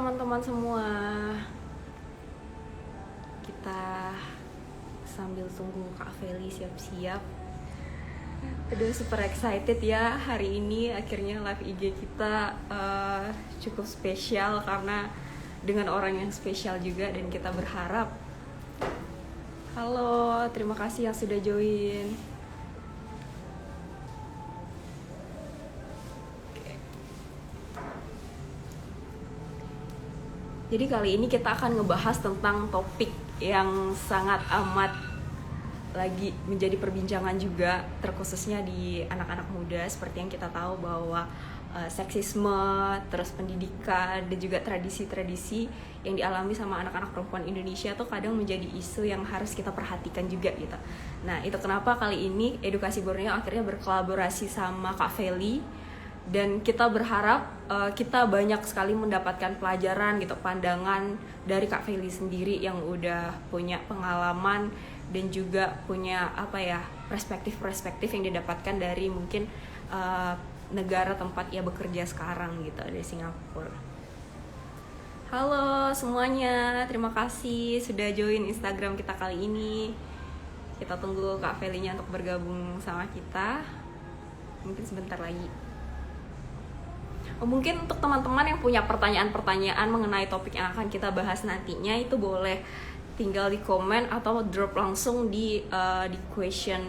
teman-teman semua. Kita sambil tunggu Kak Feli siap-siap. Aduh, super excited ya hari ini. Akhirnya live IG kita cukup spesial karena dengan orang yang spesial juga, dan kita berharap. Halo, terima kasih yang sudah join. Jadi kali ini kita akan ngebahas tentang topik yang sangat amat lagi menjadi perbincangan juga, terkhususnya di anak-anak muda. Seperti yang kita tahu bahwa seksisme, terus pendidikan, dan juga tradisi-tradisi yang dialami sama anak-anak perempuan Indonesia tuh kadang menjadi isu yang harus kita perhatikan juga gitu. Nah, itu kenapa kali ini Edukasi Borneo akhirnya berkolaborasi sama Kak Feli, dan kita berharap kita banyak sekali mendapatkan pelajaran gitu, pandangan dari Kak Feli sendiri yang udah punya pengalaman dan juga punya perspektif-perspektif yang didapatkan dari mungkin negara tempat ia bekerja sekarang gitu, dari Singapura. Halo semuanya, terima kasih sudah join Instagram kita kali ini. Kita tunggu Kak Felinya untuk bergabung sama kita. Mungkin sebentar lagi. Mungkin untuk teman-teman yang punya pertanyaan-pertanyaan mengenai topik yang akan kita bahas nantinya, itu boleh tinggal di komen atau drop langsung di question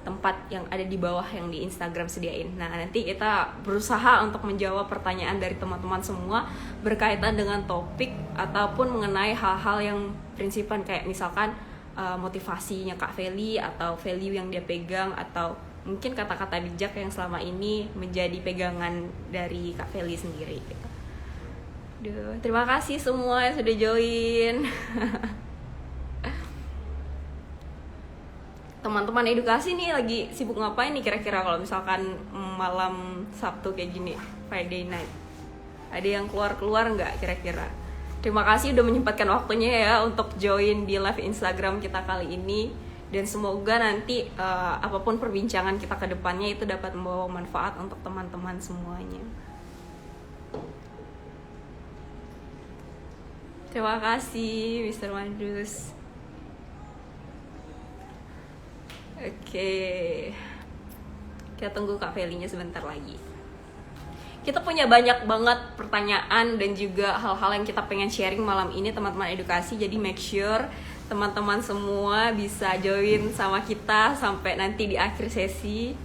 tempat yang ada di bawah yang di Instagram sediain. Nah, nanti kita berusaha untuk menjawab pertanyaan dari teman-teman semua berkaitan dengan topik ataupun mengenai hal-hal yang prinsipan, kayak misalkan motivasinya Kak Feli atau value yang dia pegang, atau mungkin kata-kata bijak yang selama ini menjadi pegangan dari Kak Feli sendiri gitu. Duh, terima kasih semua yang sudah join. Teman-teman edukasi nih lagi sibuk ngapain nih kira-kira kalau misalkan malam Sabtu kayak gini, Friday night? Ada yang keluar-keluar nggak kira-kira? Terima kasih udah menyempatkan waktunya ya untuk join di live Instagram kita kali ini. Dan semoga nanti apapun perbincangan kita ke depannya itu dapat membawa manfaat untuk teman-teman semuanya. Terima kasih Mr. Mandus. Oke, kita tunggu Kak Felinya sebentar lagi. Kita punya banyak banget pertanyaan dan juga hal-hal yang kita pengen sharing malam ini, teman-teman edukasi. Jadi make sure teman-teman semua bisa join sama kita sampai nanti di akhir sesi.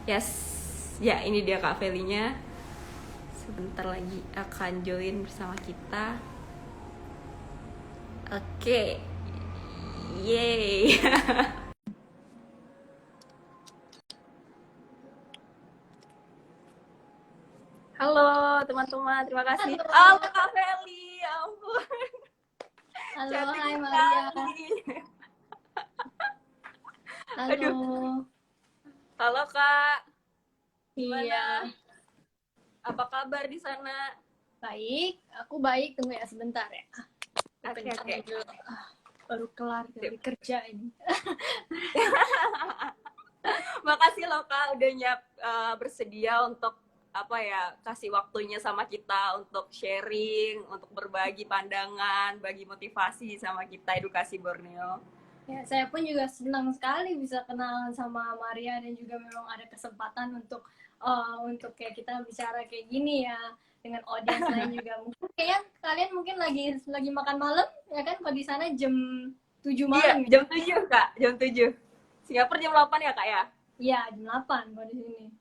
Yes, ya ini dia Kak Felinya. Sebentar lagi akan join bersama kita. Oke, yeay. Halo teman-teman, terima kasih. Halo Kak Feli, ya ampun. Halo, Cantik hai Maria. sekali. Halo. Aduh. Halo Kak. Gimana? Iya. Apa kabar di sana? Baik, aku baik. Tunggu ya sebentar ya. Oke. Baru kelar dari kerja ini. Makasih loh Kak udah bersedia untuk kasih waktunya sama kita untuk sharing, untuk berbagi pandangan, bagi motivasi sama kita Edukasi Borneo. Ya, saya pun juga senang sekali bisa kenalan sama Maria, dan juga memang ada kesempatan untuk kayak kita bicara kayak gini ya dengan audiens lain juga. Mungkin kayak kalian mungkin lagi makan malam ya kan, kalau di sana jam 7 malam. Iya, jam 7 Kak, jam 7. Singapura jam 8 ya Kak ya? Iya, jam 8 kalau di sini.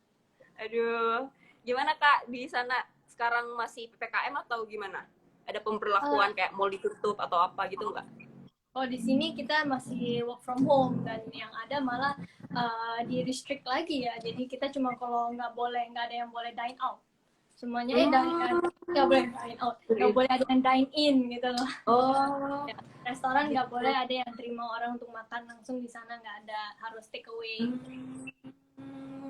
Aduh, gimana Kak di sana sekarang masih PPKM atau gimana? Ada pemberlakuan kayak mau ditutup atau apa gitu nggak? Oh, di sini kita masih work from home, dan yang ada malah di restrict lagi ya. Jadi kita cuma kalau nggak ada yang boleh dine out. Semuanya nggak boleh dine out, nggak boleh ada yang dine in gitu loh. Oh, ya, restoran nggak boleh ada yang terima orang untuk makan langsung di sana, nggak ada, harus take away.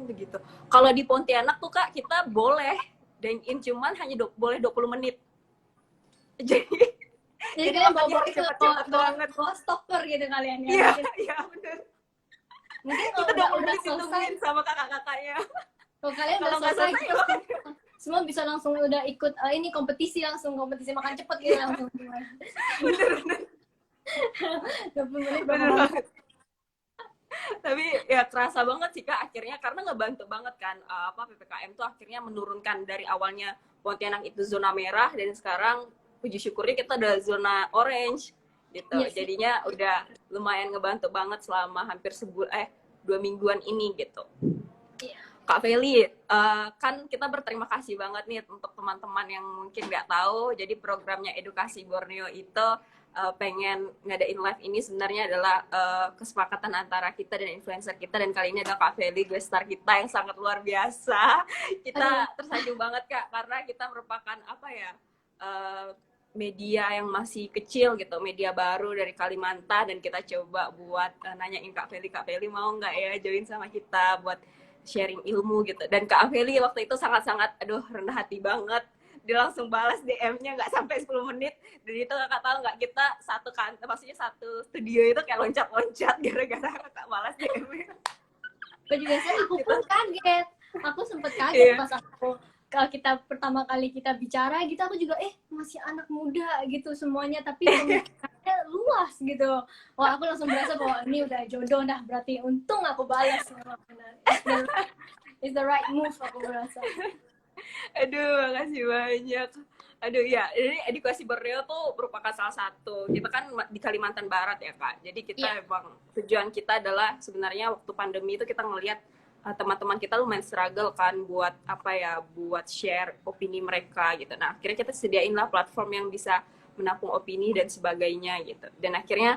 Begitu. Kalau di Pontianak tuh Kak, kita boleh dine in, cuman hanya boleh 20 menit. Jadi kalian bawa stopper gitu kalian ya. Iya benar. Mungkin kita udah selesai ditungguin sama kakak-kakaknya. Kalau kalian udah selesai, semua bisa langsung udah ikut ini kompetisi makan cepet gitu langsung. Bener 20 menit berapa bener banget. banget. Tapi ya kerasa banget sih Kak akhirnya, karena ngebantu banget kan PPKM tuh akhirnya menurunkan dari awalnya Pontianak itu zona merah dan sekarang puji syukurnya kita udah zona orange gitu. Iya sih. Jadinya udah lumayan ngebantu banget selama hampir 2 mingguan ini gitu. Iya. Kak Feli, kan kita berterima kasih banget nih untuk teman-teman yang mungkin nggak tahu. Jadi programnya Edukasi Borneo itu pengen ngadain live ini sebenarnya adalah kesepakatan antara kita dan influencer kita. Dan kali ini adalah Kak Feli, guest star kita yang sangat luar biasa. Kita tersanjung banget Kak, karena kita merupakan media yang masih kecil gitu, media baru dari Kalimantan, dan kita coba buat nanyain Kak Feli mau nggak ya join sama kita buat sharing ilmu gitu. Dan Kak Feli waktu itu sangat-sangat rendah hati banget, dia langsung balas DM-nya nggak sampai 10 menit. Dan itu Kakak tahu nggak, kita maksudnya satu studio itu kayak loncat-loncat gara-gara Kakak balas DM-nya. Aku juga sih, aku pun kaget. Aku sempet kaget pas kita pertama kali kita bicara gitu, aku juga masih anak muda gitu semuanya, tapi pemikirannya luas gitu. Wah, aku langsung berasa bahwa ini udah jodoh dah, berarti untung aku balas. It's the right move, aku merasa. Aduh, makasih banyak. Aduh ya, ini Edukasi Borneo tuh merupakan salah satu, kita kan di Kalimantan Barat ya Kak, jadi kita emang tujuan kita adalah sebenarnya waktu pandemi itu kita ngelihat teman-teman kita lumayan struggle kan buat buat share opini mereka gitu. Nah akhirnya kita sediain lah platform yang bisa menampung opini dan sebagainya gitu. Dan akhirnya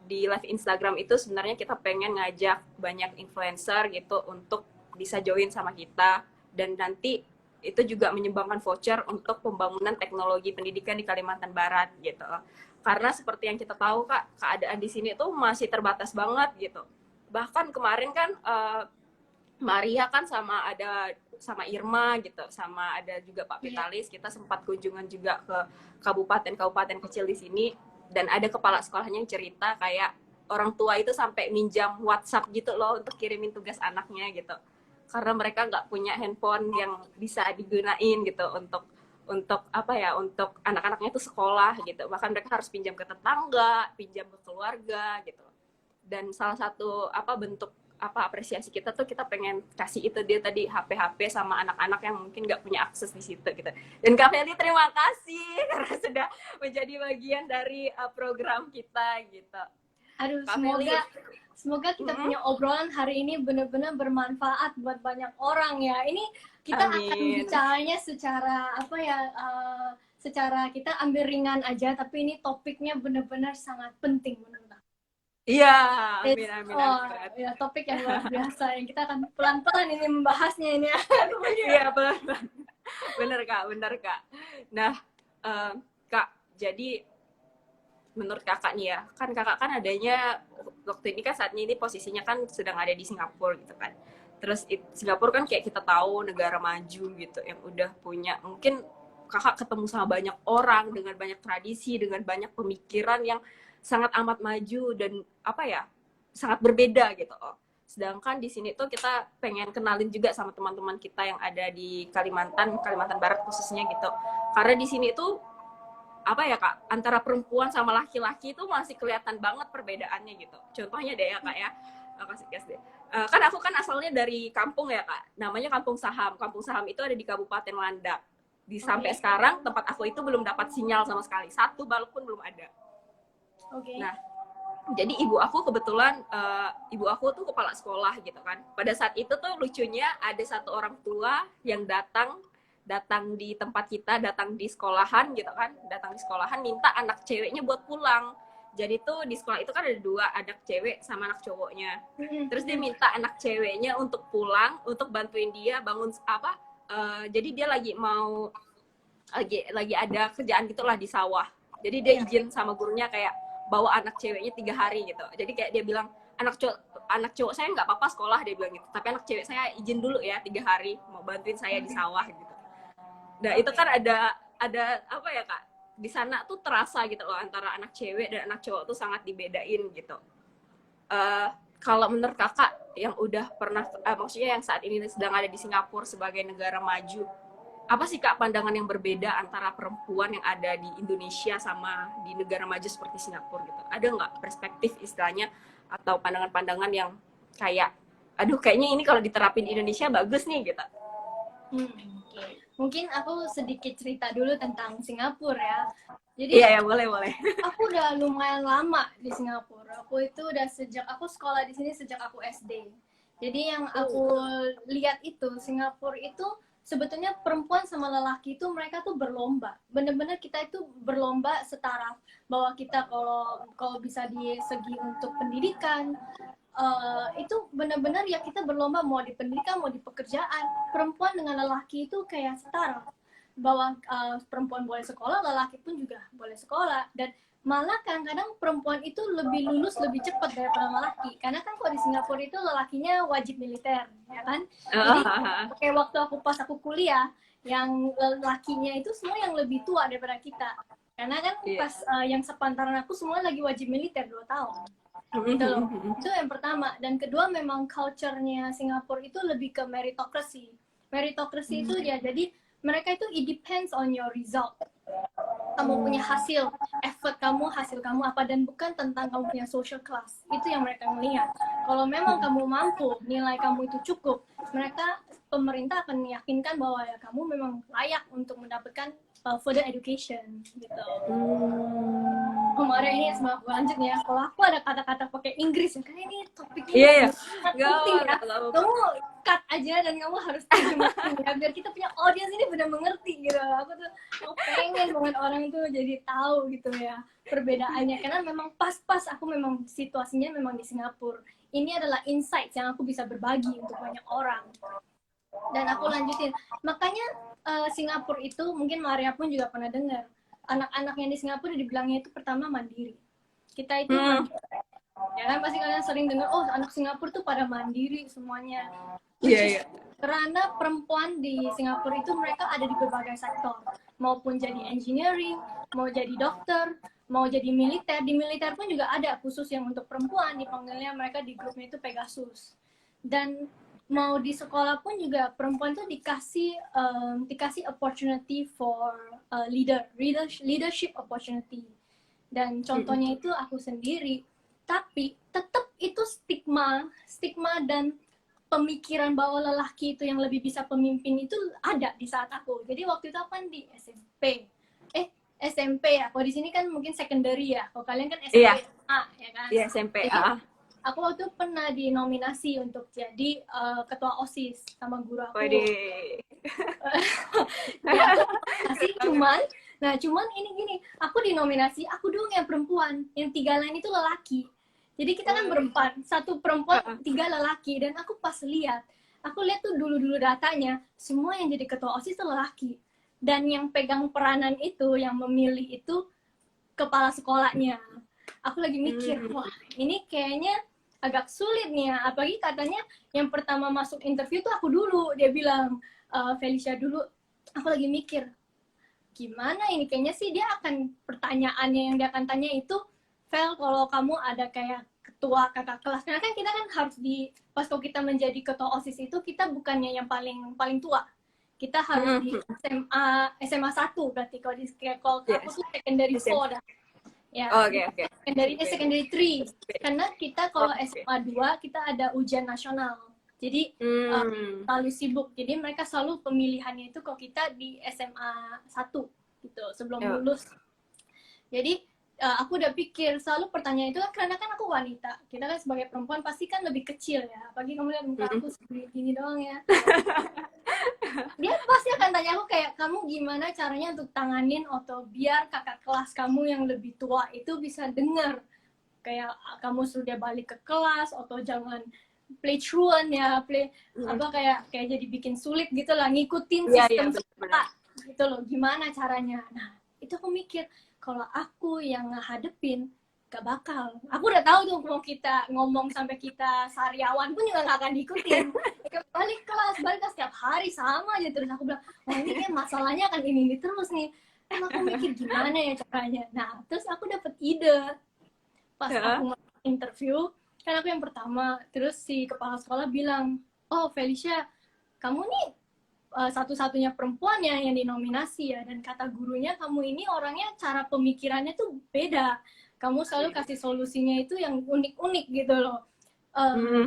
di live Instagram itu sebenarnya kita pengen ngajak banyak influencer gitu untuk bisa join sama kita, dan nanti itu juga menyumbangkan voucher untuk pembangunan teknologi pendidikan di Kalimantan Barat gitu. Karena seperti yang kita tahu Kak, keadaan di sini tuh masih terbatas banget gitu. Bahkan kemarin kan Maria kan sama Irma gitu, sama ada juga Pak Vitalis, kita sempat kunjungan juga ke kabupaten-kabupaten kecil di sini, dan ada kepala sekolahnya yang cerita kayak orang tua itu sampai minjam WhatsApp gitu loh untuk kirimin tugas anaknya gitu, karena mereka nggak punya handphone yang bisa digunain gitu untuk untuk anak-anaknya itu sekolah gitu, bahkan mereka harus pinjam ke tetangga, pinjam ke keluarga gitu. Dan salah satu bentuk apresiasi kita tuh, kita pengen kasih itu dia tadi, HP sama anak-anak yang mungkin nggak punya akses di situ gitu. Dan Kak Feli terima kasih karena sudah menjadi bagian dari program kita gitu. Aduh, Kak semoga kita punya obrolan hari ini benar-benar bermanfaat buat banyak orang ya. Ini kita akan bicaranya secara secara kita ambil ringan aja, tapi ini topiknya benar-benar sangat penting menurut aku. Iya, amin. Ya, topik yang luar biasa yang kita akan pelan-pelan ini membahasnya ini. Iya, pelan-pelan. Bener Kak. Nah, Kak, jadi menurut Kakak nih ya, kan Kakak kan adanya waktu ini kan saat ini posisinya kan sedang ada di Singapura gitu kan. Terus Singapura kan kayak kita tahu negara maju gitu yang udah punya, mungkin Kakak ketemu sama banyak orang dengan banyak tradisi, dengan banyak pemikiran yang sangat amat maju dan sangat berbeda gitu. Sedangkan di sini tuh kita pengen kenalin juga sama teman-teman kita yang ada di Kalimantan Barat khususnya gitu. Karena di sini tuh Kak, antara perempuan sama laki-laki itu masih kelihatan banget perbedaannya gitu. Contohnya deh ya Kak ya, kasih guys deh. Kan aku kan asalnya dari kampung ya Kak, namanya Kampung Saham. Kampung Saham itu ada di Kabupaten Landak. Sampai sekarang tempat aku itu belum dapat sinyal sama sekali, satu balok pun belum ada. Nah, jadi ibu aku kebetulan ibu aku tuh kepala sekolah gitu kan. Pada saat itu tuh lucunya ada satu orang tua yang datang di tempat kita, datang di sekolahan gitu kan, minta anak ceweknya buat pulang. Jadi tuh di sekolah itu kan ada 2 anak cewek sama anak cowoknya. Terus dia minta anak ceweknya untuk pulang, untuk bantuin dia bangun jadi dia lagi ada kerjaan gitulah di sawah. Jadi dia izin sama gurunya kayak bawa anak ceweknya 3 hari gitu. Jadi kayak dia bilang, anak cowok saya nggak apa-apa sekolah, dia bilang gitu, tapi anak cewek saya izin dulu ya 3 hari mau bantuin saya di sawah gitu. Nah itu kan ada Kak, di sana tuh terasa gitu loh, antara anak cewek dan anak cowok tuh sangat dibedain gitu. Kalau menurut Kakak yang udah pernah maksudnya yang saat ini sedang ada di Singapura sebagai negara maju, apa sih Kak pandangan yang berbeda antara perempuan yang ada di Indonesia sama di negara maju seperti Singapura gitu? Ada nggak perspektif istilahnya atau pandangan-pandangan yang kayak, aduh kayaknya ini kalau diterapin di Indonesia bagus nih gitu? Oke. Mungkin aku sedikit cerita dulu tentang Singapura ya. Jadi Iya ya, boleh boleh. aku udah lumayan lama di Singapura. Aku itu udah aku sekolah di sini sejak aku SD. Jadi yang aku lihat itu Singapura itu sebetulnya perempuan sama lelaki itu mereka tuh berlomba. Bener-bener kita itu berlomba setara, bahwa kita kalau bisa di segi untuk pendidikan, itu benar-benar ya kita berlomba, mau di pendidikan mau di pekerjaan, perempuan dengan lelaki itu kayak setara, bahwa perempuan boleh sekolah, lelaki pun juga boleh sekolah. Dan malah kadang-kadang perempuan itu lebih lulus lebih cepat daripada lelaki, karena kan kalau di Singapura itu lelakinya wajib militer ya kan. Jadi kayak waktu aku kuliah, yang lelakinya itu semua yang lebih tua daripada kita, karena kan pas yang sepantaran aku semua lagi wajib militer 2 tahun gitu loh. Itu yang pertama. Dan kedua, memang culture-nya Singapura itu lebih ke meritocracy. Meritocracy itu ya, jadi mereka itu it depends on your result. Kamu punya hasil, effort kamu, hasil kamu apa, dan bukan tentang kamu punya social class. Itu yang mereka melihat. Kalau memang kamu mampu, nilai kamu itu cukup, pemerintah akan meyakinkan bahwa ya kamu memang layak untuk mendapatkan further education gitu. Kemarin ini sebelum aku lanjut ya, kalau aku ada kata-kata pakai Inggris ya, karena ini topiknya penting ya, kamu cut aja dan kamu harus terjemahin ya, biar kita punya audiens ini benar mengerti gitu. Aku pengen banget orang itu jadi tahu gitu ya perbedaannya, karena memang pas aku memang situasinya memang di Singapura. Ini adalah insight yang aku bisa berbagi untuk banyak orang. Dan aku lanjutin, makanya Singapura itu mungkin Maria pun juga pernah dengar, anak-anak yang di Singapura dibilangnya itu pertama mandiri. Kita itu mandiri. Ya kan pasti kalian sering dengar, oh anak Singapura tuh pada mandiri semuanya. Iya. Karena perempuan di Singapura itu mereka ada di berbagai sektor, maupun jadi engineering, mau jadi dokter, mau jadi militer. Di militer pun juga ada khusus yang untuk perempuan, dipanggilnya mereka di grupnya itu Pegasus. Dan mau di sekolah pun juga perempuan tuh dikasih opportunity for leadership opportunity. Dan contohnya itu aku sendiri. Tapi tetap itu stigma dan pemikiran bahwa lelaki itu yang lebih bisa pemimpin itu ada di saat aku. Jadi waktu itu aku kan di SMP ya. Kalau di sini kan mungkin secondary ya. Kalau kalian kan SMP A ya kan. Iya, SMP A. Aku waktu itu pernah dinominasi untuk jadi ketua OSIS sama guru aku. Cuman ini gini, aku dinominasi, aku doang yang perempuan, yang 3 lain itu lelaki. Jadi kita kan berempat, 1 perempuan, 3 lelaki. Dan aku pas lihat tuh dulu datanya, semua yang jadi ketua OSIS itu lelaki. Dan yang pegang peranan itu, yang memilih itu kepala sekolahnya. Aku lagi mikir, wah ini kayaknya agak sulit nih ya. Apalagi katanya yang pertama masuk interview tuh aku dulu. Dia bilang, Felicia dulu. Aku lagi mikir, gimana ini? Kayaknya sih dia akan, pertanyaannya yang dia akan tanya itu, Fel, kalau kamu ada kayak ketua kakak kelas. Karena kan kita kan harus pas kalau kita menjadi ketua OSIS itu, kita bukannya yang paling tua. Kita harus di SMA 1 berarti. Kalau aku tuh secondary 4 dah. Ya, secondary 3. Karena kita kalau SMA 2 kita ada ujian nasional. Jadi terlalu sibuk. Jadi mereka selalu pemilihannya itu kalau kita di SMA 1 gitu sebelum lulus. Jadi aku udah pikir selalu pertanyaan itu kan, karena kan aku wanita. Kita kan sebagai perempuan pasti kan lebih kecil ya. Apalagi kamu lihat muka aku segini gini doang ya. Dia pasti akan tanya aku kayak, kamu gimana caranya untuk tanganin atau biar kakak kelas kamu yang lebih tua itu bisa dengar, kayak kamu sudah balik ke kelas atau jangan play truant ya, kayak jadi bikin sulit gitu lah, ngikutin sistem kita gitu loh, gimana caranya. Nah itu aku mikir, kalau aku yang ngehadepin gak bakal. Aku udah tahu tuh mau kita ngomong sampai kita sariawan pun juga gak akan diikutin. Balik kelas setiap hari sama aja terus. Aku bilang, wah ini kayak masalahnya akan ini terus nih. Kan aku mikir gimana ya caranya. Nah terus aku dapet ide pas aku interview, kan aku yang pertama. Terus si kepala sekolah bilang, oh Felicia, kamu nih satu-satunya perempuannya yang dinominasi ya, dan kata gurunya kamu ini orangnya cara pemikirannya tuh beda, kamu selalu kasih solusinya itu yang unik-unik gitu loh.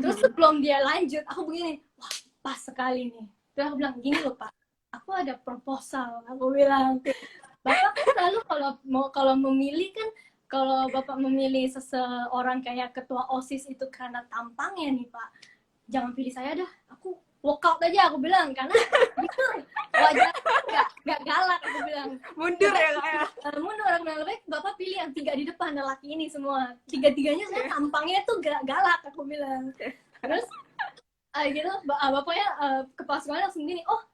Terus sebelum dia lanjut aku begini, wah pas sekali nih, terus aku bilang gini loh Pak, aku ada proposal, aku bilang Bapak kan selalu kalau memilih kan, kalau Bapak memilih seseorang kayak ketua OSIS itu karena tampangnya nih Pak, jangan pilih saya dah, aku walkout aja, aku bilang, karena gitu wajah nggak galak, aku bilang mundur ya Kak ya. mundur, aku bilang lebih Bapak pilih yang 3 di depan, laki ini semua, 3-3-nya saya tampangnya tuh gak galak, aku bilang. Terus gitu bapaknya kepala sekolah langsung gini, oh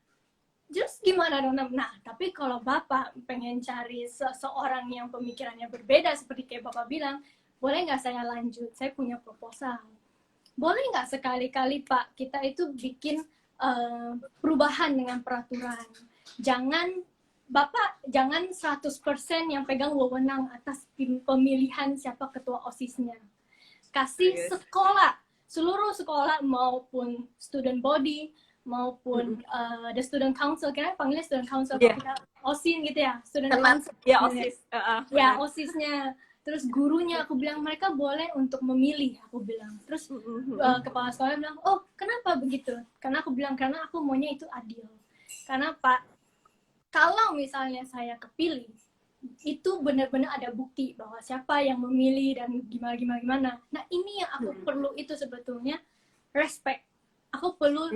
terus gimana dong? Nah, tapi kalau Bapak pengen cari seseorang yang pemikirannya berbeda seperti kayak Bapak bilang, boleh nggak saya lanjut? Saya punya proposal. Boleh nggak sekali-kali Pak, kita itu bikin perubahan dengan peraturan. Bapak jangan 100% yang pegang wewenang atas pemilihan siapa ketua OSIS-nya. Kasih sekolah, seluruh sekolah maupun student body, maupun the student council, kira panggilnya student council, kita OSIS gitu ya, student council ya OSIS, ya OSISnya, terus gurunya, aku bilang mereka boleh untuk memilih, aku bilang. Terus kepala sekolah bilang, oh kenapa begitu? Karena aku bilang karena aku maunya itu adil, karena Pak, kalau misalnya saya kepilih itu benar-benar ada bukti bahwa siapa yang memilih dan gimana. Nah ini yang aku perlu, itu sebetulnya respect. Aku perlu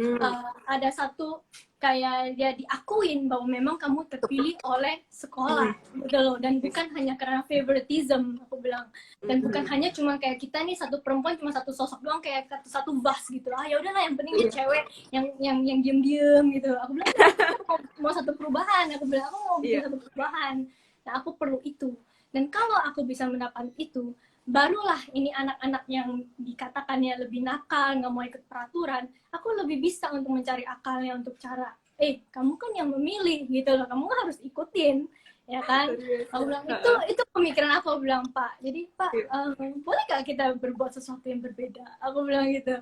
ada satu kayak dia diakuin bahwa memang kamu terpilih oleh sekolah, gitu loh, dan bukan hanya karena favoritism, aku bilang, dan bukan hanya cuma kayak kita nih satu perempuan cuma satu sosok doang kayak satu bus gitu, ya udahlah yang penting dia cewek yang diem gitu, aku bilang aku mau satu perubahan, aku bilang aku mau bikin satu perubahan, nah aku perlu itu, dan kalau aku bisa mendapat itu, barulah ini anak-anak yang dikatakannya lebih nakal, nggak mau ikut peraturan, aku lebih bisa untuk mencari akalnya untuk cara, kamu kan yang memilih gitu loh, kamu harus ikutin, ya kan? Aku bilang itu pemikiran aku, bilang Pak, jadi Pak boleh gak kita berbuat sesuatu yang berbeda? Aku bilang gitu.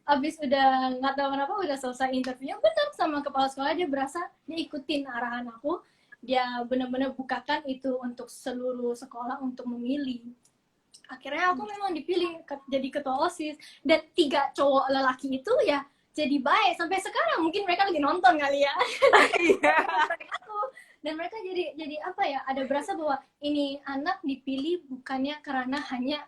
Abis udah nggak tahu kenapa udah selesai interviewnya, benar sama kepala sekolah, dia berasa dia ikutin arahan aku, dia benar-benar bukakan itu untuk seluruh sekolah untuk memilih. Akhirnya aku memang dipilih jadi ketua OSIS, dan 3 cowok lelaki itu ya jadi baik sampai sekarang, mungkin mereka lagi nonton kali ya. Dan mereka jadi apa ya, ada berasa bahwa ini anak dipilih bukannya karena hanya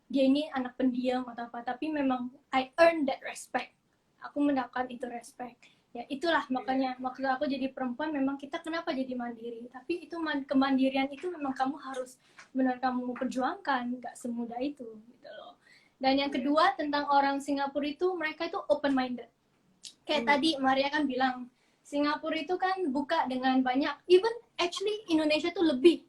dia ini anak pendiam atau apa, tapi memang I earn that respect, aku mendapatkan itu respect. Ya itulah makanya maksud aku jadi perempuan, memang kita kenapa jadi mandiri, tapi itu kemandirian itu memang kamu harus benar kamu perjuangkan, nggak semudah itu gitu loh. Dan yang kedua tentang orang Singapura itu, mereka itu open minded, kayak tadi Maria kan bilang Singapura itu kan buka dengan banyak, even actually Indonesia tuh lebih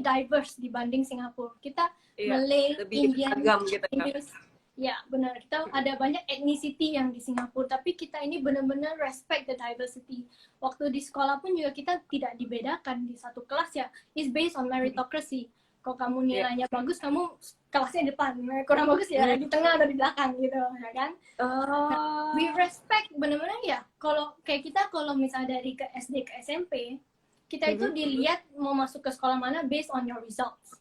diverse dibanding Singapura. Kita Malay, Indian, gitu, English. Ya benar, kita ada banyak ethnicity yang di Singapura, tapi kita ini benar-benar respect the diversity. Waktu di sekolah pun juga kita tidak dibedakan di satu kelas ya, it's based on meritocracy. Kalau kamu nilainya bagus, kamu kelasnya depan, kurang bagus ya di tengah atau di belakang gitu, ya kan? Nah, we respect benar-benar ya. Kalau kayak kita kalau misalnya dari ke SD ke SMP, kita itu dilihat mau masuk ke sekolah mana based on your results.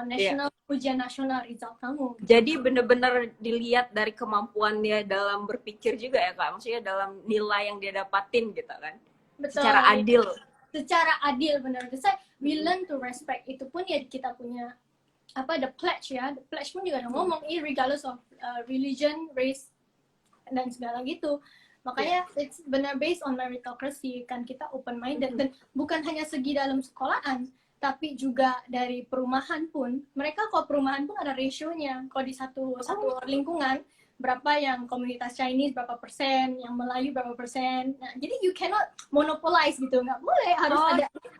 National ujian nasional result kamu. Jadi benar-benar dilihat dari kemampuan dia dalam berpikir juga ya Kak, maksudnya dalam nilai yang dia dapatin gitu kan. Betul. Secara adil. Secara adil benar. Jadi we learn to respect, itu pun ya kita punya the pledge ya. The pledge pun juga ada ngomong regardless of religion, race dan segala gitu. Makanya it's benar based on meritocracy, kan kita open minded, dan bukan hanya segi dalam sekolahan, tapi juga dari perumahan pun. Mereka kalau perumahan pun ada rasionya. Kalau di satu lingkungan, berapa yang komunitas Chinese, berapa persen, yang Melayu, berapa persen. Nah, jadi you cannot monopolize gitu. Nggak boleh, harus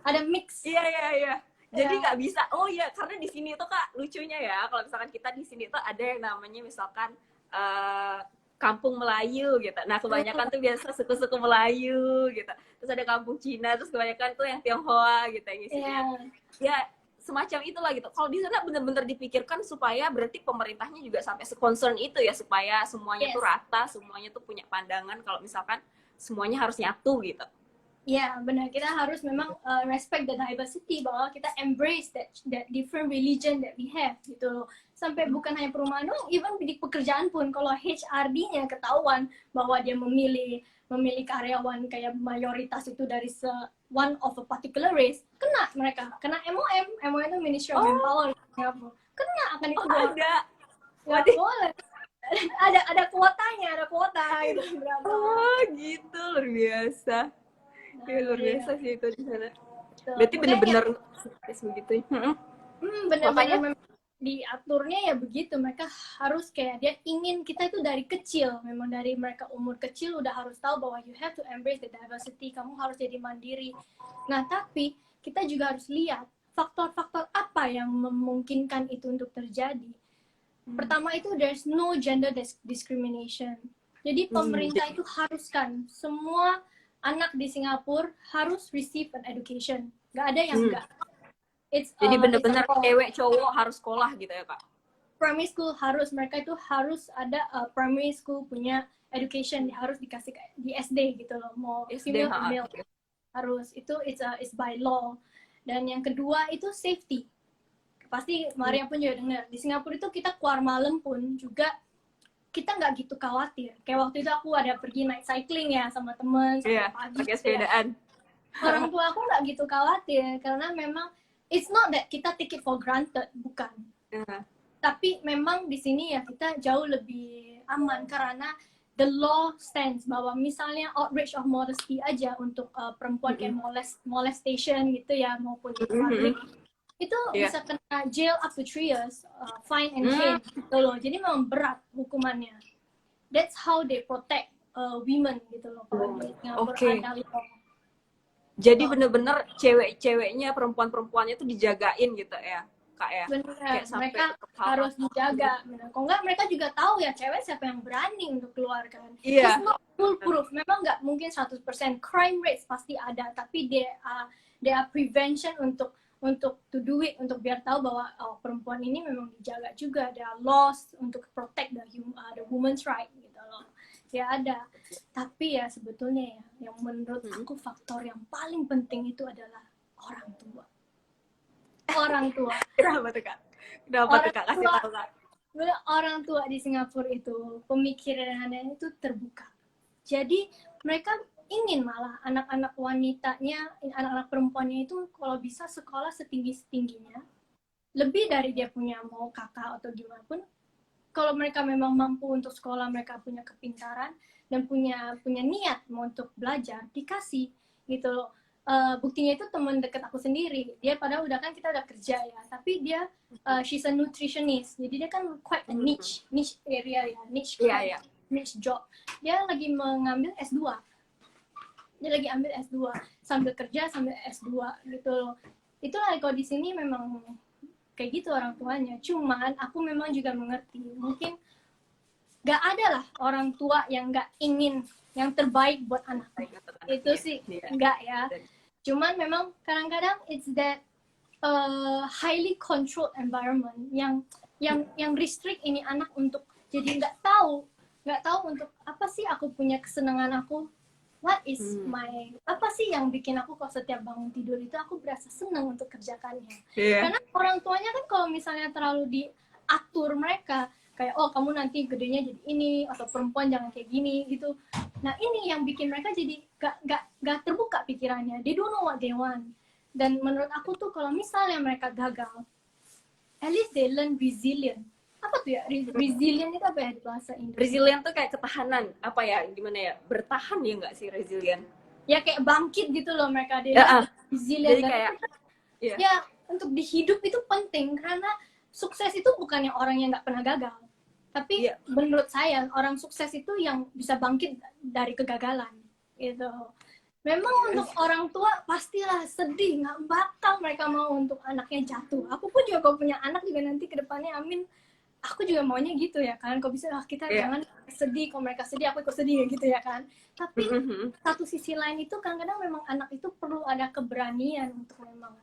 ada mix. Iya. Jadi nggak bisa, karena di sini tuh Kak, lucunya ya, kalau misalkan kita di sini tuh ada yang namanya misalkan kampung Melayu gitu. Nah, kebanyakan tuh biasa suku-suku Melayu gitu. Terus ada kampung Cina, terus kebanyakan tuh yang Tionghoa gitu yang isinya. Ya, semacam itulah gitu. Kalau di sana benar-benar dipikirkan supaya berarti pemerintahnya juga sampai se-concern itu ya, supaya semuanya tuh rata, semuanya tuh punya pandangan kalau misalkan semuanya harus nyatu gitu. Ya, benar. Kita harus memang respect the diversity, bahwa kita embrace that different religion that we have gitu loh. Sampai bukan hanya perumahan doang, even di pekerjaan pun, kalau HRD-nya ketahuan bahwa dia memilih karyawan kayak mayoritas itu dari one of a particular race, kena mereka, kena MOM itu Ministry of Manpower, kena akan itu. Ada. Nggak boleh. ada kuotanya, ada kuota gitu berapa. Gitu, luar biasa. Ya, luar biasa sih itu di sana. Betul. Berarti bener-bener begitu. Bener-bener diaturnya ya begitu. Mereka harus kayak, dia ingin kita itu dari kecil, memang dari mereka umur kecil udah harus tahu bahwa you have to embrace the diversity, kamu harus jadi mandiri. Nah, tapi kita juga harus lihat faktor-faktor apa yang memungkinkan itu untuk terjadi. Pertama itu, there's no gender discrimination. Jadi pemerintah itu haruskan semua anak di Singapura harus receive an education. Gak ada yang enggak. Jadi benar-benar cewek cowok harus sekolah gitu ya, Kak? Primary school harus, mereka itu harus ada primary school punya education, harus dikasih di SD gitu loh. Mau female or male harus, itu it's by law. Dan yang kedua itu safety. Pasti Maria pun juga dengar, di Singapura itu kita keluar malam pun juga kita nggak gitu khawatir. Kayak waktu itu aku ada pergi night cycling ya sama temen, pagi pakai sepedaan. Orang tua aku nggak gitu khawatir, karena memang it's not that kita take it for granted, bukan. Tapi memang di sini ya kita jauh lebih aman, karena the law stands bahwa misalnya outrage of modesty aja untuk perempuan kayak molestation gitu ya, maupun public, itu bisa kena jail up to 3 years, fine and cane gitu loh. Jadi memang berat hukumannya. That's how they protect women gitu loh. Ada law. Jadi bener-bener cewek-ceweknya, perempuan-perempuannya tuh dijagain gitu ya, Kak ya? Bener, mereka harus dijaga. Kalau enggak, mereka juga tahu ya cewek siapa yang berani untuk keluar kan. It's not foolproof. Memang nggak mungkin 100% crime rates pasti ada, tapi they are prevention untuk to do it, untuk biar tahu bahwa perempuan ini memang dijaga juga. Ada laws untuk protect the woman's right gitu loh. Ya ada. Tapi ya sebetulnya ya, yang menurut aku faktor yang paling penting itu adalah orang tua. Orang tua. Kenapa tuh, Kak? Kasih tahu, Kak. Orang tua di Singapura itu pemikirannya itu terbuka. Jadi mereka ingin malah anak-anak wanitanya, anak-anak perempuannya itu kalau bisa sekolah setinggi-tingginya. Lebih dari dia punya mau kakak atau gimana pun, kalau mereka memang mampu untuk sekolah, mereka punya kepintaran dan punya niat mau untuk belajar, dikasih gitu loh. Buktinya itu teman dekat aku sendiri, dia padahal kita udah kerja ya, tapi dia she's a nutritionist, jadi dia kan quite a niche area ya, niche job. Dia lagi mengambil S2, sambil kerja sambil S2 gitu loh. Itulah kalau di sini memang kayak gitu orang tuanya. Cuman aku memang juga mengerti, mungkin gak ada lah orang tua yang gak ingin yang terbaik buat anaknya. Itu sih enggak ya. Cuman memang kadang-kadang it's that highly controlled environment yang restrict ini anak untuk jadi nggak tahu untuk apa sih aku punya kesenangan aku. What is apa sih yang bikin aku kalau setiap bangun tidur itu aku berasa senang untuk kerjakannya. Karena orang tuanya kan kalau misalnya terlalu diatur mereka, kayak kamu nanti gedenya jadi ini, atau perempuan jangan kayak gini gitu. Nah ini yang bikin mereka jadi gak terbuka pikirannya. They don't know what they want. Dan menurut aku tuh kalau misalnya mereka gagal, at least they learn resilient. Apa tuh ya? Resilient itu apa ya di bahasa Inggris? Resilient tuh kayak ketahanan, apa ya, gimana ya? Bertahan ya nggak sih resilient? Ya kayak bangkit gitu loh mereka. Dia resilient. Jadi kayak ya untuk di hidup itu penting, karena sukses itu bukannya orang yang nggak pernah gagal. Tapi menurut saya orang sukses itu yang bisa bangkit dari kegagalan gitu. Memang untuk orang tua pastilah sedih, nggak bakal mereka mau untuk anaknya jatuh. Aku pun juga kalau punya anak juga nanti ke depannya, amin, aku juga maunya gitu ya kan. Kalau bisa kita jangan sedih, kalau mereka sedih aku ikut sedih gitu ya kan. Tapi satu sisi lain itu kadang-kadang memang anak itu perlu ada keberanian untuk memang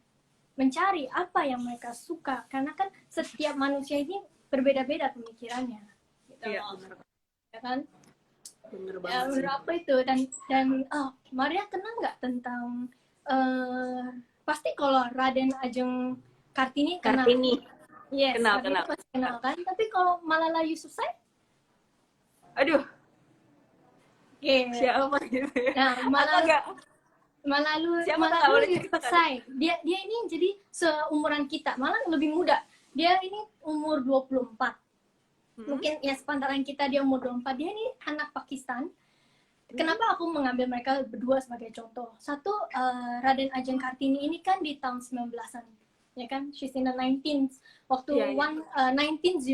mencari apa yang mereka suka, karena kan setiap manusia ini berbeda-beda pemikirannya gitu. Ya kan. Bener Ya, banget sih. menurut aku itu. Dan Maria kenal nggak tentang pasti kalau Raden Ajeng Kartini kenal. Kartini. Yes, Kenal, Maria kenal. pasti kenal kan. Tapi kalau Malala Yousafzai, Aduh, okay. siapa gitu ya? Nah, Aku agak, siapa tuh, nggak Malala boleh cerita kan? Yousafzai. Dia ini jadi seumuran kita, malah lebih muda. Dia ini umur 24. Mungkin ya sepantaran kita dia umur 24. Dia ini anak Pakistan. Kenapa aku mengambil mereka berdua sebagai contoh? Satu, Raden Ajeng Kartini ini kan di tahun 19-an. Ya kan? She's in the 19th. Waktu 1904,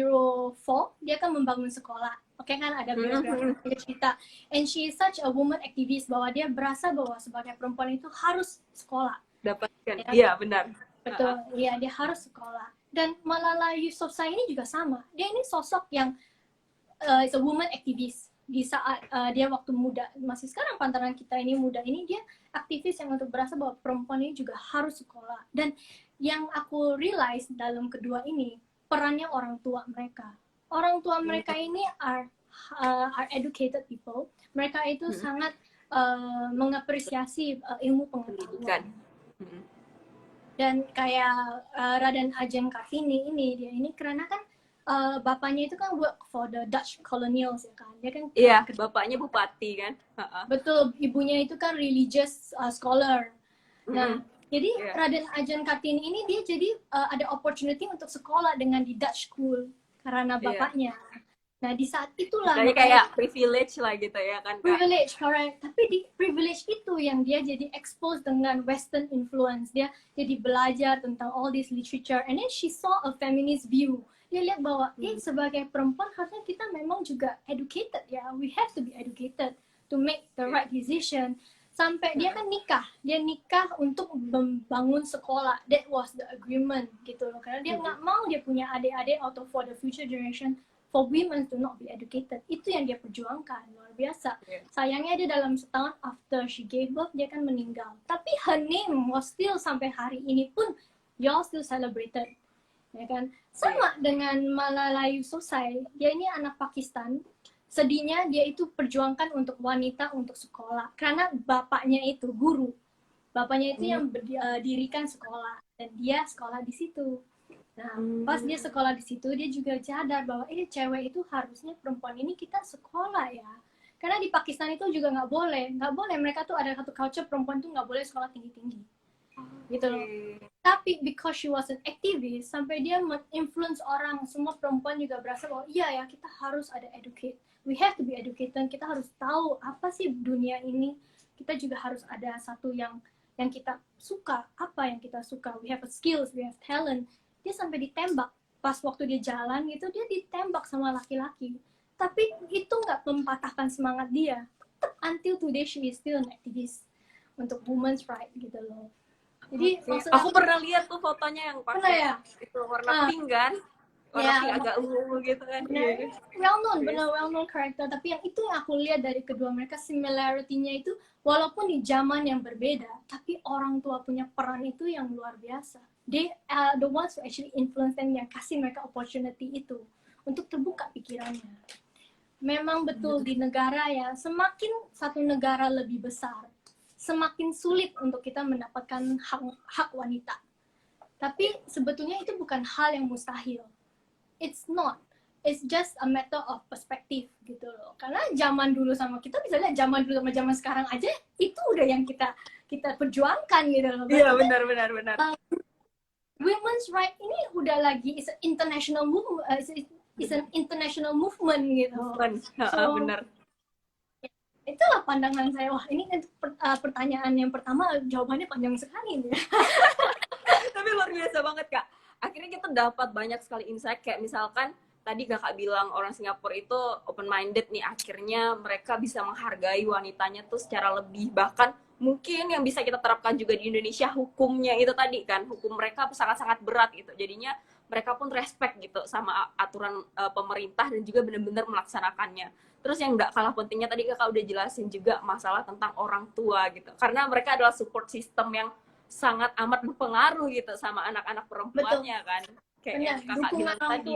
dia kan membangun sekolah. Oke kan, ada biografi cerita. And she is such a woman activist, bahwa dia berasa bahwa sebagai perempuan itu harus sekolah. Dapatkan. Ya, Iya, benar. betul. Iya, dia harus sekolah. Dan Malala Yousafzai ini juga sama. Dia ini sosok yang is a woman activist. Di saat dia waktu muda, masih sekarang pantaran kita ini muda ini, dia aktivis yang untuk berasa bahwa perempuan ini juga harus sekolah. Dan yang aku realize dalam kedua ini, perannya orang tua mereka. Orang tua mereka ini are educated people. Mereka itu sangat mengapresiasi ilmu pengetahuan. Dan kayak Raden Ajeng Kartini ini, dia ini karena kan bapaknya itu kan work for the Dutch colonials ya kan. Dia kan bapaknya bupati kan. Betul, ibunya itu kan religious scholar. Nah, jadi Raden Ajeng Kartini ini dia jadi ada opportunity untuk sekolah dengan di Dutch school karena bapaknya. Nah, di saat itulah jadi kayak privilege lah gitu ya kan. Privilege, correct. Tapi di privilege itu yang dia jadi exposed dengan western influence. Dia jadi belajar tentang all this literature, and then she saw a feminist view. Dia lihat bahwa sebagai perempuan harusnya kita memang juga educated ya. We have to be educated to make the right decision. Sampai dia kan nikah. Dia nikah untuk membangun sekolah. That was the agreement gitu loh. Karena dia nggak mau dia punya adik-adik atau for the future generation for women to not be educated. Itu yang dia perjuangkan. Luar biasa. Sayangnya dia dalam setahun after she gave birth dia kan meninggal. Tapi her name was still sampai hari ini pun y'all still celebrated. Ya kan? Sama dengan Malala Yousafzai, dia ini anak Pakistan. Sedihnya dia itu perjuangkan untuk wanita untuk sekolah karena bapaknya itu guru. Bapaknya itu yang berdirikan sekolah dan dia sekolah di situ. Nah, pas dia sekolah di situ dia juga sadar bahwa cewek itu harusnya perempuan ini kita sekolah ya. Karena di Pakistan itu juga nggak boleh. Mereka tuh ada satu culture perempuan tuh nggak boleh sekolah tinggi-tinggi. Gitu loh. Tapi because she was an activist, sampai dia influence orang, semua perempuan juga berasa bahwa iya ya, kita harus ada educate. We have to be educated. Kita harus tahu apa sih dunia ini. Kita juga harus ada satu yang kita suka, apa yang kita suka. We have a skills, we have talent. Dia sampai ditembak. Pas waktu dia jalan gitu, dia ditembak sama laki-laki. Tapi itu nggak mempatahkan semangat dia. Tetap until today she is still an activist untuk women's right gitu loh. Jadi aku pernah lihat tuh fotonya yang pakai itu warna pink kan, warna pink agak ungu gitu kan. Well known karakter. Tapi yang itu yang aku lihat dari kedua mereka, similarity-nya itu walaupun di zaman yang berbeda, tapi orang tua punya peran itu yang luar biasa. They the ones who actually influence them, yang kasih mereka opportunity itu untuk terbuka pikirannya. Memang betul di negara ya, semakin satu negara lebih besar, semakin sulit untuk kita mendapatkan hak wanita. Tapi sebetulnya itu bukan hal yang mustahil. It's not. It's just a matter of perspective gitu loh. Karena zaman dulu sama kita bisa lihat zaman dulu sama zaman sekarang aja itu udah yang kita perjuangkan gitu loh. Iya benar. Women's right ini udah lagi is an international movement, is an international movement gitu. Benar. Itulah pandangan saya. Wah, ini pertanyaan yang pertama jawabannya panjang sekali nih. Tapi luar biasa banget Kak. Akhirnya kita dapat banyak sekali insight, kayak misalkan tadi Kakak bilang orang Singapura itu open minded nih, akhirnya mereka bisa menghargai wanitanya tuh secara lebih, bahkan mungkin yang bisa kita terapkan juga di Indonesia hukumnya itu tadi kan, hukum mereka sangat-sangat berat gitu, jadinya mereka pun respect gitu sama aturan pemerintah dan juga benar-benar melaksanakannya. Terus yang nggak kalah pentingnya tadi Kakak udah jelasin juga masalah tentang orang tua gitu, karena mereka adalah support system yang sangat amat berpengaruh gitu sama anak-anak perempuannya. Betul. Kan kayak yang Kakak bilang tadi.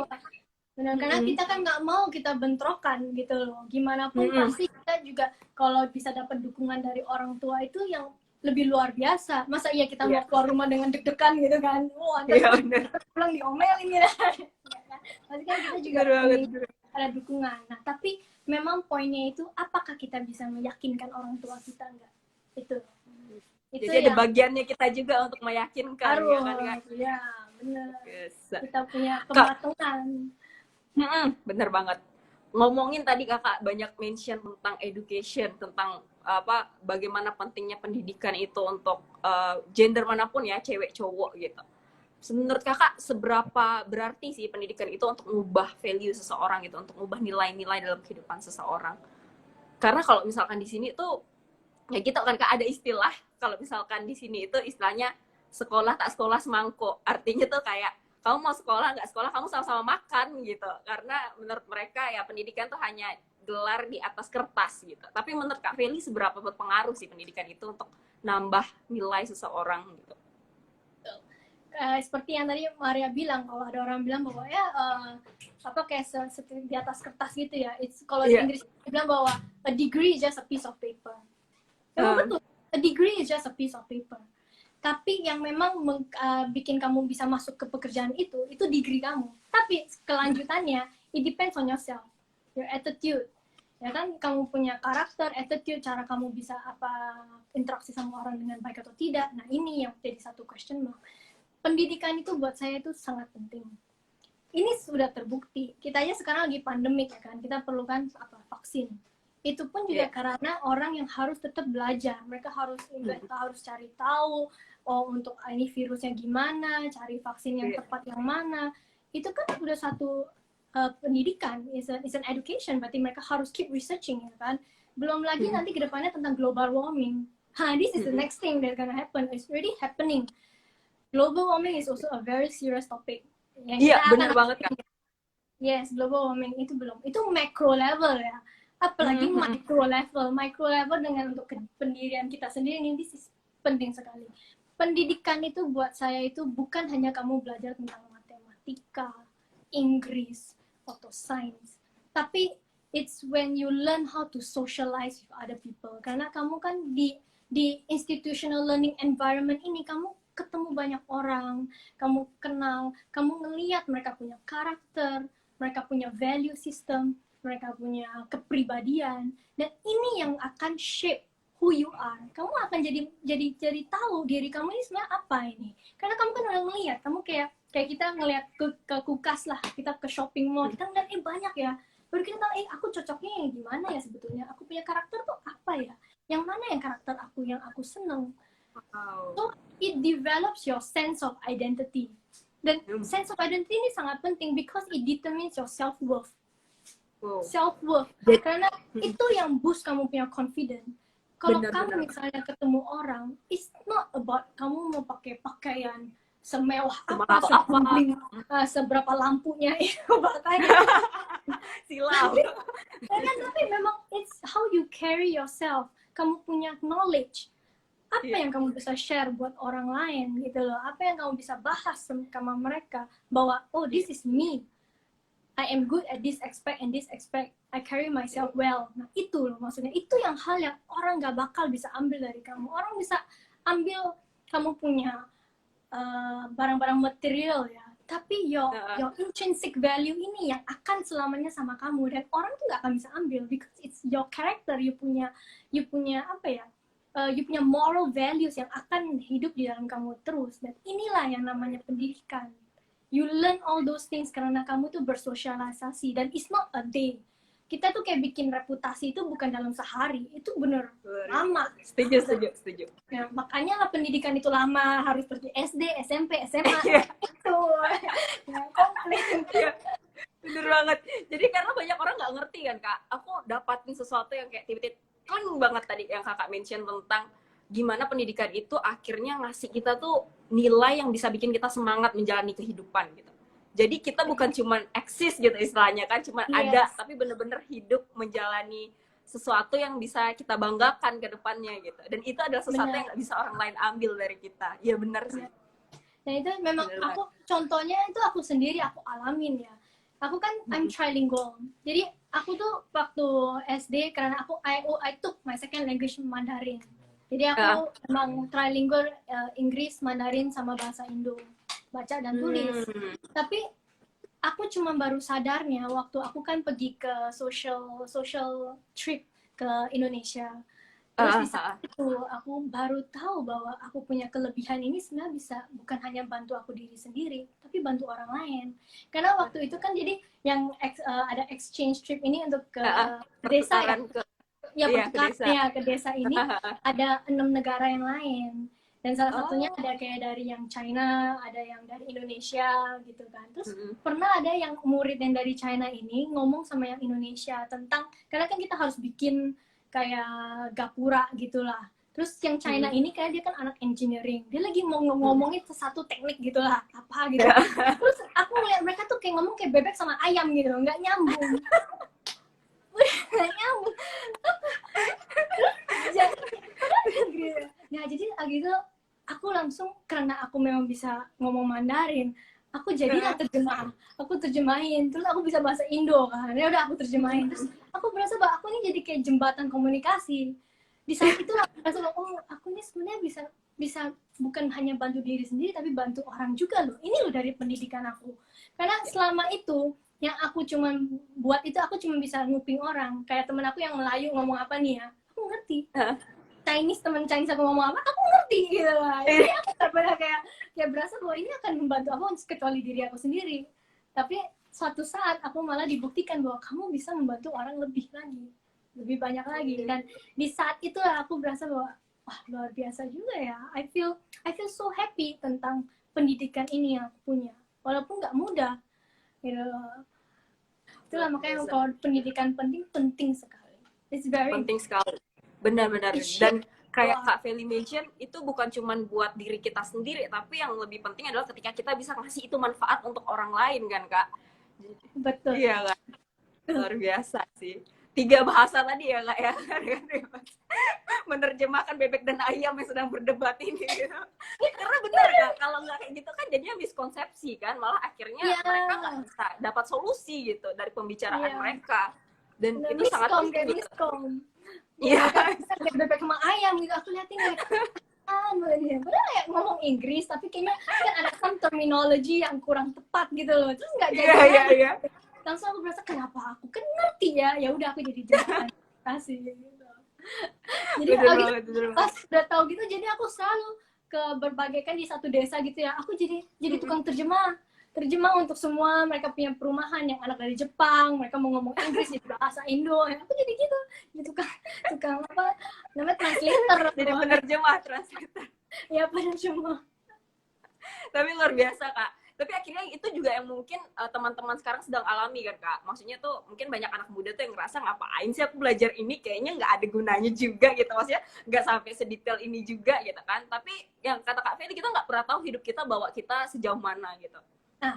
Benar, karena kita kan nggak mau kita bentrokan gitu loh. Gimana pun pasti kita juga kalau bisa dapat dukungan dari orang tua itu yang lebih luar biasa. Masa iya kita mau keluar rumah dengan deg-degan gitu kan? Wah, pulang diomelin gitu. Pasti kan kita juga ada dukungan. Nah, tapi memang poinnya itu apakah kita bisa meyakinkan orang tua kita enggak? Itu jadi ada bagiannya kita juga untuk meyakinkan. Harus, ya benar. Kita punya kematangan. Bener banget. Ngomongin tadi kakak banyak mention tentang education, tentang bagaimana pentingnya pendidikan itu untuk gender manapun ya, cewek cowok gitu. Menurut kakak seberapa berarti sih pendidikan itu untuk mengubah value seseorang gitu, untuk mengubah nilai-nilai dalam kehidupan seseorang? Karena kalau misalkan di sini tuh ya gitu kan kak, ada istilah kalau misalkan di sini itu istilahnya sekolah tak sekolah semangkuk. Artinya tuh kayak kamu mau sekolah nggak sekolah kamu sama-sama makan gitu, karena menurut mereka ya pendidikan tuh hanya gelar di atas kertas gitu. Tapi menurut Kak Feli seberapa berpengaruh sih pendidikan itu untuk nambah nilai seseorang gitu? Seperti yang tadi Maria bilang, kalau ada orang bilang bahwa ya kayak di atas kertas gitu ya, kalau di Inggris bilang bahwa a degree is just a piece of paper. Memang betul, a degree is just a piece of paper. Tapi yang memang bikin kamu bisa masuk ke pekerjaan itu degree kamu. Tapi kelanjutannya, it depends on yourself, your attitude. Ya kan, kamu punya karakter, attitude, cara kamu bisa interaksi sama orang dengan baik atau tidak. Nah, ini yang jadi satu question mark. Pendidikan itu buat saya itu sangat penting. Ini sudah terbukti. Kita aja sekarang lagi pandemik ya kan, kita perlukan vaksin. Itu pun juga karena orang yang harus tetap belajar. Mereka harus cari tahu untuk ini virusnya gimana, cari vaksin yang tepat yang mana. Itu kan udah satu pendidikan, is an education. Berarti mereka harus keep researching ya kan. Belum lagi nanti kedepannya tentang global warming. This is the next thing that's gonna happen. It's already happening. Global warming is also a very serious topic. Iya, benar banget kan. Yes, global warming itu belum. Itu macro level ya. Apalagi micro level dengan untuk pendirian kita sendiri ini penting sekali. Pendidikan itu buat saya itu bukan hanya kamu belajar tentang matematika, Inggris, atau sains, tapi it's when you learn how to socialize with other people. Karena kamu kan di institutional learning environment ini kamu ketemu banyak orang, kamu kenal, kamu ngelihat mereka punya karakter, mereka punya value system, mereka punya kepribadian, dan ini yang akan shape who you are. Kamu akan jadi tahu diri kamu ini sebenarnya apa ini. Karena kamu kan udah ngelihat, kamu kayak kita ngelihat ke Kukas lah, kita ke shopping mall, kita ngeliat banyak ya. Baru kita tahu aku cocoknya yang gimana ya sebetulnya. Aku punya karakter tuh apa ya? Yang mana yang karakter aku yang aku seneng. So it develops your sense of identity. Dan sense of identity ini sangat penting because it determines your self-worth. Self-worth. Karena itu yang boost kamu punya confidence. Kalau kamu misalnya ketemu orang, it's not about kamu mau pakai pakaian semewah apa, seberapa lampunya itu pakaian. Silau. Tapi memang it's how you carry yourself. Kamu punya knowledge. Apa yang kamu bisa share buat orang lain gitu loh. Apa yang kamu bisa bahas sama mereka. Bahwa, oh this is me. I am good at this aspect and this aspect. I carry myself well. Nah itu loh maksudnya. Itu yang hal yang orang gak bakal bisa ambil dari kamu. Orang bisa ambil kamu punya barang-barang material ya. Tapi your intrinsic value ini yang akan selamanya sama kamu. Dan orang tuh gak akan bisa ambil. Because it's your character. You punya apa ya. You punya moral values yang akan hidup di dalam kamu terus. Dan inilah yang namanya pendidikan. You learn all those things karena kamu tuh bersosialisasi. Dan it's not a day. Kita tuh kayak bikin reputasi itu bukan dalam sehari. Itu bener lama. Setuju. Ya, makanya lah pendidikan itu lama. Harus pergi SD, SMP, SMA. Itu. Komplit. Bener banget. Jadi karena banyak orang nggak ngerti kan Kak. Aku dapatin sesuatu yang kayak tiba-tiba banget tadi yang kakak mention tentang gimana pendidikan itu akhirnya ngasih kita tuh nilai yang bisa bikin kita semangat menjalani kehidupan gitu. Jadi kita bukan cuman eksis gitu istilahnya kan, cuman ada, tapi bener-bener hidup menjalani sesuatu yang bisa kita banggakan ke depannya gitu. Dan itu adalah sesuatu yang nggak bisa orang lain ambil dari kita. Iya bener sih. Nah itu memang contohnya itu aku sendiri aku alamin ya. Aku kan I'm trilingual. Jadi aku tuh waktu SD karena I took my second language Mandarin. Jadi aku emang trilingual, Inggris, Mandarin sama bahasa Indo, baca dan tulis. Tapi aku cuma baru sadarnya waktu aku kan pergi ke social trip ke Indonesia. Terus di saat itu aku baru tahu bahwa aku punya kelebihan ini sebenarnya bisa bukan hanya bantu aku diri sendiri, tapi bantu orang lain. Karena waktu itu kan jadi yang ada exchange trip ini untuk ke desa ya, ke desa ini ada 6 negara yang lain. Dan salah satunya ada kayak dari yang China, ada yang dari Indonesia gitu kan. Terus pernah ada yang murid yang dari China ini ngomong sama yang Indonesia tentang, karena kan kita harus bikin kayak gapura gitulah. Terus yang China ini kayak dia kan anak engineering, dia lagi mau ngomongin satu teknik gitulah, apa gitu. Terus aku ngeliat mereka tuh kayak ngomong kayak bebek sama ayam gitu, nggak nyambung. Nggak nyambung. Nah jadi gitu aku langsung, karena aku memang bisa ngomong Mandarin, aku jadilah terjemah, aku terjemahin, terus aku bisa bahasa Indo kan, ya udah aku terjemahin, terus aku berasa bahwa aku ini jadi kayak jembatan komunikasi. Di saat itu aku merasa bahwa oh aku ini sebenarnya bisa bukan hanya bantu diri sendiri tapi bantu orang juga loh, ini loh dari pendidikan aku. Karena selama itu yang aku cuman buat itu, aku cuma bisa nguping orang, kayak temen aku yang Melayu ngomong apa nih ya, aku ngerti. Chinese, teman Chinese aku ngomong apa, aku ngerti gitu lah. Jadi aku pernah kayak berasa bahwa ini akan membantu aku kecuali diri aku sendiri. Tapi suatu saat aku malah dibuktikan bahwa kamu bisa membantu orang lebih lagi, lebih banyak lagi. Dan di saat itu aku berasa bahwa wah luar biasa juga ya. I feel so happy tentang pendidikan ini yang aku punya, walaupun nggak mudah. Gitu. Itulah makanya kalau pendidikan penting sekali. It's very penting sekali. Benar-benar. Dan kayak Kak Feli mention, itu bukan cuma buat diri kita sendiri, tapi yang lebih penting adalah ketika kita bisa ngasih itu manfaat untuk orang lain kan Kak. Betul. Iya kan. Luar biasa sih. 3 bahasa tadi ya Kak ya. Menerjemahkan bebek dan ayam yang sedang berdebat ini gitu. Karena benar Kak, kalau nggak kayak gitu kan jadinya miskonsepsi kan, malah akhirnya mereka nggak bisa dapat solusi gitu dari pembicaraan mereka. Dan itu sangat penting gitu. Iya, bebek sama ayam gitu, aku liatin kayak kayak ngomong Inggris tapi kayaknya kan ada kan terminologi yang kurang tepat gitu loh, terus nggak jadi. Langsung aku berasa kenapa aku kan ngerti ya udah aku jadi jembatan kasih gitu. Jadi pas udah tahu gitu, jadi aku selalu ke berbagai kan di satu desa gitu ya, aku jadi tukang terjemah untuk semua. Mereka punya perumahan yang anak dari Jepang, mereka mau ngomong Inggris jadi bahasa Indo, ya aku jadi gitu tukang apa namanya, translator. Jadi penerjemah, translator ya penerjemah. Tapi luar biasa Kak. Tapi akhirnya itu juga yang mungkin teman-teman sekarang sedang alami kan Kak. Maksudnya tuh mungkin banyak anak muda tuh yang ngerasa ngapain sih aku belajar ini, kayaknya nggak ada gunanya juga gitu. Maksudnya nggak sampai sedetail ini juga gitu kan. Tapi yang kata Kak Feli, kita nggak pernah tahu hidup kita bawa kita sejauh mana gitu.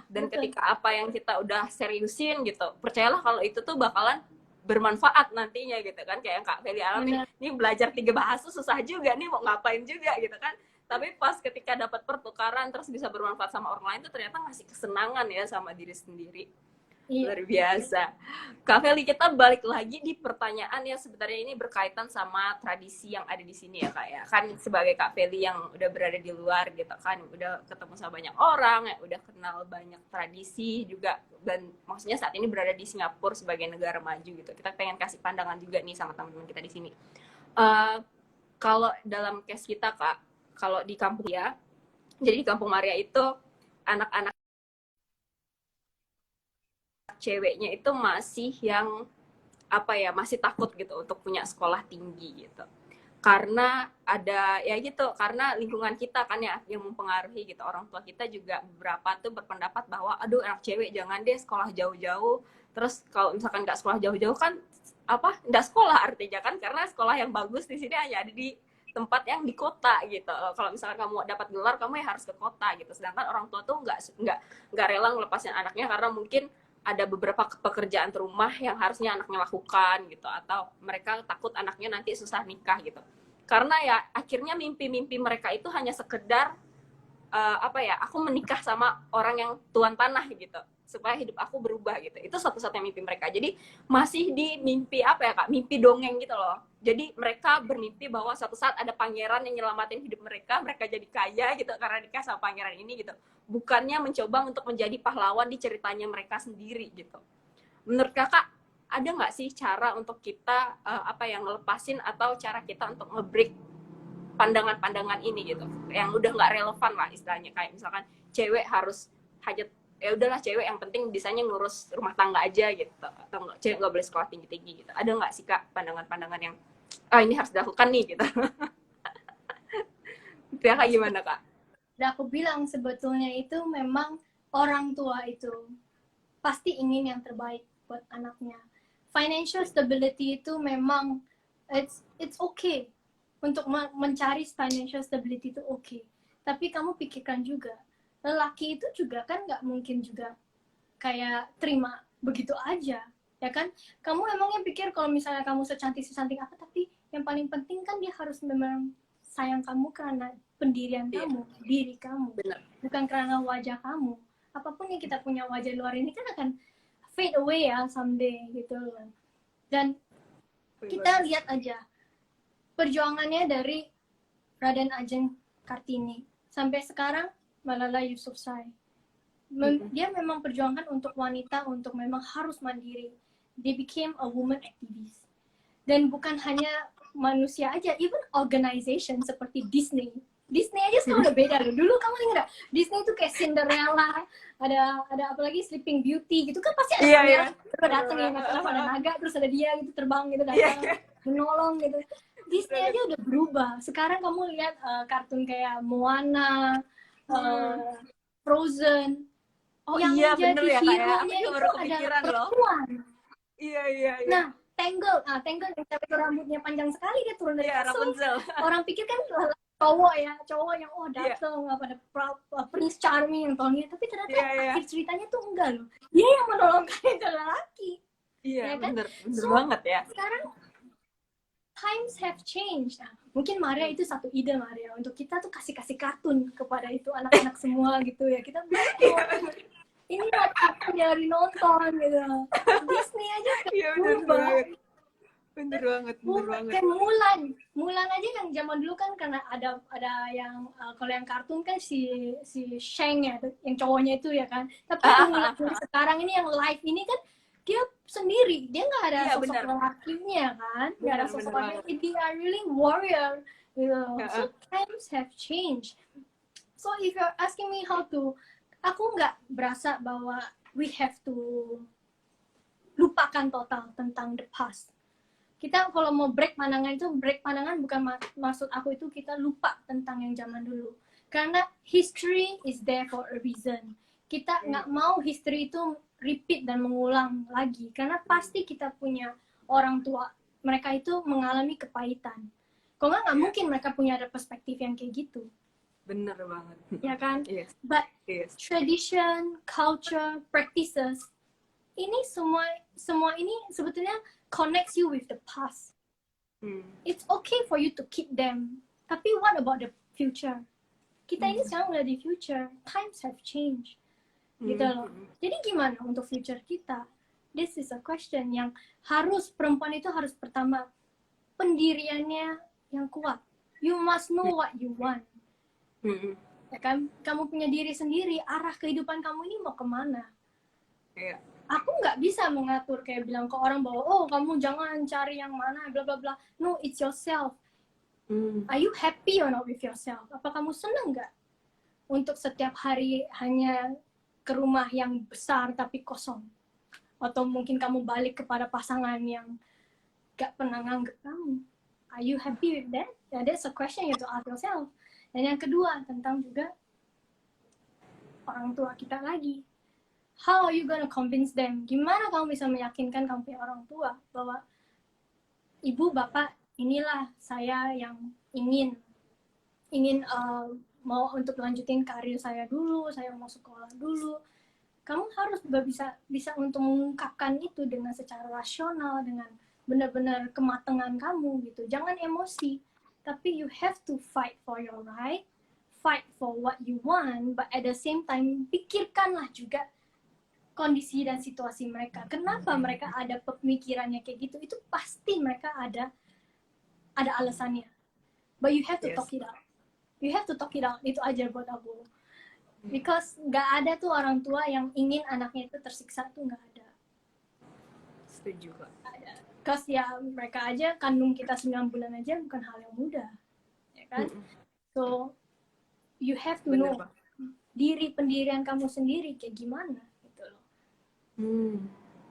Dan ketika apa yang kita udah seriusin gitu, percayalah kalau itu tuh bakalan bermanfaat nantinya gitu kan. Kayak yang Kak Feli alami, ini belajar 3 bahasa susah juga nih, mau ngapain juga gitu kan. Tapi pas ketika dapat pertukaran terus bisa bermanfaat sama orang lain tuh ternyata ngasih kesenangan ya sama diri sendiri. Luar biasa. Kak Feli, kita balik lagi di pertanyaan yang sebenarnya ini berkaitan sama tradisi yang ada di sini ya Kak ya. Kan sebagai Kak Feli yang udah berada di luar gitu kan, udah ketemu sama banyak orang, ya udah kenal banyak tradisi juga, dan maksudnya saat ini berada di Singapura sebagai negara maju gitu. Kita pengen kasih pandangan juga nih sama teman-teman kita di sini. Kalau dalam case kita Kak, kalau di kampung ya, jadi di Kampung Maria itu anak-anak ceweknya itu masih yang apa ya, masih takut gitu untuk punya sekolah tinggi gitu, karena ada ya gitu, karena lingkungan kita kan ya yang mempengaruhi gitu. Orang tua kita juga beberapa tuh berpendapat bahwa aduh anak cewek jangan deh sekolah jauh-jauh. Terus kalau misalkan nggak sekolah jauh-jauh kan apa, nggak sekolah artinya kan, karena sekolah yang bagus di sini hanya ada di tempat yang di kota gitu. Kalau misalkan kamu dapat gelar, kamu ya harus ke kota gitu. Sedangkan orang tua tuh nggak rela ngelepasin anaknya karena mungkin ada beberapa pekerjaan rumah yang harusnya anaknya lakukan gitu, atau mereka takut anaknya nanti susah nikah gitu. Karena ya akhirnya mimpi-mimpi mereka itu hanya sekedar apa ya, aku menikah sama orang yang tuan tanah gitu. supaya hidup aku berubah gitu. Itu satu-satunya mimpi mereka. Jadi masih di mimpi apa ya Kak, mimpi dongeng gitu loh. Jadi mereka bermimpi bahwa suatu saat ada pangeran yang nyelamatin hidup mereka jadi kaya gitu karena nikah sama pangeran ini gitu. Bukannya mencoba untuk menjadi pahlawan di ceritanya mereka sendiri gitu. Menurut Kakak ada nggak sih cara untuk kita apa yang ngelepasin atau cara kita untuk nge-break pandangan-pandangan ini gitu yang udah nggak relevan lah istilahnya, kayak misalkan cewek harus hajat, ya udahlah cewek yang penting bisanya ngurus rumah tangga aja gitu, atau nggak, cewek nggak boleh sekolah tinggi-tinggi gitu. Ada nggak sih Kak pandangan-pandangan yang ini harus dilakukan nih gitu? Itu ya Kak, gimana Kak? Dan aku bilang sebetulnya itu memang orang tua itu pasti ingin yang terbaik buat anaknya. Financial stability itu memang it's okay untuk mencari financial stability itu okay. Tapi kamu pikirkan juga, lelaki itu juga kan nggak mungkin juga kayak terima begitu aja, ya kan? Kamu emangnya pikir kalau misalnya kamu secantik apa, tapi yang paling penting kan dia harus memang sayang kamu karena pendirian kamu, diri kamu. Bener. Bukan karena wajah kamu. Apapun yang kita punya wajah luar ini kan akan fade away ya someday gitu. Dan kita lihat aja perjuangannya dari Raden Ajeng Kartini sampai sekarang Malala Yousafzai. Dia memang perjuangkan untuk wanita untuk memang harus mandiri. They became a woman activist. Dan bukan hanya manusia aja, even organization seperti Disney. Disney aja sekarang udah beda loh. Dulu kamu ingat gak? Disney itu kayak Cinderella, ada apa lagi Sleeping Beauty gitu kan, pasti ada pangeran datang yang ada naga, terus ada dia gitu terbang gitu datang menolong gitu. Disney aja udah berubah. Sekarang kamu lihat kartun kayak Moana, Frozen. Oh yang iya jadi bener ya Kak ya, aku juga baru ada kepikiran loh. perempuan. Iya. Nah, Tangle yang cewek rambutnya panjang sekali, dia turun dari kasur. Rapunzel. Orang pikir kan cowok yang datang pada Prince Charming yang tolongnya, tapi ternyata akhir ceritanya tuh enggak loh. Dia yang menolongkan itu lelaki. Iya, ya kan? bener banget ya. Sekarang times have changed. Nah, mungkin Maria itu satu ide Maria untuk kita tuh kasih kartun kepada itu anak-anak semua gitu ya. Kita bilang ini aku nyari nonton gitu. Disney aja berubah. Bener banget. Kayak Mulan aja yang zaman dulu kan karena ada yang kalau yang kartun kan si Shang ya, yang cowoknya itu ya kan. Tapi Mulan sekarang ini yang live ini kan dia sendiri, dia nggak ada sosok lelakinya kan, nggak ada sosok lelaki. They are really warrior gitu. So times have changed. So if you're asking me how to, aku nggak berasa bahwa we have to lupakan total tentang the past. Kita kalau mau break pandangan bukan maksud aku itu kita lupa tentang yang zaman dulu. Karena history is there for a reason. Kita nggak mau history itu repeat dan mengulang lagi. Karena pasti kita punya orang tua, mereka itu mengalami kepahitan. Kalau nggak mungkin mereka punya ada perspektif yang kayak gitu. Bener banget. Ya kan? Yes. But tradition, culture, practices, ini semua ini sebetulnya connects you with the past. It's okay for you to keep them. Tapi what about the future? Kita ini sekarang udah di future. Times have changed. Gitu loh. Jadi gimana untuk future kita? This is a question yang perempuan itu harus pertama pendiriannya yang kuat. You must know what you want. Ya kan? Kamu punya diri sendiri. Arah kehidupan kamu ini mau kemana? Iya. Aku nggak bisa mengatur kayak bilang ke orang bahwa oh kamu jangan cari yang mana bla bla bla. No, it's yourself. Are you happy or not with yourself? Apa kamu senang nggak untuk setiap hari hanya ke rumah yang besar tapi kosong? Atau mungkin kamu balik kepada pasangan yang nggak pernah nganggep kamu? Are you happy with that? Yeah, that's a question you have to ask yourself. Dan yang kedua tentang juga orang tua kita lagi. How are you gonna convince them? Gimana kamu bisa meyakinkan kamu punya orang tua bahwa ibu bapak inilah saya yang ingin mau untuk lanjutin karir saya dulu, saya mau sekolah dulu. Kamu harus bisa untuk mengungkapkan itu dengan secara rasional, dengan benar-benar kematangan kamu gitu. Jangan emosi, tapi you have to fight for your right, fight for what you want, but at the same time pikirkanlah juga kondisi dan situasi mereka. Kenapa mereka ada pemikirannya kayak gitu? Itu pasti mereka ada alasannya. But you have to talk it out. You have to talk it out. Itu aja buat aku. Because nggak ada tuh orang tua yang ingin anaknya itu tersiksa tuh, nggak ada. Setuju kak. Because ya mereka aja kandung kita 9 bulan aja bukan hal yang mudah, ya kan? So you have to know diri pendirian kamu sendiri kayak gimana gitu loh.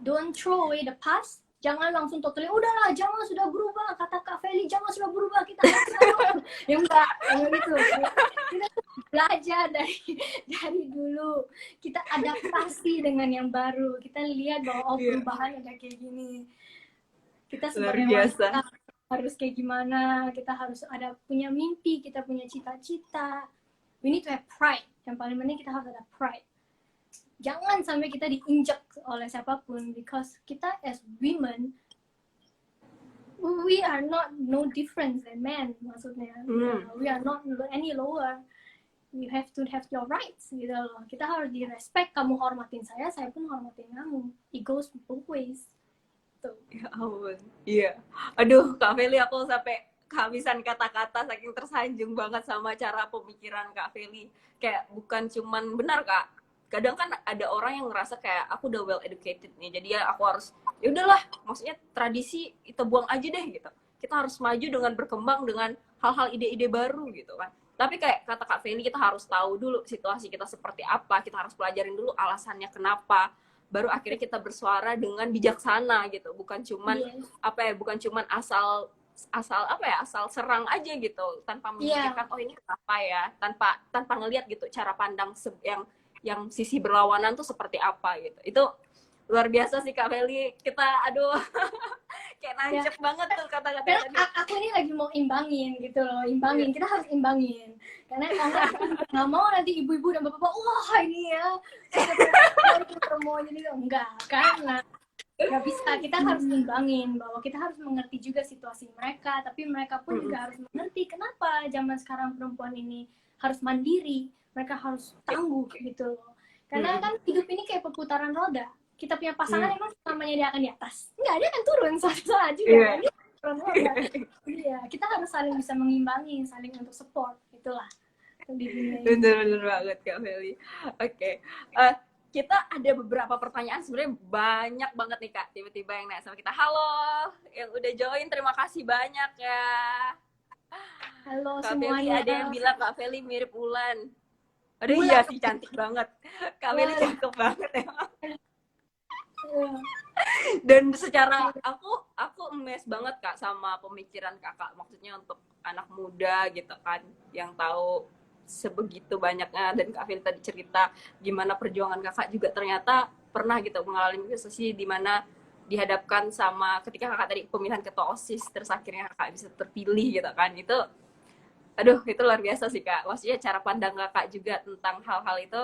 Don't throw away the past. Jangan langsung totally, udahlah, jangan sudah berubah, kata Kak Feli, jangan sudah berubah, kita harus ya enggak gitu. Kita belajar dari dulu, kita adaptasi dengan yang baru, kita lihat bahwa perubahan ada kayak gini. Kita sebagai manusia harus kayak gimana, kita harus ada punya mimpi, kita punya cita-cita. We need to have pride. Yang paling penting kita harus ada pride. Jangan sampai kita diinjak oleh siapapun, because kita as women, we are not no different than men, maksudnya. We are not any lower. You have to have your rights, gitu loh. Kita harus di-respect, kamu hormatin saya pun hormatin kamu. It goes both ways. Tuh. Ya ampun. Iya. Aduh, Kak Feli, aku sampai kehabisan kata-kata saking tersanjung banget sama cara pemikiran Kak Feli. Kayak bukan cuman benar, Kak. Kadang kan ada orang yang ngerasa kayak aku udah well educated nih, jadi ya aku harus, ya udahlah, maksudnya tradisi kita buang aja deh gitu. Kita harus maju dengan berkembang dengan hal-hal ide-ide baru gitu kan. Tapi kayak kata Kak Feli, kita harus tahu dulu situasi kita seperti apa, kita harus pelajarin dulu alasannya kenapa, baru akhirnya kita bersuara dengan bijaksana gitu. Bukan cuman bukan cuman asal serang aja gitu, tanpa memikirkan oh ini kenapa ya, tanpa ngelihat gitu cara pandang yang sisi berlawanan tuh seperti apa gitu. Itu luar biasa sih Kak Feli. Kita aduh kayak nancep banget tuh kata-kata tadi. Aku ini lagi mau imbangin gitu loh, kita harus imbangin. Karena nggak mau nanti ibu-ibu dan bapak-bapak, wah ini ya mau jadi enggak, karena nggak bisa. Kita harus imbangin bahwa kita harus mengerti juga situasi mereka, tapi mereka pun juga harus mengerti kenapa zaman sekarang perempuan ini harus mandiri, mereka harus tangguh gitu loh. Karena kan hidup ini kayak perputaran roda. Kita punya pasangan emang namanya dia akan di atas, nggak, dia akan turun suatu saat juga. Iya, kita harus saling bisa mengimbangi, saling untuk support, itulah. Bener banget Kak Feli. Oke. Kita ada beberapa pertanyaan, sebenarnya banyak banget nih Kak, tiba-tiba yang nanya sama kita. Halo, yang udah join, terima kasih banyak ya. Halo Kak semuanya. Feli, ada yang bilang Kak Feli mirip Ulan. Aduh iya sih, cantik banget. Kak Feli cakep banget ya. Dan secara aku amazed banget Kak sama pemikiran Kakak. Maksudnya untuk anak muda gitu kan, yang tahu sebegitu banyaknya. Dan Kak Feli tadi cerita gimana perjuangan Kakak juga ternyata pernah gitu mengalami posisi di mana dihadapkan sama ketika Kakak tadi pemilihan ketua OSIS, terus akhirnya Kakak bisa terpilih gitu kan. Itu aduh, itu luar biasa sih Kak. Maksudnya cara pandang Kakak juga tentang hal-hal itu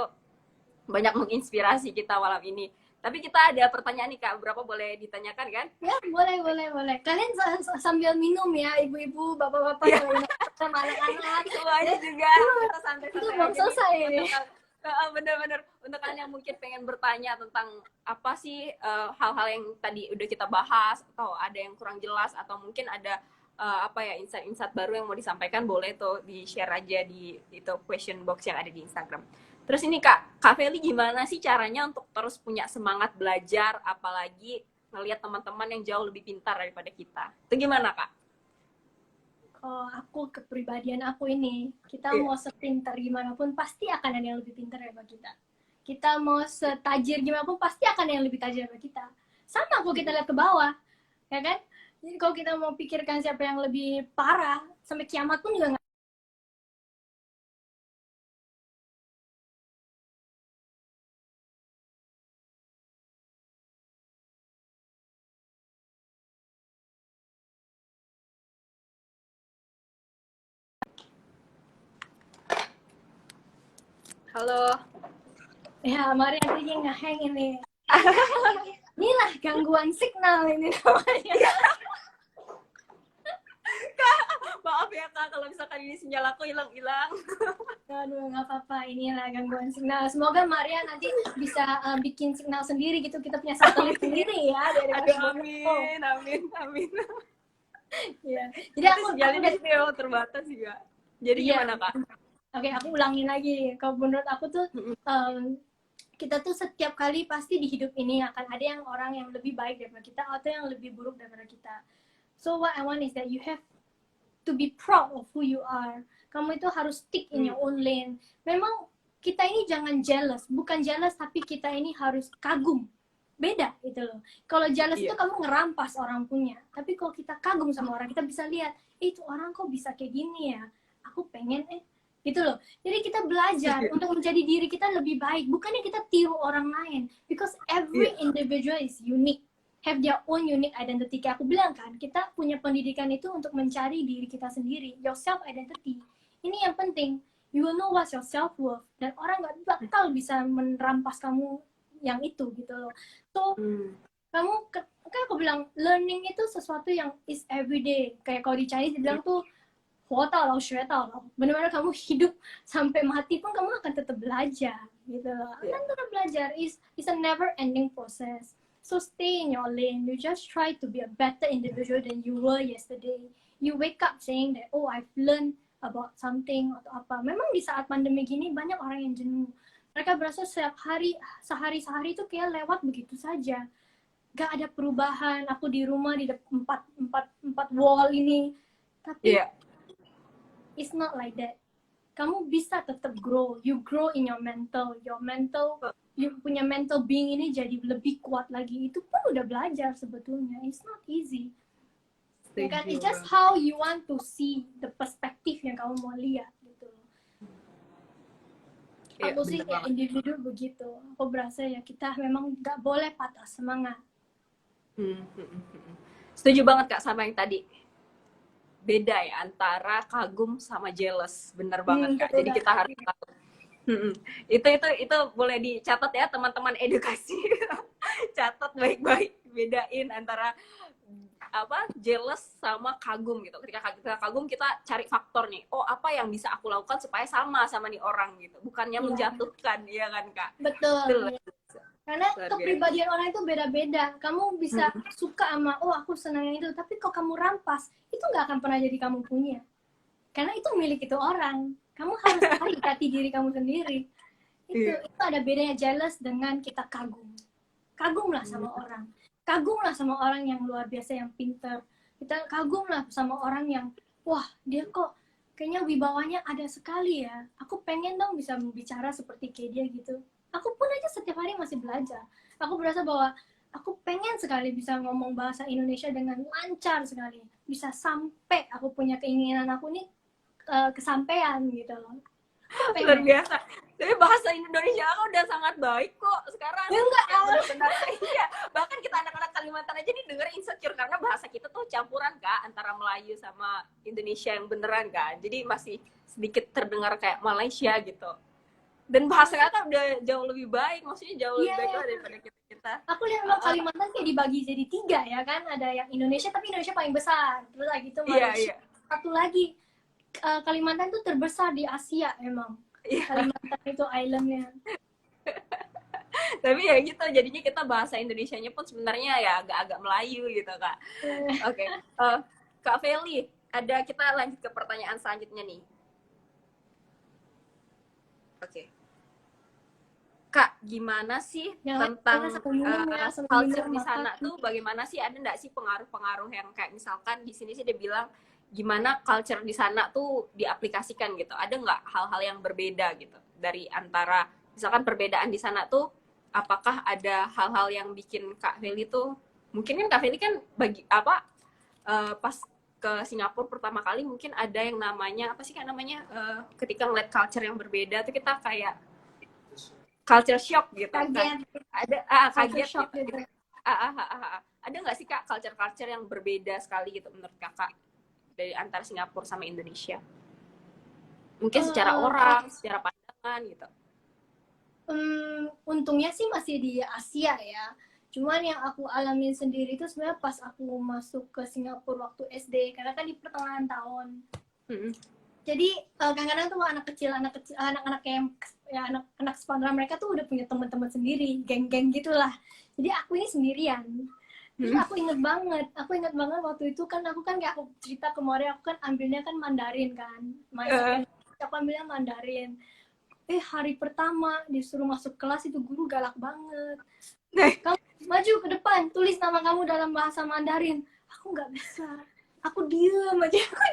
banyak menginspirasi kita malam ini. Tapi kita ada pertanyaan nih Kak, berapa boleh ditanyakan kan? Ya, boleh. Kalian sambil minum ya, ibu-ibu, bapak-bapak, sama anak-anak. Semuanya juga, kita santai-santai. Itu belum selesai ini. Bener-bener, untuk kalian yang mungkin pengen bertanya tentang apa sih hal-hal yang tadi udah kita bahas, atau ada yang kurang jelas, atau mungkin ada insight-insight baru yang mau disampaikan, boleh tuh di-share aja di itu question box yang ada di Instagram. Terus ini Kak Feli gimana sih caranya untuk terus punya semangat belajar, apalagi ngelihat teman-teman yang jauh lebih pintar daripada kita? Itu gimana Kak? Kalau aku, kepribadian aku ini, kita mau sepintar gimana pun pasti akan ada yang lebih pintar daripada kita. Kita mau setajir gimana pun pasti akan ada yang lebih tajir daripada kita. Sama kalau kita lihat ke bawah, ya kan? Jadi kalau kita mau pikirkan siapa yang lebih parah, sampai kiamat pun juga nggak. Halo. Ya, mari nantinya nge-hang ini. Inilah gangguan signal ini namanya. Kak, maaf ya Kak. Kak kalau misalkan ini sinyal aku hilang-hilang. Aduh, nggak apa-apa. Inilah gangguan signal. Semoga Maria nanti bisa bikin signal sendiri gitu. Kita punya satelit sendiri ya dari Aduh, Mas Bono. amin, amin, amin. Iya. Jadi Itu aku sinyalnya di dari sini emang terbatas juga. Jadi iya. gimana Kak? Oke, aku ulangin lagi. Kalau menurut aku tuh kita tuh setiap kali pasti di hidup ini akan ada yang orang yang lebih baik daripada kita atau yang lebih buruk daripada kita. So what I want is that you have to be proud of who you are. Kamu itu harus stick in your own lane. Memang kita ini jangan jealous, bukan jealous tapi kita ini harus kagum. Beda itu loh. Kalau jealous itu kamu ngerampas orang punya. Tapi kalau kita kagum sama orang, kita bisa lihat, itu orang kok bisa kayak gini ya. Aku pengen gitu loh. Jadi kita belajar untuk menjadi diri kita lebih baik. Bukannya kita tiru orang lain. Because every individual is unique. Have their own unique identity. Kayak aku bilang kan, kita punya pendidikan itu untuk mencari diri kita sendiri. Your self identity. Ini yang penting. You will know what's your self worth. Dan orang gak bakal bisa merampas kamu yang itu gitu loh. So, kamu kan aku bilang learning itu sesuatu yang is everyday. Kayak kalau di Chinese dibilang tuh 活到老学到老. Benar-benar kamu hidup sampai mati pun kamu akan tetap belajar gitu loh. Akan tetap belajar. Is a never ending process. So stay in your lane. You just try to be a better individual than you were yesterday. You wake up saying that, oh, I've learned about something atau apa. Memang di saat pandemi gini banyak orang yang jenuh. Mereka berasa setiap hari, sehari-sehari itu kayak lewat begitu saja. Gak ada perubahan. Aku di rumah di empat wall ini. Tapi it's not like that. Kamu bisa tetap grow. You grow in your mental. You punya mental being ini jadi lebih kuat lagi. Itu pun udah belajar sebetulnya. It's not easy. Ya kan? It's just how you want to see the perspektif yang kamu mau lihat gitu. Aku sih kayak individu begitu. Aku berasa ya kita memang gak boleh patah semangat. Setuju banget Kak sama yang tadi. Beda ya antara kagum sama jealous. Bener banget Kak. Jadi kita harus tahu. Itu boleh dicatat ya teman-teman edukasi. Catat baik-baik, bedain antara jealous sama kagum gitu. Ketika kita kagum kita cari faktor nih. Oh, apa yang bisa aku lakukan supaya sama nih orang gitu. Bukannya menjatuhkan, ya kan Kak? Betul. Karena kepribadian orang itu beda-beda. Kamu bisa suka sama, oh aku senang yang itu, tapi kok kamu rampas, itu nggak akan pernah jadi kamu punya. Karena itu milik itu orang. Kamu harus hati diri kamu sendiri. Itu ada bedanya jealous dengan kita kagum. Kagumlah sama orang. Kagumlah sama orang yang luar biasa, yang pintar. Kita kagumlah sama orang yang, wah dia kok kayaknya wibawanya ada sekali ya. Aku pengen dong bisa bicara seperti kayak dia gitu. Aku pun aja setiap hari masih belajar. Aku berasa bahwa aku pengen sekali bisa ngomong bahasa Indonesia dengan lancar sekali. Bisa sampai aku punya keinginan aku nih kesampaian gitu loh. Luar biasa. Tapi bahasa Indonesia aku udah sangat baik kok sekarang. Ya enggak, benar. Iya. Bahkan kita anak-anak Kalimantan aja nih denger insecure karena bahasa kita tuh campuran Kak antara Melayu sama Indonesia yang beneran kan. Jadi masih sedikit terdengar kayak Malaysia gitu. Dan bahasa kita udah jauh lebih baik, maksudnya jauh lebih baik lah daripada kita. Aku lihat memang Kalimantan kayak dibagi jadi 3 ya kan. Ada yang Indonesia tapi Indonesia paling besar. Terus lagi itu Malaysia. Satu lagi Kalimantan tuh terbesar di Asia emang. Kalimantan itu islandnya. Tapi ya gitu, jadinya kita bahasa Indonesianya pun sebenarnya ya agak-agak Melayu gitu Kak. Oke. Kak Feli, kita lanjut ke pertanyaan selanjutnya nih. Oke. Kak, gimana sih tentang culture di sana tuh? Bagaimana sih, ada nggak sih pengaruh-pengaruh yang kayak misalkan di sini sih dia bilang gimana culture di sana tuh diaplikasikan gitu? Ada nggak hal-hal yang berbeda gitu dari antara misalkan perbedaan di sana tuh? Apakah ada hal-hal yang bikin Kak Feli tuh mungkin kan Kak Feli kan pas ke Singapura pertama kali mungkin ada yang namanya apa sih Kak namanya ketika ngeliat culture yang berbeda tuh kita kayak culture shock gitu kan. Ada kaget shock gitu. Ada nggak sih Kak culture yang berbeda sekali gitu menurut Kakak dari antara Singapura sama Indonesia? Mungkin secara orang, secara pandangan gitu. Untungnya sih masih di Asia ya. Cuman yang aku alamin sendiri itu sebenarnya pas aku masuk ke Singapura waktu SD, karena kan di pertengahan tahun. Mm-mm. Jadi kadang-kadang tuh anak-anak yang ya anak sepantaran mereka tuh udah punya teman-teman sendiri, geng-geng gitulah. Jadi aku ini sendirian. Terus aku inget banget waktu itu kan aku kan kayak aku cerita kemarin, aku kan ambilnya kan Mandarin kan, aku ambilnya Mandarin. Hari pertama disuruh masuk kelas itu guru galak banget. Kamu maju ke depan, tulis nama kamu dalam bahasa Mandarin. Aku nggak bisa, aku diem aja, aku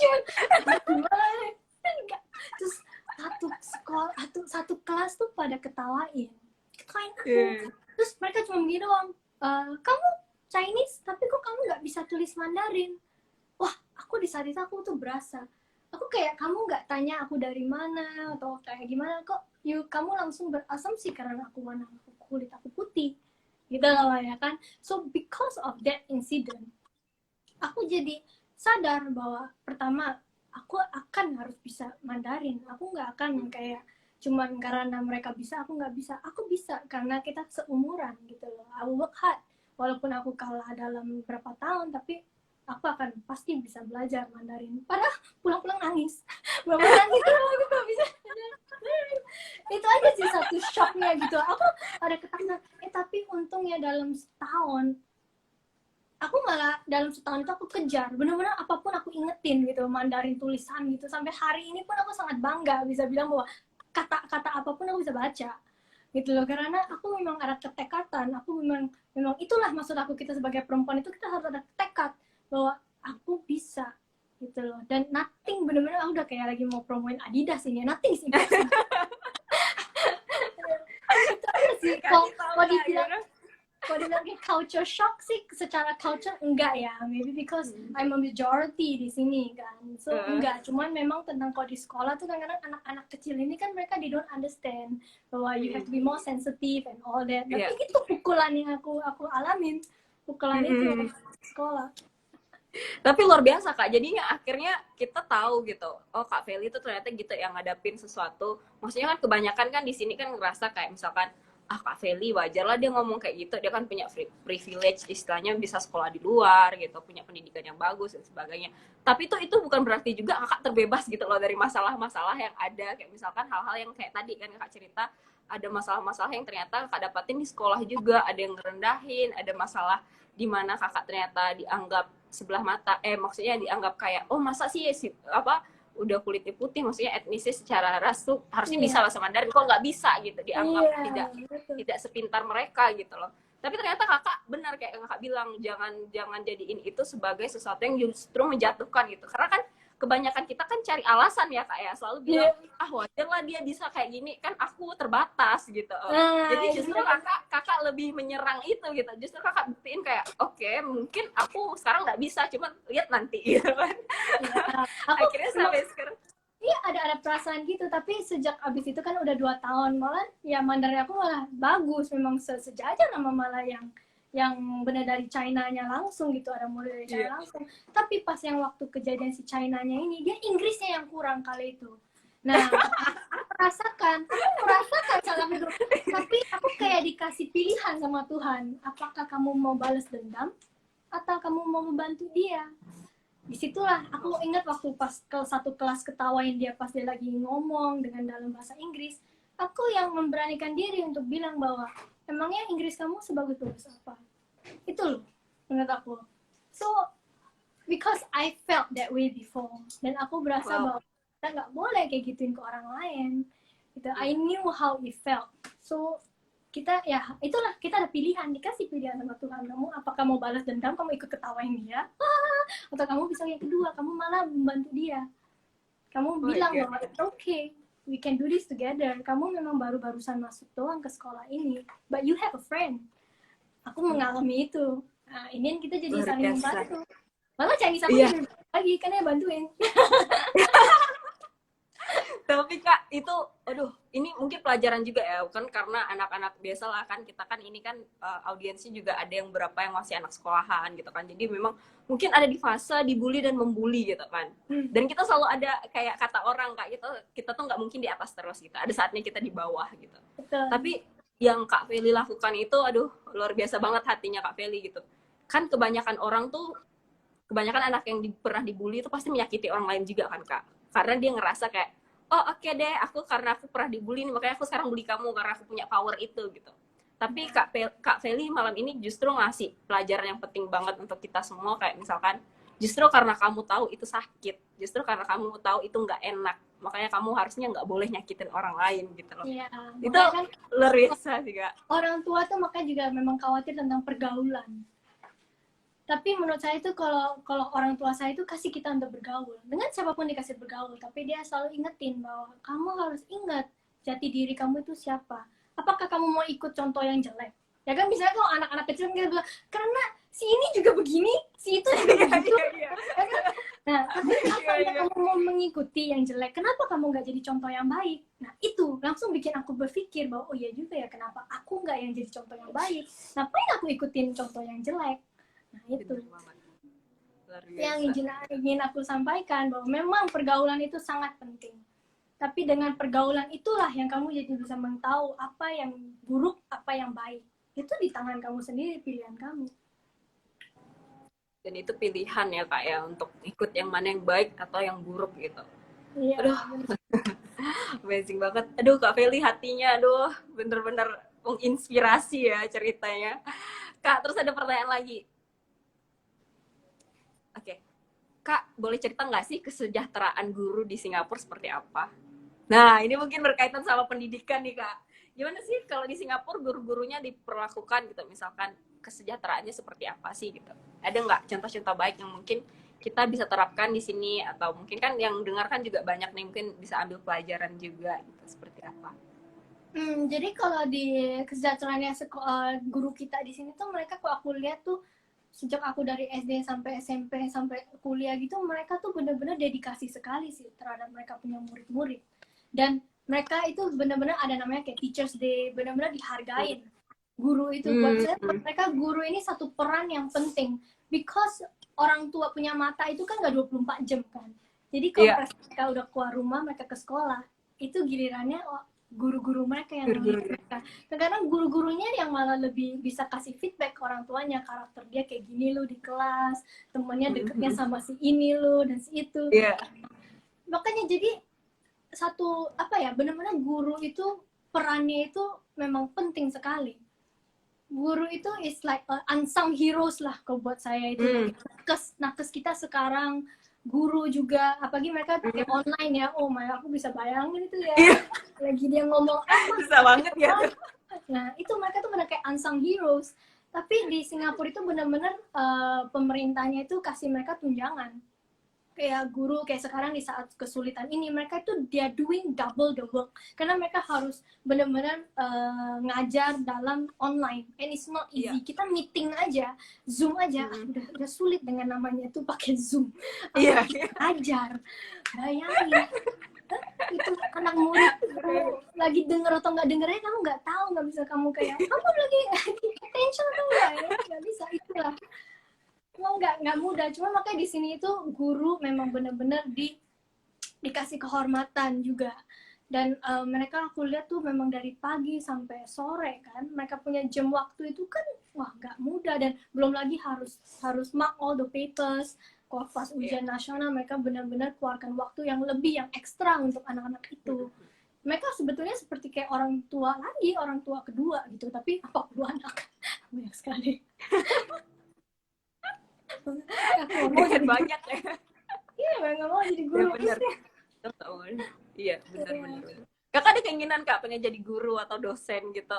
cuman terus satu kelas tuh pada ketawain aku. Terus mereka cuma begini doang, kamu Chinese tapi kok kamu nggak bisa tulis Mandarin. Wah, aku di saat itu aku tuh berasa, aku kayak, kamu nggak tanya aku dari mana atau kayak gimana, kok kamu langsung berasumsi karena aku warna kulit aku putih gitu loh ya kan. So because of that incident, aku jadi sadar bahwa pertama aku akan harus bisa Mandarin. Aku nggak akan kayak cuman karena mereka bisa aku nggak bisa. Aku bisa karena kita seumuran gitu loh. I will work hard walaupun aku kalah dalam beberapa tahun, tapi aku akan pasti bisa belajar Mandarin. Padahal pulang-pulang nangis. Bapak nangis, aku nggak bisa Mandarin. Itu aja sih satu shocknya gitu. Aku ada ketakutan. Tapi untungnya dalam setahun aku malah dalam setahun itu aku kejar benar-benar apapun aku ingetin gitu, Mandarin tulisan gitu. Sampai hari ini pun aku sangat bangga bisa bilang bahwa kata-kata apapun aku bisa baca gitu loh, karena aku memang ada ketekatan. Aku memang itulah maksud aku, kita sebagai perempuan itu kita harus ada tekad bahwa aku bisa gitu loh. Dan nothing, bener-bener aku udah kayak lagi mau promoin Adidas ini, nothing sih. Itu aja sih. Kalau dibilang kayak culture shock sih, secara culture enggak ya, maybe because I'm a majority di sini kan, so enggak. Cuman memang tentang kalau di sekolah tuh kadang-kadang anak-anak kecil ini kan mereka they don't understand bahwa you have to be more sensitive and all that. Tapi itu pukulan yang aku alamin, pukulan itu di sekolah. Tapi luar biasa Kak, jadinya akhirnya kita tahu gitu, oh Kak Feli itu ternyata gitu yang ngadapin sesuatu. Maksudnya kan kebanyakan kan di sini kan ngerasa kayak misalkan, Kak Feli wajar lah dia ngomong kayak gitu, dia kan punya privilege, istilahnya bisa sekolah di luar gitu, punya pendidikan yang bagus dan sebagainya. Tapi itu bukan berarti juga Kakak terbebas gitu loh dari masalah-masalah yang ada, kayak misalkan hal-hal yang kayak tadi kan Kakak cerita, ada masalah-masalah yang ternyata Kakak dapatin di sekolah juga, ada yang ngerendahin, ada masalah di mana Kakak ternyata dianggap sebelah mata, maksudnya dianggap kayak, oh masa sih udah kulitnya putih, maksudnya etnisnya secara ras tuh harusnya bisa bahasa Mandarin, kok nggak bisa gitu, dianggap tidak sepintar mereka gitu loh. Tapi ternyata Kakak benar kayak Kakak bilang, jangan jadiin itu sebagai sesuatu yang justru menjatuhkan gitu, karena kan kebanyakan kita kan cari alasan ya Kak ya, selalu bilang wajar lah dia bisa kayak gini, kan aku terbatas gitu. Jadi justru kakak lebih menyerang itu gitu, justru Kakak buktiin kayak oke, mungkin aku sekarang nggak bisa, cuman lihat nanti gitu kan. Akhirnya sampai sekarang ada perasaan gitu. Tapi sejak abis itu kan udah 2 tahun, malah ya Mandarin aku malah bagus, memang sejajar sama malah yang benar dari China-nya langsung gitu, ada mulai dari China langsung. Tapi pas yang waktu kejadian si China-nya ini, dia Inggrisnya yang kurang kali itu. Nah, aku merasakan salah hidup. Tapi aku kayak dikasih pilihan sama Tuhan, apakah kamu mau balas dendam atau kamu mau membantu dia. Disitulah aku ingat waktu pas satu kelas ketawain dia pas dia lagi ngomong dengan dalam bahasa Inggris, aku yang memberanikan diri untuk bilang bahwa emangnya Inggris kamu sebagus apa? Itu loh menurut aku. So because I felt that way before, dan aku berasa bahwa kita nggak boleh kayak gituin ke orang lain gitu. I knew how it felt. So kita ya itulah, kita ada pilihan, dikasih pilihan sama Tuhan, kamu apakah mau balas dendam, kamu ikut ketawain dia, atau kamu bisa yang kedua, kamu malah membantu dia, kamu bilang bahwa it's okay, we can do this together. Kamu memang barusan masuk doang ke sekolah ini, but you have a friend. Aku mengalami itu. Nah, ini kita jadi saling membantu. Malah Chinese aku lagi kan ya bantuin. Tapi Kak, itu aduh, ini mungkin pelajaran juga ya, kan karena anak-anak biasa lah kan, kita kan ini kan audiensnya juga ada yang berapa yang masih anak sekolahan gitu kan, jadi memang mungkin ada di fase dibully dan membuli gitu kan. Dan kita selalu ada kayak kata orang Kak, kita tuh nggak mungkin di atas terus gitu, ada saatnya kita di bawah gitu. Betul. Tapi yang Kak Feli lakukan itu aduh luar biasa banget hatinya Kak Feli gitu. Kan kebanyakan anak yang pernah dibully itu pasti menyakiti orang lain juga kan Kak. karena dia ngerasa kayak, oh oke deh, karena aku pernah dibully makanya aku sekarang bully kamu karena aku punya power itu gitu. Tapi Kak Feli malam ini justru ngasih pelajaran yang penting banget untuk kita semua, kayak misalkan justru karena kamu tahu itu sakit, justru karena kamu tahu itu nggak enak, makanya kamu harusnya nggak boleh nyakitin orang lain gitu loh. Iya, Itu kan luar biasa sih Kak. orang tua tuh makanya juga memang khawatir tentang pergaulan. Tapi menurut saya itu kalau orang tua saya itu kasih kita untuk bergaul dengan siapapun, dikasih bergaul, tapi dia selalu ingetin bahwa kamu harus ingat jati diri kamu itu siapa. Apakah kamu mau ikut contoh yang jelek? Ya kan misalnya kalau anak-anak kecil kita bilang karena si ini juga begini, si itu juga begitu. Nah, tapi apakah kamu mau mengikuti yang jelek? Kenapa kamu nggak jadi contoh yang baik? Nah, itu langsung bikin aku berpikir bahwa oh iya juga ya, kenapa aku nggak yang jadi contoh yang baik? Ngapain aku ikutin contoh yang jelek? Nah, itu yang ingin aku sampaikan, bahwa memang pergaulan itu sangat penting. Tapi dengan pergaulan itulah yang kamu jadi bisa mengetahui apa yang buruk, apa yang baik. Itu di tangan kamu sendiri, pilihan kamu. Dan itu pilihan ya Kak ya, untuk ikut yang mana yang baik atau yang buruk gitu. Iya. Aduh, amazing banget. Aduh Kak Feli hatinya, aduh bener-bener menginspirasi ya ceritanya. Kak, terus ada pertanyaan lagi. Oke, Kak, boleh cerita nggak sih kesejahteraan guru di Singapura seperti apa? Nah, ini mungkin berkaitan sama pendidikan nih, Kak. Gimana sih kalau di Singapura guru-gurunya diperlakukan gitu, misalkan kesejahteraannya seperti apa sih gitu? Ada nggak contoh-contoh baik yang mungkin kita bisa terapkan di sini, atau mungkin kan yang dengarkan juga banyak nih, mungkin bisa ambil pelajaran juga gitu, seperti apa? Jadi kalau di kesejahteraannya guru kita di sini tuh, mereka kalau aku lihat tuh sejak aku dari SD sampai SMP sampai kuliah gitu, mereka tuh benar-benar dedikasi sekali sih terhadap mereka punya murid-murid. Dan mereka itu benar-benar ada namanya kayak Teachers Day, benar-benar dihargain. Guru itu buat saya, mereka guru ini satu peran yang penting, because orang tua punya mata itu kan gak 24 jam kan. Jadi kalau mereka udah keluar rumah, mereka ke sekolah, itu gilirannya guru-guru mereka yang mereka. Kadang guru-gurunya yang malah lebih bisa kasih feedback ke orang tuanya, karakter dia kayak gini lo di kelas, temennya deketnya sama si ini lo dan si itu. Makanya jadi satu apa ya, benar-benar guru itu perannya itu memang penting sekali. Guru itu is like unsung heroes lah kalau buat saya itu. Nakes kita sekarang, guru juga, apalagi mereka pakai online ya, oh my, aku bisa bayangin itu ya. Lagi dia ngomong bisa banget ya. Nah itu mereka tuh benar kayak unsung heroes. Tapi di Singapura itu benar-benar pemerintahnya itu kasih mereka tunjangan. Kayak guru kayak sekarang di saat kesulitan ini, mereka itu dia doing double the work karena mereka harus benar-benar ngajar dalam online, and it's not easy. Kita meeting aja, Zoom aja, udah sulit dengan namanya itu pakai Zoom. Ajar, bayangin itu anak murid lagi denger atau nggak dengernya kamu nggak tahu, nggak bisa kamu kayak kamu lagi attention atau nggak bisa, itulah. Emang nggak mudah, cuma makanya di sini itu guru memang benar-benar dikasih kehormatan juga. Dan mereka aku lihat tuh memang dari pagi sampai sore kan, mereka punya jam waktu itu kan, wah nggak mudah. Dan belum lagi harus mark all the papers. Kalau pas ujian nasional, mereka benar-benar keluarkan waktu yang lebih, yang ekstra untuk anak-anak itu. Mereka sebetulnya seperti kayak orang tua lagi, orang tua kedua gitu, tapi 40 anak banyak sekali. Banyak ya. Iya, nggak mau jadi guru. Iya, benar. Kakak ada keinginan Kak pengen jadi guru atau dosen gitu?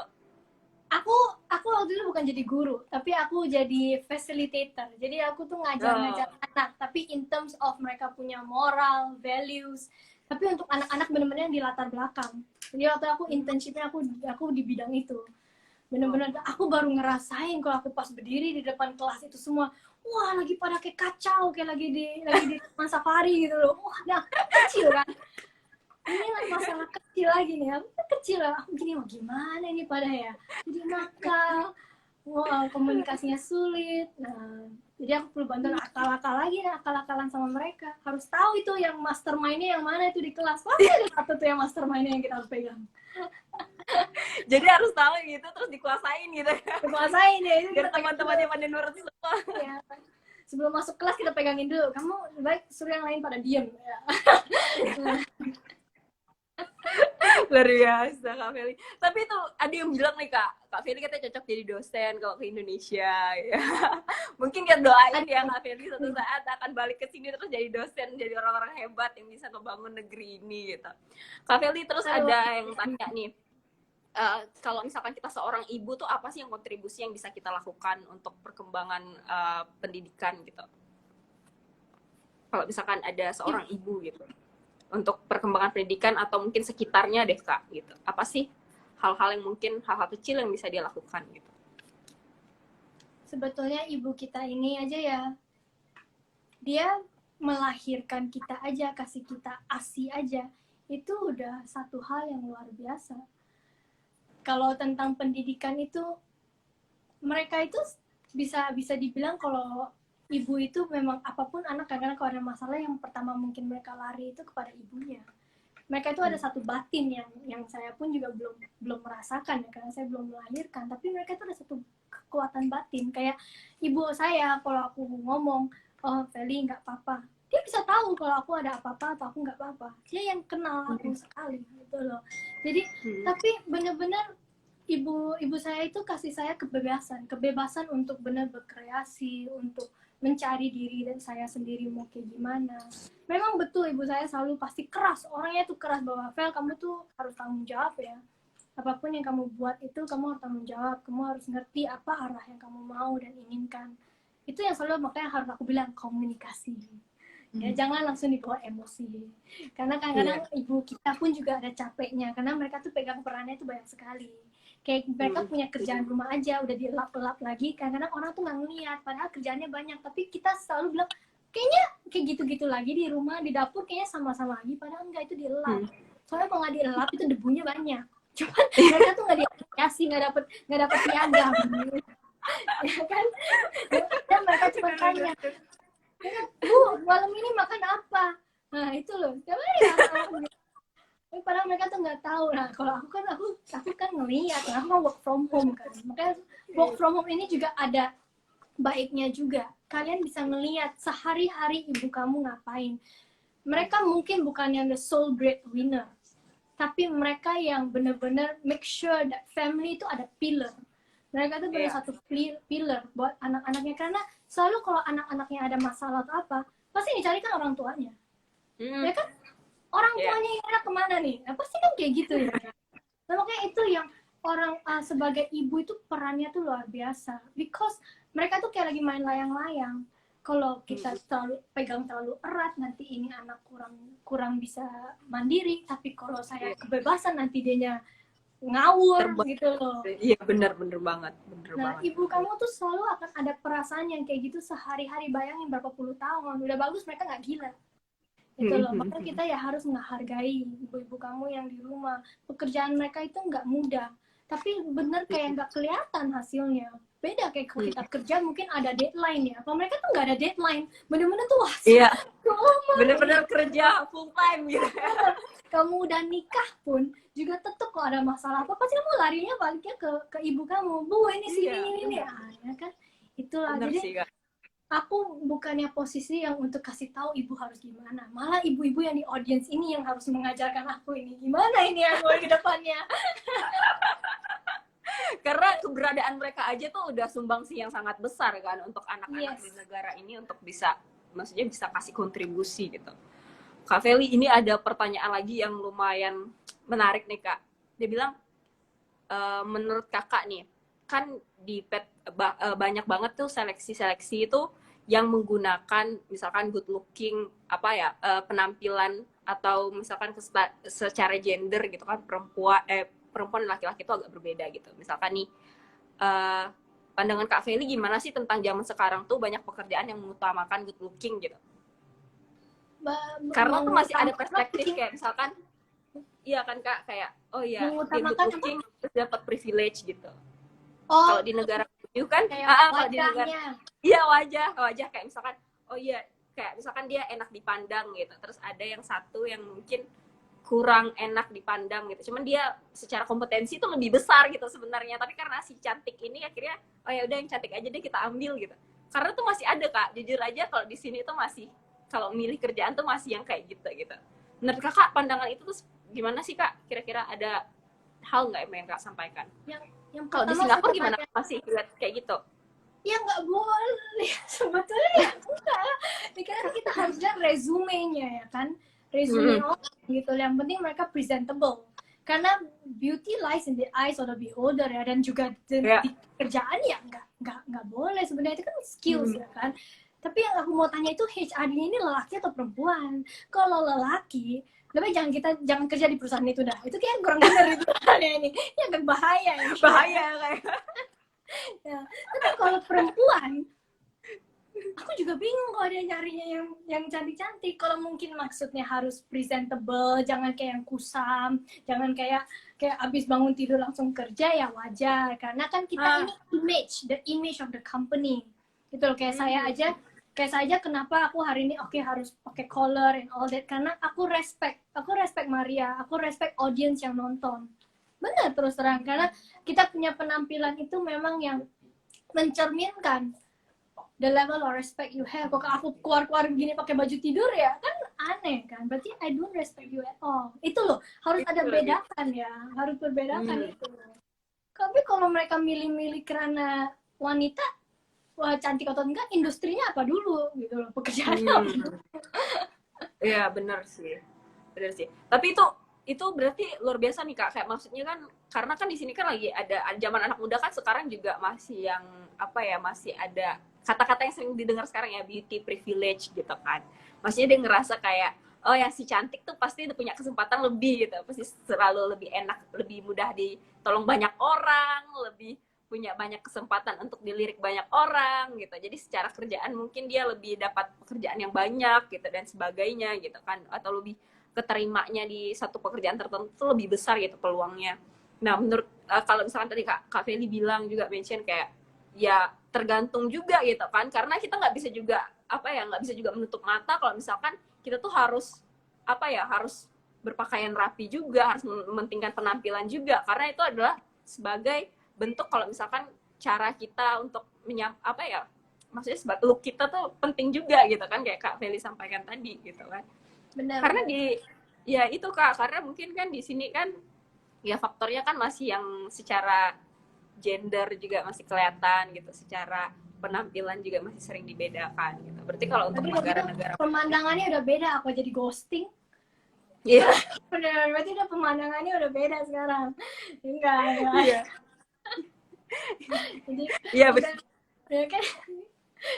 Aku waktu itu bukan jadi guru, tapi aku jadi facilitator. Jadi aku tuh ngajar anak, tapi in terms of mereka punya moral, values. Tapi untuk anak-anak benar-benar di latar belakang. Jadi waktu aku internshipnya aku di bidang itu. Benar-benar aku baru ngerasain kalau aku pas berdiri di depan kelas itu semua, wah lagi pada kayak kacau, kayak lagi di taman safari gitu loh. Wah, nah, kecil kan. Ini lah masalah kecil lagi nih, aku kecil lah, aku gini, wah gimana ini pada ya, jadi nakal, wah komunikasinya sulit. Nah, jadi aku perlu bantuan akal-akalan sama mereka. Harus tahu itu yang mastermind-nya yang mana itu di kelas. Pasti ada satu tuh yang mastermind-nya yang kita harus pegang. Jadi harus tahu gitu, terus dikuasain gitu. Dikuasain ya. Biar teman-temannya pada nurut semua. Ya. sebelum masuk kelas kita pegangin dulu, kamu baik suruh yang lain pada diem ya. Luar biasa Kak Feli. Tapi itu ada yang bilang nih Kak Feli katanya cocok jadi dosen kalau ke Indonesia. Ya. Mungkin kita doain ya Kak Feli suatu saat akan balik ke sini terus jadi dosen, jadi orang-orang hebat yang bisa ngebangun negeri ini gitu. Kak Feli terus ada yang tanya nih, kalau misalkan kita seorang ibu tuh apa sih yang kontribusi yang bisa kita lakukan untuk perkembangan pendidikan gitu? Kalau misalkan ada seorang ibu gitu, untuk perkembangan pendidikan atau mungkin sekitarnya deh Kak gitu. Apa sih hal-hal yang mungkin hal-hal kecil yang bisa dia lakukan gitu? Sebetulnya ibu kita ini aja ya, dia melahirkan kita aja, kasih kita ASI aja, itu udah satu hal yang luar biasa. Kalau tentang pendidikan itu, mereka itu bisa dibilang kalau ibu itu memang apapun anak, kadang-kadang kalau ada masalah yang pertama mungkin mereka lari itu kepada ibunya. Mereka itu ada satu batin yang saya pun juga belum merasakan ya, karena saya belum melahirkan, tapi mereka itu ada satu kekuatan batin. Kayak ibu saya kalau aku ngomong, oh Feli nggak apa-apa, dia bisa tahu kalau aku ada apa-apa atau aku nggak apa-apa. Dia yang kenal aku sekali gitu loh. Jadi tapi benar-benar ibu saya itu kasih saya kebebasan untuk benar berkreasi, untuk mencari diri dan saya sendiri mau kayak gimana. Memang betul ibu saya selalu pasti keras, orangnya tuh keras bahwa Vel, kamu tuh harus tanggung jawab ya. Apapun yang kamu buat itu kamu harus tanggung jawab, kamu harus ngerti apa arah yang kamu mau dan inginkan. Itu yang selalu makanya harus aku bilang komunikasi. Ya, jangan langsung dibawa emosi. Karena kadang-kadang ibu kita pun juga ada capeknya, karena mereka tuh pegang perannya itu banyak sekali. Kayak mereka punya kerjaan rumah aja udah dilap-lap lagi, kadang-kadang orang tuh nggak ngeliat padahal kerjaannya banyak, tapi kita selalu bilang kayaknya kayak gitu-gitu lagi di rumah, di dapur kayaknya sama-sama lagi, padahal enggak, itu dilap. Soalnya kalau nggak dilap itu debunya banyak, cuman mereka tuh nggak diapresiasi, nggak dapet piagam ya kan. Dan mereka cuma tanya, Bu, malam ini makan apa? Nah itu loh, coba ya padahal mereka tuh nggak tahu. Nah kalau aku kan ngeliat, aku kan work from home kan, makanya work from home ini juga ada baiknya juga. Kalian bisa ngeliat sehari-hari ibu kamu ngapain. Mereka mungkin bukan yang the sole breadwinner, tapi mereka yang benar-benar make sure that family itu ada pillar. Mereka tuh punya satu pillar buat anak-anaknya, karena selalu kalau anak-anaknya ada masalah atau apa, pasti dicarikan orang tuanya. Ya kan? Orang tuanya yang enak kemana nih? Nah, pasti kan kayak gitu ya. Nah, makanya itu yang orang sebagai ibu itu perannya tuh luar biasa. Because mereka tuh kayak lagi main layang-layang. Kalau kita pegang terlalu erat, nanti ini anak kurang bisa mandiri. Tapi kalau saya kebebasan, nanti dianya ngawur gitu loh. Iya benar banget. Nah, ibu kamu tuh selalu akan ada perasaan yang kayak gitu sehari-hari. Bayangin berapa puluh tahun. Udah bagus mereka nggak gila. Gitu loh, makanya kita ya harus menghargai ibu-ibu kamu yang di rumah. Pekerjaan mereka itu nggak mudah, tapi bener kayak nggak kelihatan hasilnya. Beda kayak kalau kita kerja mungkin ada deadline ya. Kalau mereka tuh nggak ada deadline, bener-bener tuh wah. Iya. Bener-bener kerja full time gitu. Kamu udah nikah pun juga tetap kalau ada masalah apa pasti kamu larinya baliknya ke ibu kamu. Bu ini sih ini ya kan. Itulah bener jadi. Sih, aku bukannya posisi yang untuk kasih tahu ibu harus gimana, malah ibu-ibu yang di audience ini yang harus mengajarkan aku ini gimana ini aku ke depannya. Karena keberadaan mereka aja tuh udah sumbangsi yang sangat besar kan untuk anak-anak di negara ini untuk bisa, maksudnya bisa kasih kontribusi gitu. Kak Feli, ini ada pertanyaan lagi yang lumayan menarik nih Kak. Dia bilang, menurut kakak nih, kan di banyak banget tuh seleksi itu yang menggunakan misalkan good looking penampilan atau misalkan secara gender gitu kan, perempuan dan laki-laki itu agak berbeda gitu. Misalkan nih pandangan Kak Feli gimana sih tentang zaman sekarang tuh banyak pekerjaan yang mengutamakan good looking gitu? Karena tuh masih ada perspektif kayak misalkan iya kan Kak, kayak oh iya dia good looking terus dapat privilege gitu. Kalau di negara maju kan kalau di negara wajah kayak misalkan oh iya kayak misalkan dia enak dipandang gitu, terus ada yang satu yang mungkin kurang enak dipandang gitu, cuman dia secara kompetensi itu lebih besar gitu sebenarnya, tapi karena si cantik ini akhirnya oh ya udah yang cantik aja deh kita ambil gitu. karena tuh masih ada Kak, jujur aja kalau di sini tuh masih, kalau milih kerjaan tuh masih yang kayak gitu gitu. Menurut Kakak pandangan itu tuh gimana sih Kak? Kira-kira ada hal nggak yang pengen Kak sampaikan? Yang Kalau di pertama Singapura saya gimana? tanya, Masih lihat kayak gitu? ya nggak boleh sebetulnya ya enggak. Karena kita harus lihat resumenya ya kan, resume orang gitu. Yang penting mereka presentable. Karena beauty lies in the eyes of the beholder ya, dan juga di kerjaan ya nggak boleh sebenarnya, itu kan skills ya kan. Tapi yang aku mau tanya itu HRD ini lelaki atau perempuan? Kalau lelaki, tapi jangan kerja di perusahaan itu dah. Itu kayak kurang benar itu ini. Ini agak bahaya ya. Bahaya kayak. Ya. Tapi kalau perempuan, aku juga bingung kalau dia nyarinya yang cantik-cantik. Kalau mungkin maksudnya harus presentable, jangan kayak yang kusam, jangan kayak abis bangun tidur langsung kerja, ya wajar. Karena kan kita ini the image of the company. Gitu loh, kayak saya aja kenapa aku hari ini harus pakai collar and all that, karena aku respect Maria, aku respect audience yang nonton. Benar, terus terang, karena kita punya penampilan itu memang yang mencerminkan the level of respect you have. Kalau aku keluar begini pakai baju tidur ya kan aneh kan, berarti I don't respect you at all. Itu loh, harus ada bedakan ya, harus berbedakan itu. Tapi kalau mereka milih-milih karena wanita, wah cantik atau enggak, industrinya apa dulu gitu loh, pekerjaannya apa dulu. Iya benar sih. Tapi itu berarti luar biasa nih Kak, kayak maksudnya kan karena kan di sini kan lagi ada zaman anak muda kan sekarang juga masih yang apa ya, masih ada kata-kata yang sering didengar sekarang ya, beauty privilege gitu kan. Maksudnya dia ngerasa kayak oh ya si cantik tuh pasti punya kesempatan lebih gitu, pasti selalu lebih enak, lebih mudah ditolong banyak orang, lebih punya banyak kesempatan untuk dilirik banyak orang gitu. Jadi secara kerjaan mungkin dia lebih dapat pekerjaan yang banyak gitu dan sebagainya gitu kan, atau lebih keterimanya di satu pekerjaan tertentu lebih besar gitu peluangnya. Nah menurut kalau misalkan tadi Kak Feli bilang juga mention kayak ya tergantung juga gitu kan, karena kita nggak bisa juga nggak bisa juga menutup mata kalau misalkan kita tuh harus harus berpakaian rapi juga, harus mementingkan penampilan juga, karena itu adalah sebagai bentuk kalau misalkan cara kita untuk maksudnya look kita tuh penting juga gitu kan, kayak Kak Feli sampaikan tadi gitu kan. Benar. Karena ya itu Kak, karena mungkin kan di sini kan ya faktornya kan masih yang secara gender juga masih kelihatan gitu, secara penampilan juga masih sering dibedakan gitu. Berarti kalau untuk negara-negara pemandangannya udah beda, aku jadi ghosting. Iya. Benar, berarti udah pemandangannya udah beda sekarang. Enggak. Iya. Jadi iya benar. Ya kan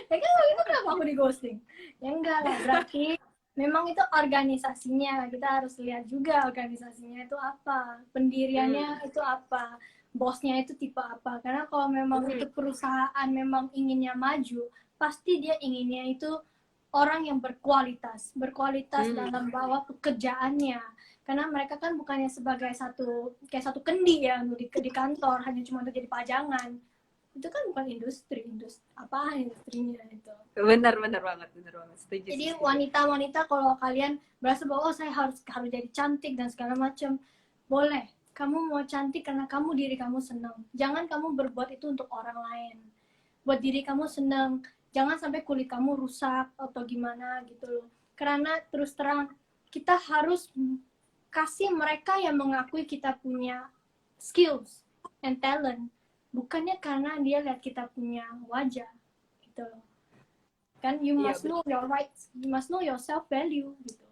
kalau itu kenapa aku di ghosting? Ya enggak lah, berarti memang itu organisasinya, kita harus lihat juga organisasinya itu apa, pendiriannya itu apa, bosnya itu tipe apa. Karena kalau memang itu perusahaan memang inginnya maju, pasti dia inginnya itu orang yang berkualitas dalam bawa pekerjaannya. Karena mereka kan bukannya sebagai satu kendi ya di kantor, hanya cuma untuk jadi pajangan. Itu kan bukan industri apa industrinya itu. Benar banget, setuju. Jadi wanita kalau kalian berasa bahwa saya harus jadi cantik dan segala macam, boleh. Kamu mau cantik karena diri kamu senang. Jangan kamu berbuat itu untuk orang lain. Buat diri kamu senang. Jangan sampai kulit kamu rusak atau gimana gitu loh. Karena terus terang kita harus kasih mereka yang mengakui kita punya skills and talent, bukannya karena dia lihat kita punya wajah gitu loh. Kan you must know your rights, you must know your self value gitu.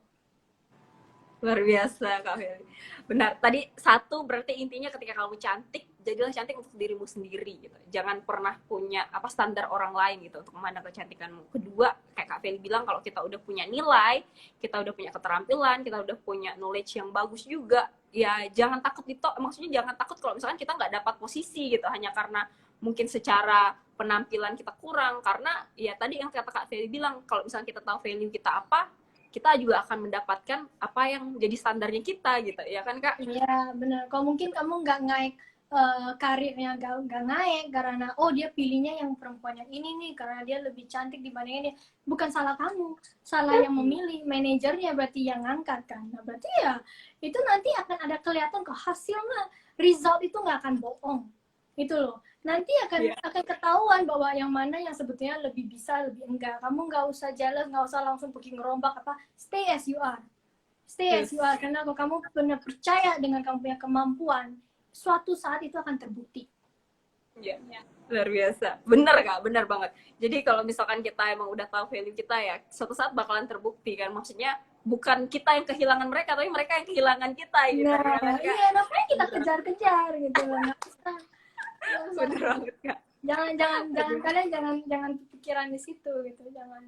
Luar biasa Kak Feli. Benar, tadi satu berarti intinya ketika kamu cantik, jadilah cantik untuk dirimu sendiri gitu. Jangan pernah punya standar orang lain gitu untuk memandang kecantikanmu. Kedua, kayak Kak Feli bilang, kalau kita udah punya nilai, kita udah punya keterampilan, kita udah punya knowledge yang bagus juga, ya jangan takut maksudnya jangan takut kalau misalkan kita nggak dapat posisi gitu hanya karena mungkin secara penampilan kita kurang. Karena ya tadi yang kata Kak Feli bilang, kalau misalkan kita tahu value kita apa, kita juga akan mendapatkan apa yang jadi standarnya kita gitu, ya kan Kak? Iya benar. Kalau mungkin kamu nggak naik karirnya, nggak naik karena dia pilihnya yang perempuan yang ini nih karena dia lebih cantik dibanding ini, bukan salah kamu, salah yang memilih, manajernya berarti yang ngangkat kan. Nah berarti ya itu nanti akan ada kelihatan kok hasilnya, result itu nggak akan bohong. itu loh. Nanti akan ketahuan bahwa yang mana yang sebetulnya lebih bisa, lebih enggak. Kamu nggak usah jealous, nggak usah langsung pergi ngerombak apa. Stay as you are. Stay as you are. Karena kalau kamu benar percaya dengan kamu punya kemampuan, suatu saat itu akan terbukti. Iya, luar biasa. Bener Kak, bener banget. Jadi kalau misalkan kita emang udah tahu value kita ya, suatu saat bakalan terbukti kan. Maksudnya bukan kita yang kehilangan mereka, tapi mereka yang kehilangan kita gitu. Nah, ya kan, Kak? iya, namanya kita kejar-kejar gitu loh. Nggak usah. Bener banget Kak. Jangan kalian jangan pikiran di situ gitu, jangan.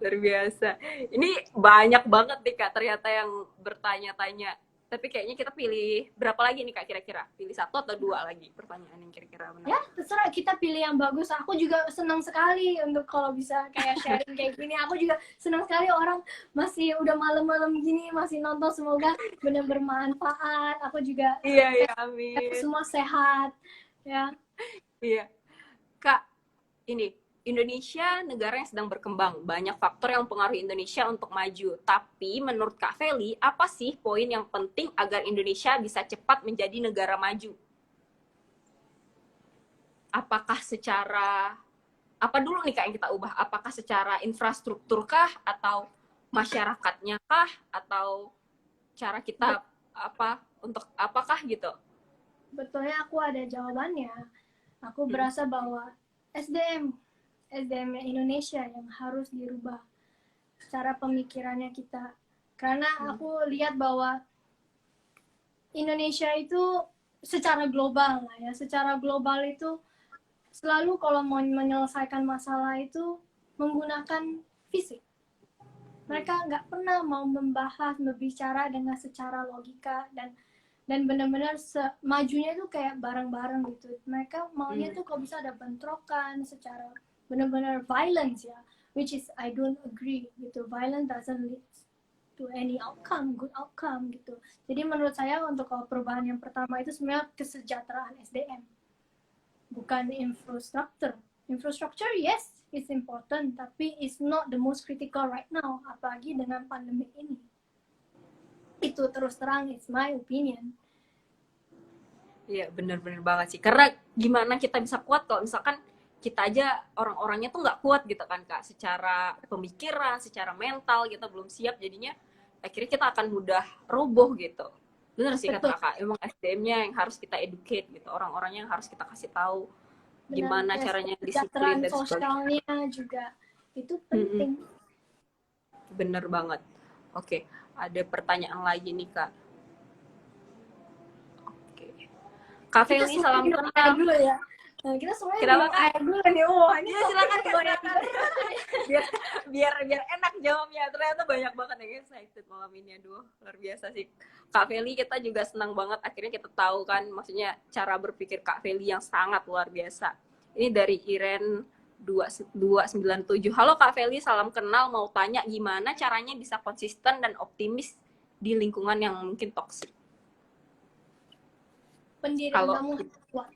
Luar biasa. Ini banyak banget nih Kak ternyata yang bertanya-tanya. Tapi kayaknya kita pilih berapa lagi nih Kak kira-kira? Pilih 1 atau 2 lagi pertanyaan yang kira-kira benar? Ya terserah, kita pilih yang bagus. Aku juga senang sekali untuk kalau bisa kayak sharing kayak gini. Aku juga senang sekali orang masih udah malam-malam gini masih nonton, semoga benar bermanfaat. Aku juga Iya, amin. semua sehat ya. Iya. Kak, ini Indonesia negara yang sedang berkembang. Banyak faktor yang mempengaruhi Indonesia untuk maju. Tapi menurut Kak Feli, apa sih poin yang penting agar Indonesia bisa cepat menjadi negara maju? Apakah secara apa dulu nih Kak yang kita ubah? Apakah secara infrastruktur kah, atau masyarakatnya kah, atau cara kita untuk apakah gitu? Betulnya aku ada jawabannya. Aku berasa bahwa SDM Indonesia yang harus dirubah cara pemikirannya kita. Karena aku lihat bahwa Indonesia itu secara global lah ya, secara global itu selalu kalau mau menyelesaikan masalah itu menggunakan fisik. Mereka nggak pernah mau membahas, berbicara dengan secara logika dan benar-benar majunya itu kayak bareng-bareng gitu. Mereka maunya tuh kalau bisa ada bentrokan secara benar-benar violence ya, which is I don't agree gitu. Violence doesn't lead to any outcome, good outcome gitu. Jadi menurut saya untuk perubahan yang pertama itu sebenarnya kesejahteraan SDM, bukan infrastruktur. Infrastructure yes, it's important, tapi it's not the most critical right now, apalagi dengan pandemi ini. Itu terus terang, it's my opinion. Iya, bener-bener banget sih. Karena gimana kita bisa kuat kalau misalkan kita aja orang-orangnya tuh nggak kuat gitu kan Kak. Secara pemikiran, secara mental kita belum siap, jadinya akhirnya kita akan mudah roboh gitu. Bener sih kata Kak, emang SDM-nya yang harus kita educate gitu. Orang-orangnya yang harus kita kasih tahu gimana caranya disiplin dan sebagainya. Sosialnya juga itu penting. Bener banget. Oke, ada pertanyaan lagi nih Kak. Kak Feli, salam kenal dulu ya. Nah, kita semuanya air dulu nih. Ini ya, silakan. biar enak jawabnya. Ternyata banyak banget yang excited malam ini. Aduh, luar biasa sih. Kak Feli, kita juga senang banget akhirnya kita tahu kan, maksudnya cara berpikir Kak Feli yang sangat luar biasa. Ini dari Iren 297. Halo Kak Feli, salam kenal. Mau tanya gimana caranya bisa konsisten dan optimis di lingkungan yang mungkin toksik? Pendirian kamu harus kuat.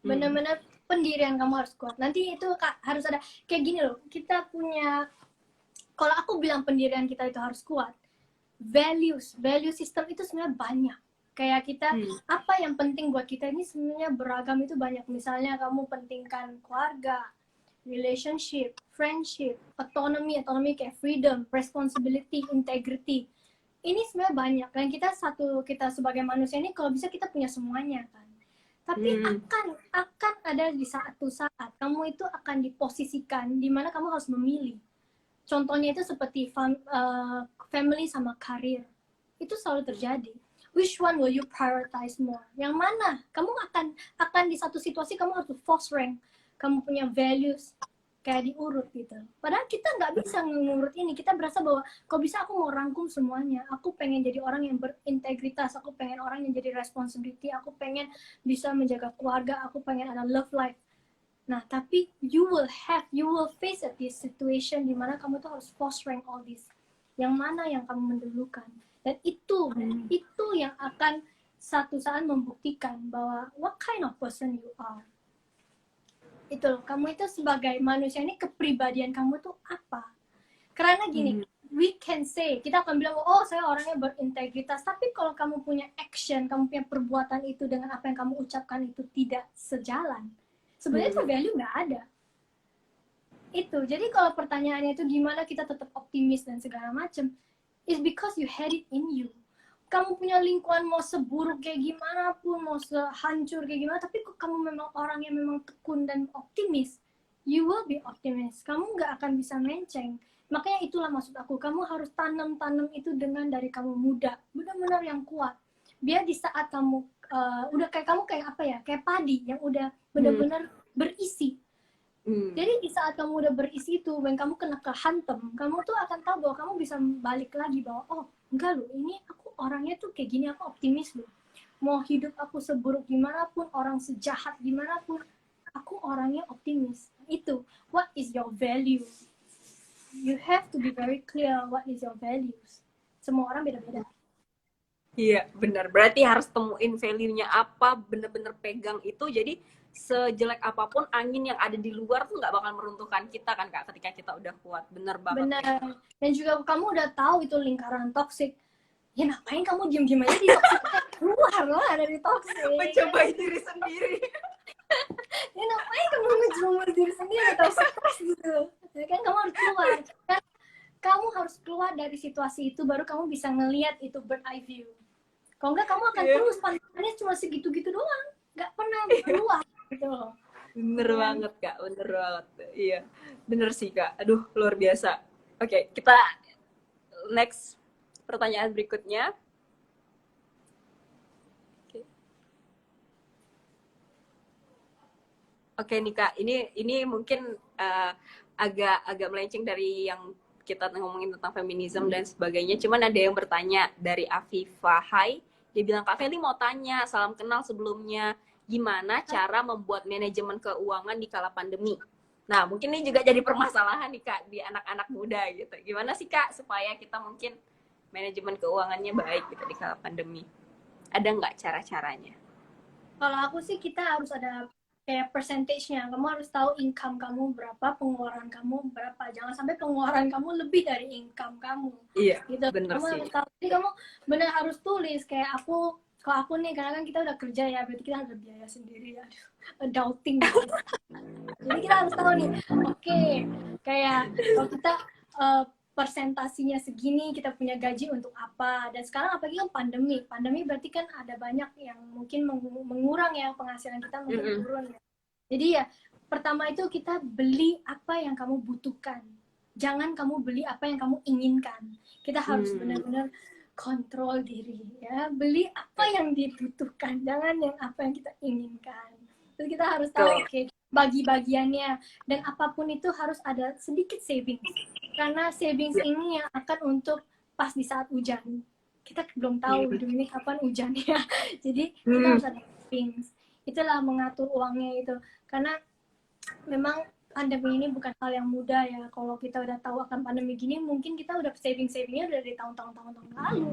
Benar-benar pendirian kamu harus kuat. Nanti itu harus ada kayak gini loh. Kita punya, kalau aku bilang pendirian kita itu harus kuat, value system itu sebenarnya banyak. Kayak kita apa yang penting buat kita ini sebenarnya beragam, itu banyak. Misalnya kamu pentingkan keluarga, relationship, friendship, autonomy kayak freedom, responsibility, integrity. Ini sebenarnya banyak, dan kita sebagai manusia ini kalau bisa kita punya semuanya kan. Tapi akan ada di satu saat kamu itu akan diposisikan di mana kamu harus memilih. Contohnya itu seperti family sama karir. Itu selalu terjadi. Which one will you prioritize more? Yang mana? Kamu akan di satu situasi kamu harus force rank. Kamu punya values kayak diurut gitu. Padahal kita nggak bisa ngurut ini. Kita berasa bahwa kok bisa aku mau rangkum semuanya. Aku pengen jadi orang yang berintegritas. Aku pengen orang yang jadi responsibility. Aku pengen bisa menjaga keluarga. Aku pengen ada love life. Nah, tapi you will face at this situation di mana kamu tuh harus force rank all this. Yang mana yang kamu mendulukan. Dan itu yang akan satu saat membuktikan bahwa what kind of person you are. Itu loh, kamu itu sebagai manusia ini kepribadian kamu tuh apa? Karena gini, we can say, kita akan bilang, oh saya orangnya berintegritas, tapi kalau kamu punya action, kamu punya perbuatan itu dengan apa yang kamu ucapkan itu tidak sejalan, sebenarnya itu value nggak ada. Itu, jadi kalau pertanyaannya itu gimana kita tetap optimis dan segala macam, is because you had it in you. Kamu punya lingkungan mau seburuk kayak gimana pun, mau sehancur kayak gimana, tapi kok kamu memang orang yang memang tekun dan optimis, you will be optimist. Kamu nggak akan bisa menceng. Makanya itulah maksud aku, kamu harus tanam itu dengan dari kamu muda, benar-benar yang kuat. Biar di saat kamu udah kayak kamu kayak apa ya, kayak padi yang udah benar-benar berisi. Jadi di saat kamu udah berisi itu, when kamu kena kehantem, kamu tuh akan tahu bahwa kamu bisa balik lagi bahwa oh enggak loh, ini aku orangnya tuh kayak gini, aku optimis loh. Mau hidup aku seburuk gimana pun, orang sejahat gimana pun, aku orangnya optimis. Itu, what is your value? You have to be very clear what is your values. Semua orang beda-beda. Iya, benar. Berarti harus temuin value-nya apa, bener-bener pegang itu. Jadi sejelek apapun angin yang ada di luar tuh nggak bakal meruntuhkan kita kan Kak, ketika kita udah kuat. Bener banget. Benar. Dan juga kamu udah tahu itu lingkaran toksik. Ya ngapain kamu diem-diem aja di toksik? Keluar lah dari toksik. Mencobai diri sendiri. Ya ngapain kamu ngejerumus diri sendiri atau stres gitu. Ya kan kamu harus keluar. Kan kamu harus keluar dari situasi itu, baru kamu bisa ngelihat itu bird eye view. Kalau enggak kamu akan terus pandangannya cuma segitu-gitu doang, nggak pernah keluar gitu loh. Bener banget Kak, bener banget. Iya, bener sih Kak. Aduh, luar biasa. Oke, kita next pertanyaan berikutnya. Oke nih Kak, ini mungkin agak melenceng dari yang kita ngomongin tentang feminisme dan sebagainya. Cuman ada yang bertanya dari Afifah, hai, dia bilang Kak Feli mau tanya, salam kenal sebelumnya, gimana cara membuat manajemen keuangan di kala pandemi? Nah mungkin ini juga jadi permasalahan nih Kak di anak-anak muda gitu. Gimana sih Kak supaya kita mungkin manajemen keuangannya baik gitu di kala pandemi? Ada nggak cara-caranya? Kalau aku sih kita harus ada kayak percentage-nya. Kamu harus tahu income kamu berapa, pengeluaran kamu berapa. Jangan sampai pengeluaran kamu lebih dari income kamu. Iya, gitu. Bener Kamu sih. harus tahu. Jadi kamu benar harus tulis. Kayak aku, kalau aku nih, karena kan kita udah kerja ya, berarti kita ada biaya sendiri. Aduh, adulting. Jadi kita harus tahu nih, oke, kayak kalau kita persentasinya segini, kita punya gaji untuk apa. Dan sekarang apalagi kan pandemi berarti kan ada banyak yang mungkin mengurang ya, penghasilan kita mungkin turun ya. Jadi ya pertama itu kita beli apa yang kamu butuhkan, jangan kamu beli apa yang kamu inginkan. Kita harus benar-benar kontrol diri ya, beli apa yang dibutuhkan, jangan yang apa yang kita inginkan. Terus kita harus tahu oke, bagi-bagiannya, dan apapun itu harus ada sedikit savings. Karena savings ini yang akan untuk pas di saat hujan. Kita belum tahu hidup ini kapan hujannya. Jadi kita harus ada savings. Itulah mengatur uangnya itu. Karena memang pandemi ini bukan hal yang mudah ya. Kalau kita udah tahu akan pandemi gini, mungkin kita udah savingnya udah dari tahun-tahun lalu.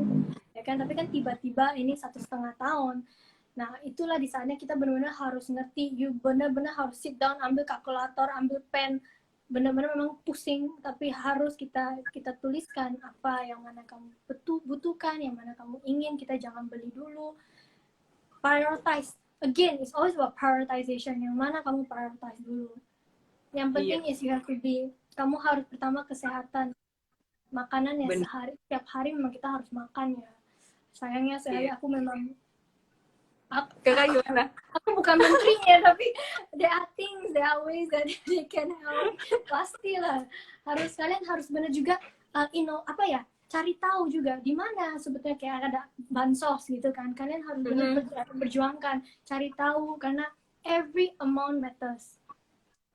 Ya kan? Tapi kan tiba-tiba ini 1,5 tahun. Nah, itulah di saatnya kita benar-benar harus ngerti. You benar-benar harus sit down, ambil kalkulator, ambil pen, benar-benar memang pusing, tapi harus kita tuliskan apa yang mana kamu butuhkan, yang mana kamu ingin. Kita jangan beli dulu. Prioritize. Again, it's always about prioritization. Yang mana kamu prioritize dulu. Yang penting is you have to be, kamu harus pertama kesehatan. Makanan ya setiap hari memang kita harus makan ya. Sayangnya sehari aku memang Kakak gimana? Aku bukan menterinya, tapi there are things, there are ways that they can help. Pastilah. Kalian harus benar juga, cari tahu juga di mana sebetulnya kayak ada bansos gitu kan. Kalian harus benar berjuangkan, cari tahu, karena every amount matters.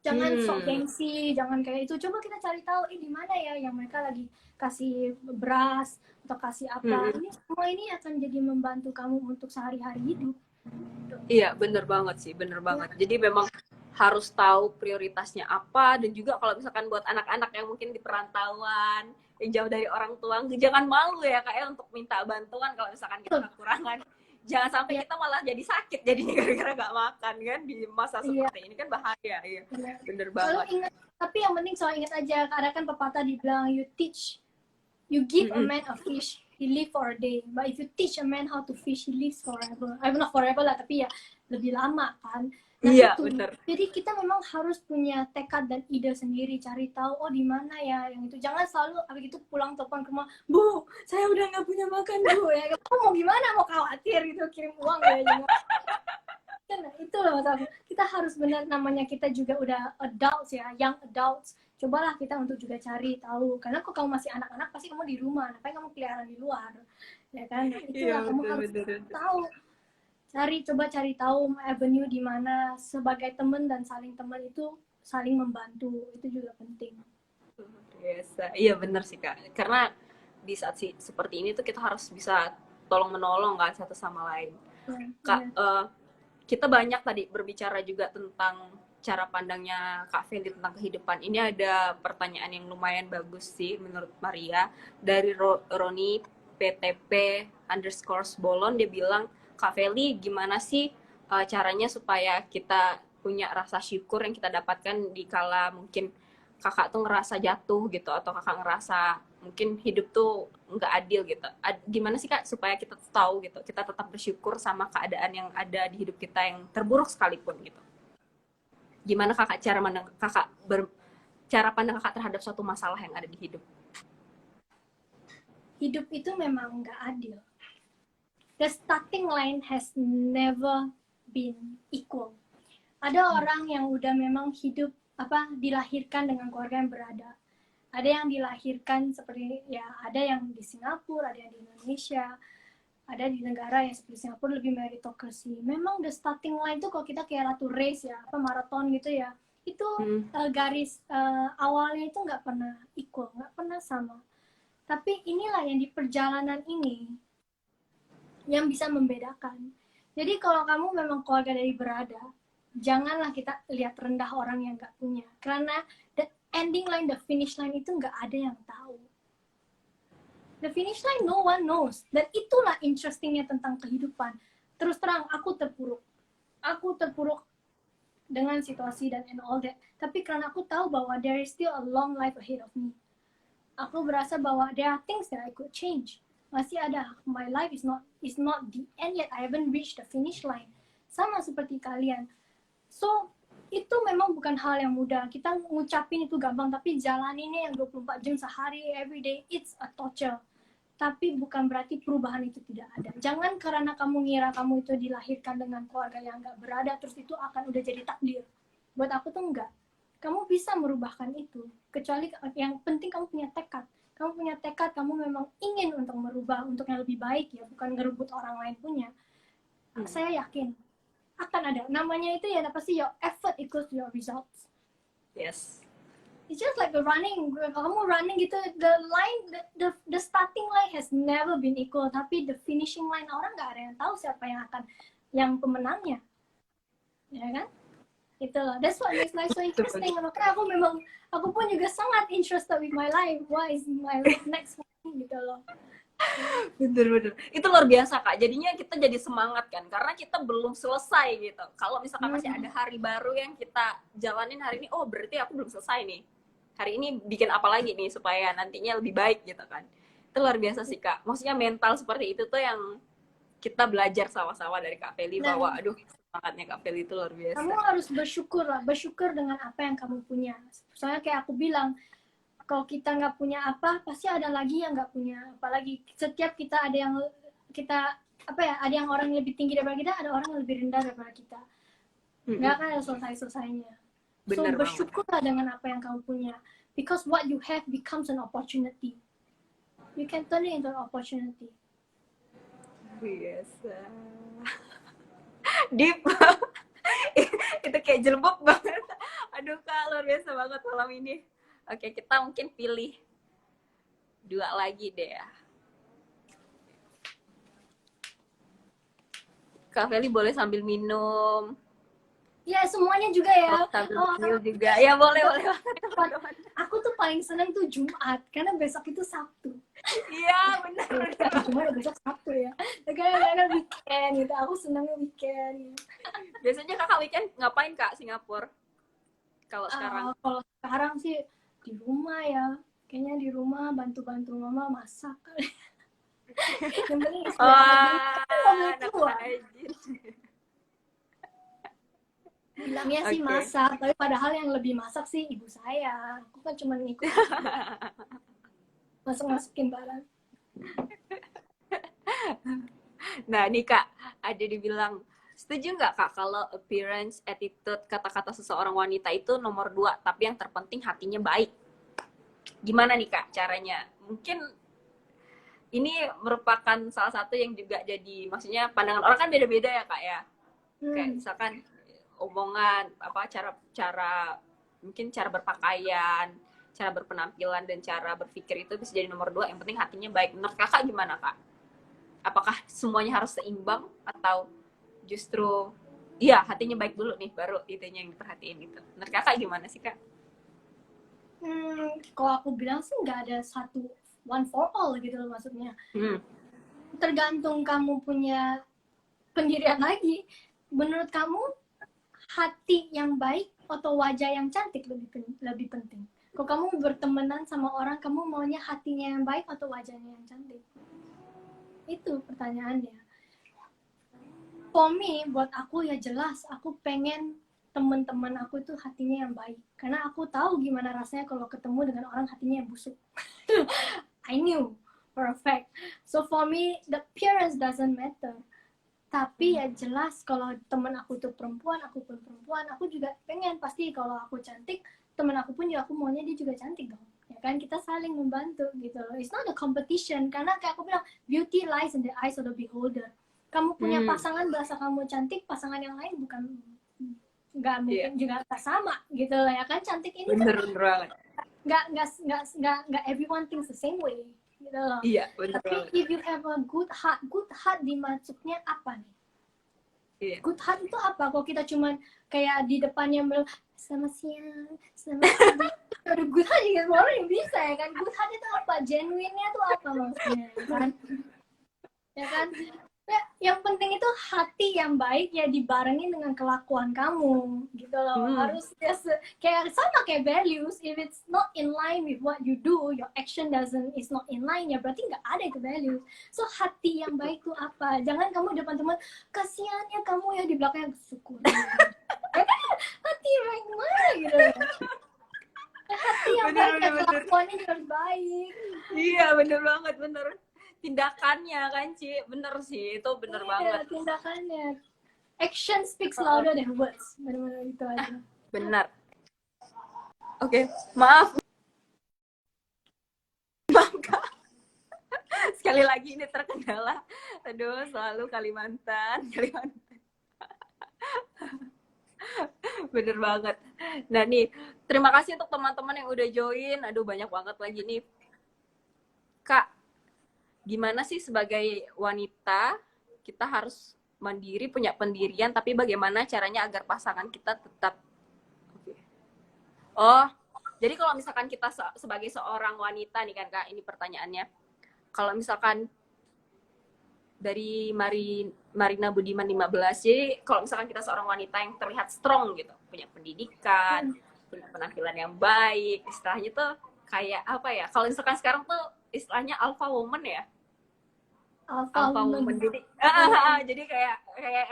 Jangan sok gengsi, jangan kayak itu. Coba kita cari tahu di mana ya yang mereka lagi kasih beras atau kasih apa. Ini semua ini akan jadi membantu kamu untuk sehari-hari hidup. Iya, bener banget sih, bener banget. Jadi memang harus tahu prioritasnya apa, dan juga kalau misalkan buat anak-anak yang mungkin di perantauan, yang jauh dari orang tua, jangan malu ya Kak ya untuk minta bantuan kalau misalkan kita kekurangan. Jangan sampai kita malah jadi sakit jadinya gara-gara nggak makan kan di masa seperti ini kan bahaya. Iya, bener banget. Tapi yang penting selalu ingat aja, karena kan pepatah dibilang you teach You give a man a fish, he live for a day. But if you teach a man how to fish, he lives forever. Not forever lah, tapi ya lebih lama kan. Nah Iya, itu, bener. jadi kita memang harus punya tekad dan ide sendiri, cari tahu oh di mana ya yang itu. Jangan selalu abis itu pulang telepon ke rumah, Bu, saya udah nggak punya makan Bu. Ya, kamu mau gimana? Mau khawatir gitu kirim uang ya juga. Nah, itu loh maksud aku. Kita harus benar, namanya kita juga udah adults ya, young adults. Cobalah kita untuk juga cari tahu. Karena kok kamu masih anak-anak pasti kamu di rumah, ngapain kamu keliaran di luar, ya kan? Nah, itulah kamu harus tahu. Coba cari tahu avenue di mana sebagai teman dan saling teman itu saling membantu, itu juga penting. Biasa. Iya bener sih Kak. Karena di saat seperti ini tuh kita harus bisa tolong menolong kan satu sama lain. Kak, kita banyak tadi berbicara juga tentang cara pandangnya Kak Feli tentang kehidupan. Ini ada pertanyaan yang lumayan bagus sih menurut Maria dari Roni PTP_Bolon. Dia bilang, Kak Feli gimana sih caranya supaya kita punya rasa syukur yang kita dapatkan di kala mungkin kakak tuh ngerasa jatuh gitu, atau kakak ngerasa mungkin hidup tuh nggak adil gitu. Gimana sih Kak supaya kita tahu gitu, kita tetap bersyukur sama keadaan yang ada di hidup kita yang terburuk sekalipun gitu. Gimana kakak cara pandang kakak terhadap suatu masalah yang ada di hidup? Hidup itu memang nggak adil. The starting line has never been equal. Ada orang yang udah memang hidup dilahirkan dengan keluarga yang berada. Ada yang dilahirkan seperti ya, ada yang di Singapura, ada yang di Indonesia, ada di negara yang seperti Singapura lebih meritokrasi. Memang the starting line tuh kalau kita kayak ratu race ya, maraton gitu ya, itu garis awalnya itu nggak pernah equal, nggak pernah sama. Tapi inilah yang di perjalanan ini yang bisa membedakan. Jadi kalau kamu memang keluarga dari berada, janganlah kita lihat rendah orang yang nggak punya. Karena the ending line, the finish line itu nggak ada yang tahu. The finish line no one knows. Dan itulah interestingnya tentang kehidupan. Terus terang, aku terpuruk. Aku terpuruk dengan situasi dan and all that. Tapi karena aku tahu bahwa there is still a long life ahead of me. Aku berasa bahwa there are things that I could change. Masih ada, my life is not the end yet. I haven't reached the finish line. Sama seperti kalian. So, itu memang bukan hal yang mudah. Kita ngucapin itu gampang, tapi jalaninnya yang 24 jam sehari, every day, it's a torture. Tapi bukan berarti perubahan itu tidak ada. Jangan karena kamu ngira kamu itu dilahirkan dengan keluarga yang nggak berada, terus itu akan udah jadi takdir. Buat aku tuh enggak. Kamu bisa merubahkan itu. Kecuali yang penting kamu punya tekad. Kamu punya tekad, kamu memang ingin untuk merubah, untuk yang lebih baik ya, bukan ngerebut orang lain punya. Saya yakin akan ada. Namanya itu ya pasti your effort equals your results. Yes. It's just like running. Kamu running gitu, the starting line has never been equal, tapi the finishing line orang nggak ada yang tahu siapa yang pemenangnya, ya kan? Itu loh. That's what makes life so interesting. Makanya aku pun juga sangat interested with my life. What is my next one gitu loh. Bener. Itu luar biasa Kak. Jadinya kita jadi semangat kan, karena kita belum selesai gitu. Kalau misalkan masih ada hari baru yang kita jalanin hari ini, oh berarti aku belum selesai nih. Hari ini bikin apa lagi nih supaya nantinya lebih baik gitu kan. Itu luar biasa sih Kak. Maksudnya mental seperti itu tuh yang kita belajar sama-sama dari Kak Feli, bahwa aduh semangatnya Kak Feli itu luar biasa. Kamu harus bersyukur dengan apa yang kamu punya. Soalnya kayak aku bilang, kalau kita nggak punya apa, pasti ada lagi yang nggak punya. Apalagi setiap kita ada yang ada yang orang yang lebih tinggi daripada kita, ada orang yang lebih rendah daripada kita. Nggak akan ada selesai-selesainya. So bersyukurlah dengan apa yang kamu punya. Because what you have becomes an opportunity. You can turn it into an opportunity. Biasa. Deep. Itu kayak jelebok banget. Aduh Kak, luar biasa banget malam ini. Oke, kita mungkin pilih 2 lagi deh ya. Kak Feli boleh sambil minum. Ya, semuanya juga ya. Sambil juga. Ya, boleh banget. Aku tuh paling seneng tuh Jumat, karena besok itu Sabtu. Iya, benar. Cuma besok Sabtu ya. Karena weekend gitu, aku senengnya weekend. Biasanya kakak weekend ngapain Kak Singapura? Kalau sekarang? Kalau sekarang sih di rumah ya, kayaknya di rumah bantu-bantu mama masak. Yang penting istirahat dulu. Wah, Kan nggak boleh anak keluar. rajin. Bilangnya sih Oke. masak, tapi padahal yang lebih masak sih ibu saya. Aku kan cuma ngikut-ngikut masuk-masukin barang. Nah, nih Kak, ada dibilang, setuju nggak Kak kalau appearance, attitude, kata-kata seseorang wanita itu nomor 2, tapi yang terpenting hatinya baik? Gimana nih Kak caranya? Mungkin ini merupakan salah satu yang juga jadi, maksudnya pandangan orang kan beda-beda ya Kak ya. Kayak misalkan omongan, apa cara cara mungkin cara berpakaian, cara berpenampilan dan cara berpikir itu bisa jadi nomor 2. Yang penting hatinya baik. Menurut Kakak gimana Kak? Apakah semuanya harus seimbang atau justru iya hatinya baik dulu nih baru itunya yang diperhatiin gitu. Menurut Kakak gimana sih Kak? Kalau aku bilang sih nggak ada satu one for all gitu loh maksudnya. Tergantung kamu punya pendirian lagi. Menurut kamu hati yang baik atau wajah yang cantik lebih penting? Kalau kamu bertemanan sama orang, kamu maunya hatinya yang baik atau wajahnya yang cantik? Itu pertanyaannya. For me, buat aku ya jelas, aku pengen teman-teman aku itu hatinya yang baik. Karena aku tahu gimana rasanya kalau ketemu dengan orang hatinya yang busuk. I knew for a fact. So for me, the appearance doesn't matter. Tapi ya jelas kalau teman aku tuh perempuan, aku pun perempuan, aku juga pengen pasti kalau aku cantik, teman aku pun juga aku maunya dia juga cantik dong. Ya kan kita saling membantu gitu loh. It's not a competition karena kayak aku bilang beauty lies in the eyes of the beholder. Kamu punya pasangan berasa kamu cantik, pasangan yang lain bukan nggak mungkin juga nggak sama gitu lah ya kan. Cantik ini bener kan banget. nggak everyone thinks the same way gitu loh. Iya bener Tapi banget. if you have a good heart dimaksudnya apa nih? Iya. Good heart itu apa? Kalau kita cuman kayak di depannya selamat siang, selamat pagi, ada good heart juga semua orang yang bisa ya kan? Good heart itu apa? Genuine-nya tuh apa maksudnya kan? Ya kan? Ya, yang penting itu hati yang baik ya dibarengin dengan kelakuan kamu gitu loh. Harus ya, kayak sama kayak values. If it's not in line with what you do, your action is not in line ya berarti nggak ada itu values. So hati yang baik tuh apa? Jangan kamu depan teman kasihan ya kamu ya di belakang syukur. Hati yang baik mana gitu. Hati yang baik ya kelakuannya harus baik. Iya bener banget bener. Tindakannya kan Ci, bener sih itu bener banget. Tindakannya, action speaks louder than words, benar-benar itu aja. Benar. Oke, maaf Kak. Sekali lagi ini terkendala. Aduh, selalu Kalimantan. Bener banget. Nah nih, terima kasih untuk teman-teman yang udah join. Aduh, banyak banget lagi nih. Kak, gimana sih sebagai wanita kita harus mandiri, punya pendirian, tapi bagaimana caranya agar pasangan kita tetap Oh, jadi kalau misalkan kita sebagai seorang wanita nih kan Kak, ini pertanyaannya. Kalau misalkan dari Marina Budiman 15, jadi kalau misalkan kita seorang wanita yang terlihat strong gitu, punya pendidikan, punya penampilan yang baik, istilahnya tuh kayak apa ya? Kalau misalkan sekarang tuh istilahnya alpha woman ya. Alpha woman. Jadi kayak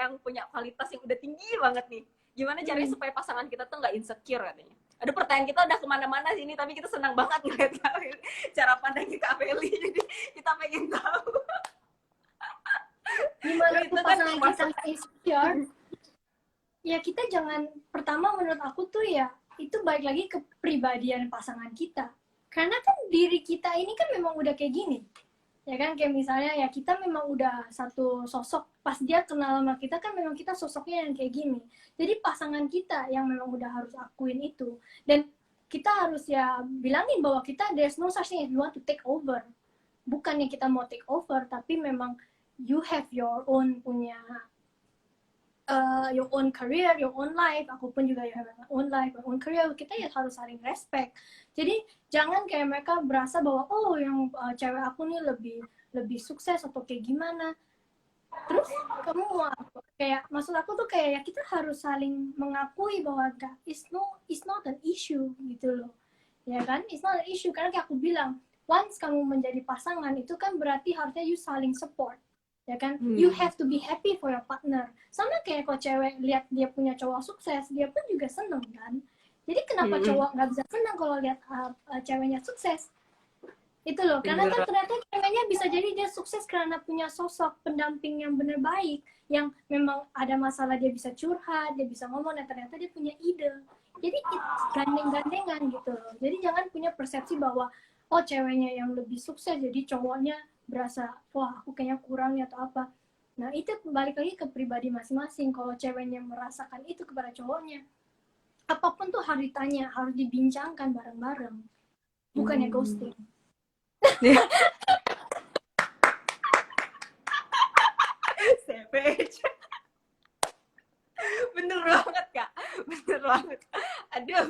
yang punya kualitas yang udah tinggi banget nih. Gimana caranya supaya pasangan kita tuh nggak insecure katanya? Aduh, pertanyaan kita udah kemana-mana sini, tapi kita senang banget ngeliat cara pandang kita Feli, jadi kita pengen tahu. Gimana itu pasangan kita insecure? Ya kita jangan, pertama menurut aku tuh ya, itu balik lagi ke pribadian pasangan kita. Karena kan diri kita ini kan memang udah kayak gini. Ya kan, kayak misalnya ya kita memang udah satu sosok, pas dia kenal sama kita kan memang kita sosoknya yang kayak gini. Jadi pasangan kita yang memang udah harus akuin itu. Dan kita harus ya bilangin bahwa kita there's no such thing as you want to take over. Bukannya kita mau take over, tapi memang you have your own punya your own career, your own life. Aku pun juga you have my own life, my own career. Kita ya harus saling respect. Jadi jangan kayak mereka berasa bahwa oh yang cewek aku nih lebih sukses atau kayak gimana. Terus kamu mau apa? Kayak maksud aku tuh kayak ya kita harus saling mengakui bahwa it's not an issue gitu loh. ya kan? It's not an issue, karena kayak aku bilang, once kamu menjadi pasangan itu kan berarti harusnya you saling support, ya kan? You have to be happy for your partner. Sama kayak kalau cewek lihat dia punya cowok sukses, dia pun juga seneng kan. Jadi kenapa cowok nggak bisa senang kalau lihat ceweknya sukses? Itu loh, karena kan ternyata ceweknya bisa jadi dia sukses karena punya sosok pendamping yang benar baik, yang memang ada masalah dia bisa curhat, dia bisa ngomong, dan ternyata dia punya ide. Jadi gandeng-gandengan gitu loh. Jadi jangan punya persepsi bahwa oh ceweknya yang lebih sukses jadi cowoknya berasa wah aku kayaknya kurang atau apa. Nah itu balik lagi ke pribadi masing-masing. Kalau ceweknya merasakan itu kepada cowoknya, apapun tuh harus ditanya, harus dibincangkan bareng-bareng, bukannya ghosting. Savage. Bener banget Kak, bener banget. Aduh.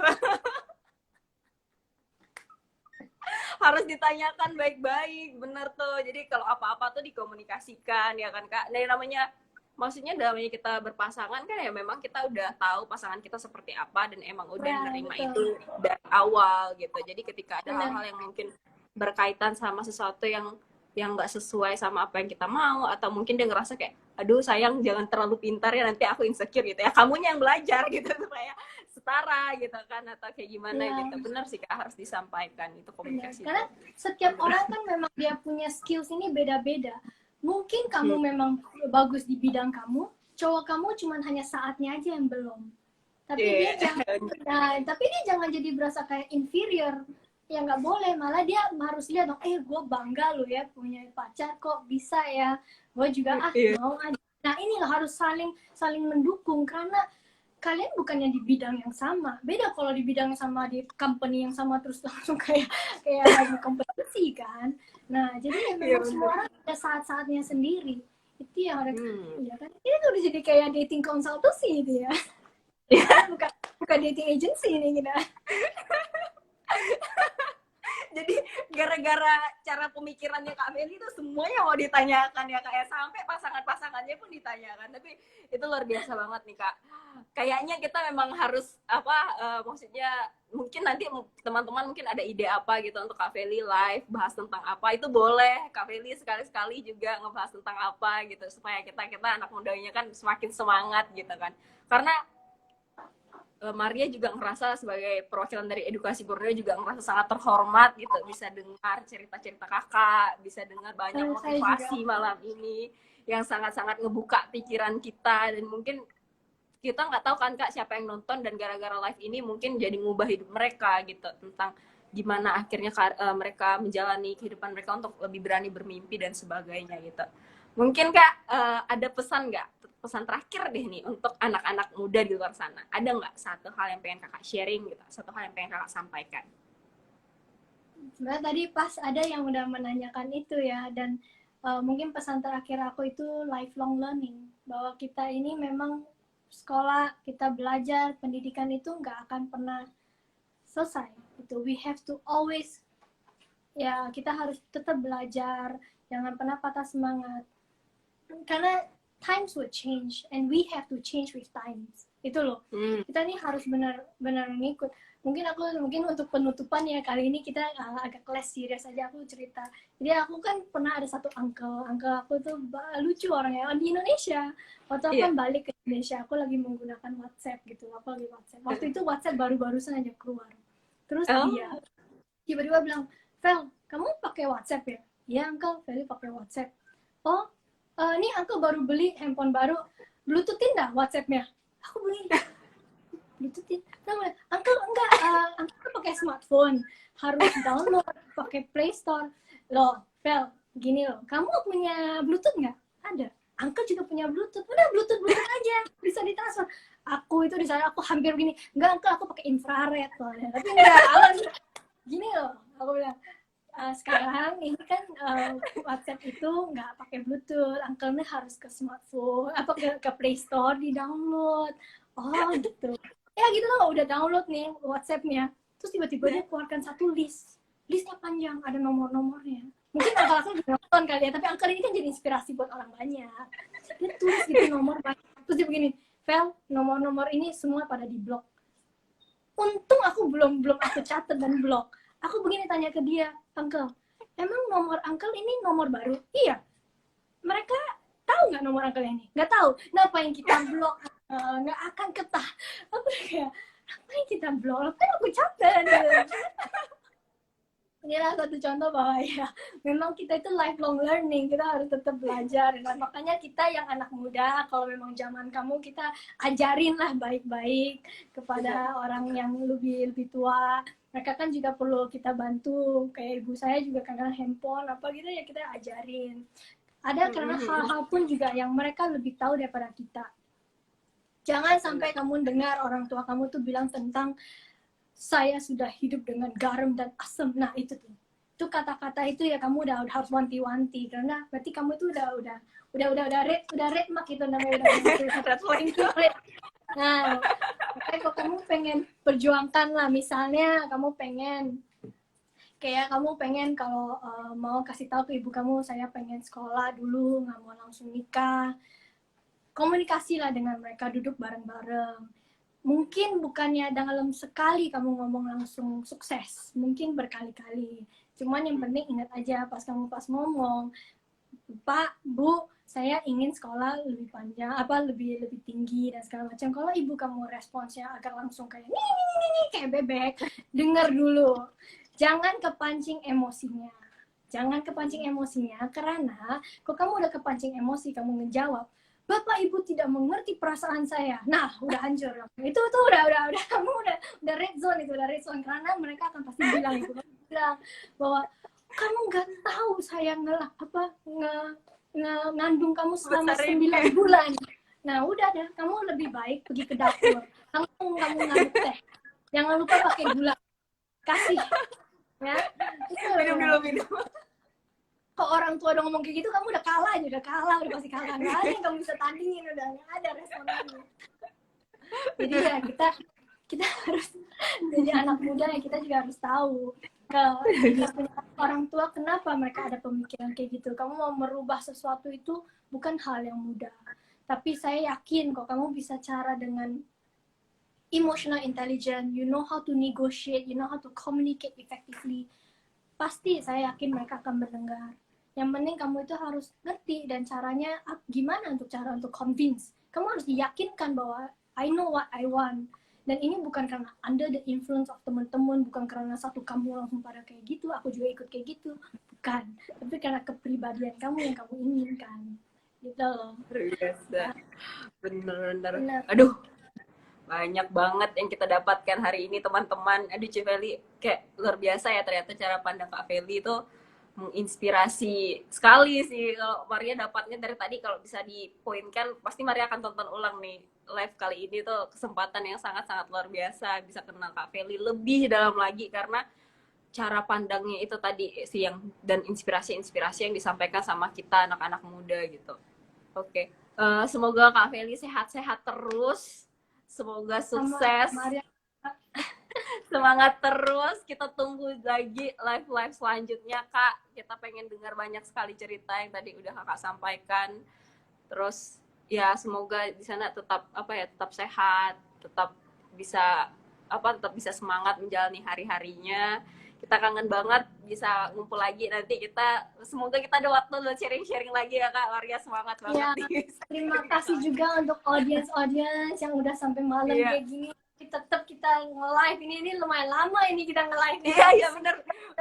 Harus ditanyakan baik-baik, bener tuh. Jadi kalau apa-apa tuh dikomunikasikan ya kan Kak. Nah namanya, maksudnya namanya kita berpasangan kan ya memang kita udah tahu pasangan kita seperti apa dan emang udah nerima itu dari awal gitu. Jadi ketika ada hal-hal yang mungkin berkaitan sama sesuatu yang nggak sesuai sama apa yang kita mau, atau mungkin dia ngerasa kayak aduh sayang jangan terlalu pintar ya nanti aku insecure gitu ya, kamunya yang belajar gitu supaya setara gitu kan, atau kayak gimana gitu. Benar sih Kak, harus disampaikan itu komunikasi. Karena setiap orang kan memang dia punya skills ini beda-beda. Mungkin kamu memang bagus di bidang kamu, cowok kamu cuman hanya saatnya aja yang belum. Tapi dia jangan jadi berasa kayak inferior. Ya nggak boleh, malah dia harus lihat dong, gue bangga lo ya punya pacar, kok bisa ya, gue juga mau aja. Nah inilah harus saling mendukung, karena kalian bukannya di bidang yang sama. Beda kalau di bidang yang sama, di company yang sama terus langsung kayak lagi kompetisi kan. Nah jadi memang semua orang ada saat-saatnya sendiri. Itu yang harus ya kan, ini tuh udah jadi kayak dating konsultasi gitu ya. bukan dating agency ini kita. Jadi gara-gara cara pemikirannya Kak Feli itu semuanya mau ditanyakan ya Kak ya, sampai pasangan-pasangannya pun ditanyakan. Tapi itu luar biasa banget nih Kak. Kayaknya kita memang harus maksudnya mungkin nanti teman-teman mungkin ada ide apa gitu untuk Kak Feli live bahas tentang apa, itu boleh Kak Feli sekali-sekali juga ngebahas tentang apa gitu, supaya kita anak mudanya kan semakin semangat gitu kan. Karena Maria juga ngerasa sebagai perwakilan dari edukasi Borneo juga ngerasa sangat terhormat gitu, bisa dengar cerita-cerita kakak, bisa dengar banyak motivasi malam ini yang sangat-sangat ngebuka pikiran kita. Dan mungkin kita nggak tahu kan Kak siapa yang nonton, dan gara-gara live ini mungkin jadi ngubah hidup mereka gitu, tentang gimana akhirnya mereka menjalani kehidupan mereka untuk lebih berani bermimpi dan sebagainya gitu. Mungkin Kak ada pesan nggak? Pesan terakhir deh nih untuk anak-anak muda di luar sana. Ada nggak satu hal yang pengen Kakak sharing gitu? Satu hal yang pengen Kakak sampaikan? Sebenarnya tadi pas ada yang udah menanyakan itu ya, dan mungkin pesan terakhir aku itu lifelong learning. Bahwa kita ini memang sekolah, kita belajar, pendidikan itu nggak akan pernah selesai. Itu we have to always, ya kita harus tetap belajar, jangan pernah patah semangat. Karena times will change and we have to change with times. Itu loh. Kita nih harus benar-benar ngikut. Mungkin untuk penutupan ya kali ini kita agak less serius aja, aku cerita. Jadi aku kan pernah ada satu uncle aku tuh lucu orangnya di Indonesia. Waktu aku kan balik ke Indonesia, aku lagi menggunakan WhatsApp gitu. Aku lagi WhatsApp. Waktu itu WhatsApp baru-barusan aja keluar. Terus dia tiba-tiba bilang, "Vel, kamu pakai WhatsApp ya?" "Iya, Uncle, Feli pakai WhatsApp." "Oh, ini Uncle baru beli handphone baru, Bluetoothin dah WhatsApp-nya." Aku beli Bluetoothin. Uncle enggak, Uncle pakai smartphone, harus download pakai Play Store. Loh, Vel, gini loh, kamu punya Bluetooth nggak? Ada. Uncle juga punya Bluetooth. Udah Bluetooth aja, bisa ditransfer. Aku itu di sana aku hampir gini, enggak Uncle, aku pakai infrared soalnya. Tapi enggak, gini loh, aku bilang, sekarang ini kan WhatsApp itu nggak pakai Bluetooth, Uncle nih harus ke smartphone, ke Play Store di download. Oh gitu. Ya gitu loh, udah download nih WhatsApp-nya. Terus tiba-tiba dia keluarkan satu listnya panjang, ada nomor-nomornya. Mungkin Uncle juga nonton kali ya, tapi Uncle ini kan jadi inspirasi buat orang banyak. Dia tulis gitu nomor banyak. Terus dia begini, Vel, nomor-nomor ini semua pada di blok. untung aku belum aku catat dan blok. Aku begini tanya ke dia, uncle, emang nomor uncle ini nomor baru? Iya. Mereka tahu nggak nomor uncle ini? Nggak tahu. Ngapain kita blok? Nggak akan ketah. Aku kayak, ngapain kita blok? Kan aku catat. Inilah satu contoh bahwa ya memang kita itu lifelong learning, kita harus tetap belajar. Dan makanya kita yang anak muda, kalau memang zaman kamu, kita ajarin lah baik-baik kepada orang yang lebih tua. Mereka kan juga perlu kita bantu, kayak ibu saya juga kadang handphone apa gitu ya kita ajarin. Ada karena hal-hal pun juga yang mereka lebih tahu daripada kita. Jangan sampai kamu dengar orang tua kamu tuh bilang tentang saya sudah hidup dengan garam dan asam. Nah itu tuh, itu kata-kata itu ya kamu udah harus wanti-wanti, karena berarti kamu itu udah red mark itu namanya, udah. Nah, makanya kalau kamu pengen perjuangkan lah, misalnya kamu pengen kalau mau kasih tahu ke ibu kamu, saya pengen sekolah dulu, nggak mau langsung nikah. Komunikasi lah dengan mereka, duduk bareng-bareng. Mungkin bukannya dalam sekali kamu ngomong langsung sukses, mungkin berkali-kali. Cuman yang penting ingat aja pas kamu ngomong, Pak, Bu, saya ingin sekolah lebih panjang, lebih tinggi dan segala macam. Kalau ibu kamu responsnya agak langsung kayak nih kayak bebek, dengar dulu. Jangan kepancing emosinya. Karena kalau kamu udah kepancing emosi, kamu ngejawab, Bapak Ibu tidak mengerti perasaan saya. Nah, udah hancur. Itu tuh udah kamu udah red zone karena mereka akan pasti bilang bahwa kamu nggak tahu saya ngandung kamu selama 9 bulan. Nah, udah deh, kamu lebih baik pergi ke dapur. Kamu ngaduk teh. Jangan lupa pakai gula. Kasih. Ya. Minum. Kalau orang tua udah ngomong kayak gitu, kamu udah kalah, udah pasti kalah. Nggak ada yang kamu bisa tandingin, udah nggak ada responnya. Jadi ya kita harus jadi anak muda ya, kita juga harus tahu orang tua kenapa mereka ada pemikiran kayak gitu. Kamu mau merubah sesuatu itu bukan hal yang mudah. Tapi saya yakin kok kamu bisa cara dengan emotional intelligence, you know how to negotiate, you know how to communicate effectively. Pasti saya yakin mereka akan mendengar. Yang penting kamu itu harus ngerti dan caranya gimana cara untuk convince. Kamu harus diyakinkan bahwa I know what I want. Dan ini bukan karena under the influence of teman-teman, bukan karena satu kamu langsung pada kayak gitu, aku juga ikut kayak gitu. Bukan. Tapi karena kepribadian kamu yang kamu inginkan. Gitu loh. Biasa. Bener. Aduh, banyak banget yang kita dapatkan hari ini teman-teman. Aduh Civeli, kayak luar biasa ya ternyata cara pandang Kak Feli itu menginspirasi sekali sih. Kalau Maria dapatnya dari tadi, kalau bisa dipoinkan pasti Maria akan tonton ulang nih live kali ini. Tuh kesempatan yang sangat-sangat luar biasa, bisa kenal Kak Feli lebih dalam lagi karena cara pandangnya itu tadi sih yang, dan inspirasi-inspirasi yang disampaikan sama kita anak-anak muda gitu. Oke. Semoga Kak Feli sehat-sehat terus. Semoga sukses. Semangat terus. Kita tunggu lagi live selanjutnya, Kak. Kita pengen dengar banyak sekali cerita yang tadi udah Kakak sampaikan. Terus ya semoga di sana tetap sehat, tetap bisa semangat menjalani hari-harinya. Kita kangen banget bisa ngumpul lagi, nanti semoga kita ada waktu buat sharing-sharing lagi ya Kak. Maria semangat banget ya, nih. Terima kasih juga untuk audiens yang udah sampai malam kayak gini. Tetap kita nge-live ini lumayan lama ini kita nge-live. Iya bener,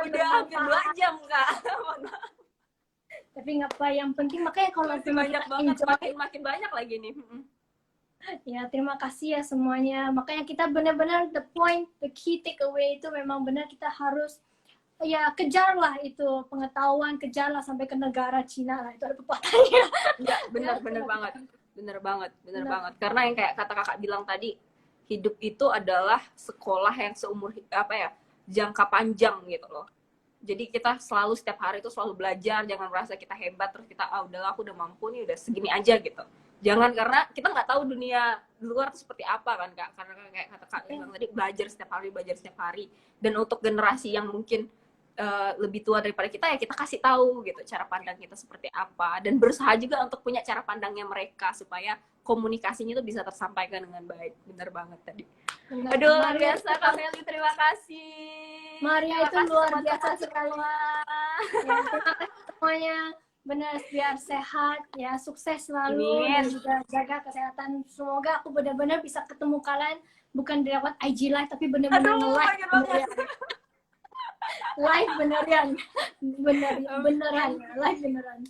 udah hampir 2 jam Kak. Tapi nggak apa, yang penting makanya kalau banyak banget, makin banyak lagi nih. Ya, terima kasih ya semuanya. Makanya kita benar-benar the key takeaway itu memang benar kita harus ya kejarlah itu pengetahuan, kejarlah sampai ke negara Cina lah, itu ada pepatahnya. Ya, benar banget. Karena yang kayak kata Kakak bilang tadi, hidup itu adalah sekolah yang seumur jangka panjang gitu loh. Jadi kita selalu setiap hari itu selalu belajar, jangan merasa kita hebat terus kita udahlah aku udah mampu nih, udah segini aja gitu. Jangan, karena kita nggak tahu dunia luar itu seperti apa kan Kak. Karena kayak kata Kak bilang tadi, belajar setiap hari. Dan untuk generasi yang mungkin lebih tua daripada kita, ya kita kasih tahu gitu cara pandang kita seperti apa, dan berusaha juga untuk punya cara pandangnya mereka supaya komunikasinya itu bisa tersampaikan dengan baik. Benar banget tadi. Benar. Aduh, luar Maria, biasa Kak Feli, terima kasih. Maria Terima itu kasih luar teman-teman biasa sekali. semua. Ya, terima kasih semuanya. Benar, biar sehat, ya sukses selalu dan Amin. juga jaga kesehatan. Semoga aku benar-benar bisa ketemu kalian bukan lewat IG live tapi benar-benar Aduh, nge-live pengen banget. beneran. Live beneran. Beneran, Amin. live beneran.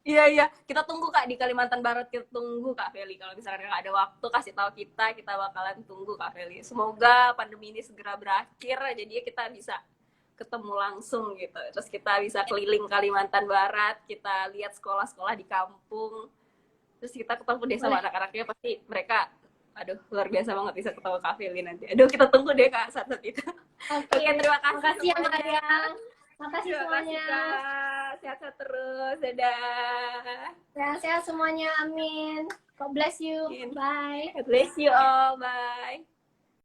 Iya, iya, kita tunggu Kak di Kalimantan Barat, kita tunggu Kak Feli. Kalau misalnya Kakak ada waktu, kasih tahu kita bakalan tunggu Kak Feli. Semoga pandemi ini segera berakhir, jadi kita bisa ketemu langsung gitu. Terus kita bisa keliling Kalimantan Barat, kita lihat sekolah-sekolah di kampung. Terus kita ketemu deh sama Boleh. anak-anaknya, pasti mereka, aduh, luar biasa banget bisa ketemu Kak Feli nanti. Aduh, kita tunggu deh Kak saat-saat itu. Oke, Oke, terima kasih makasih ya semuanya. Maria. Makasih Terima kasih semuanya. Kak. Sehat-sehat terus. Dadah. Sehat-sehat semuanya, amin. God bless you. Amin. Bye. God bless you all. Bye.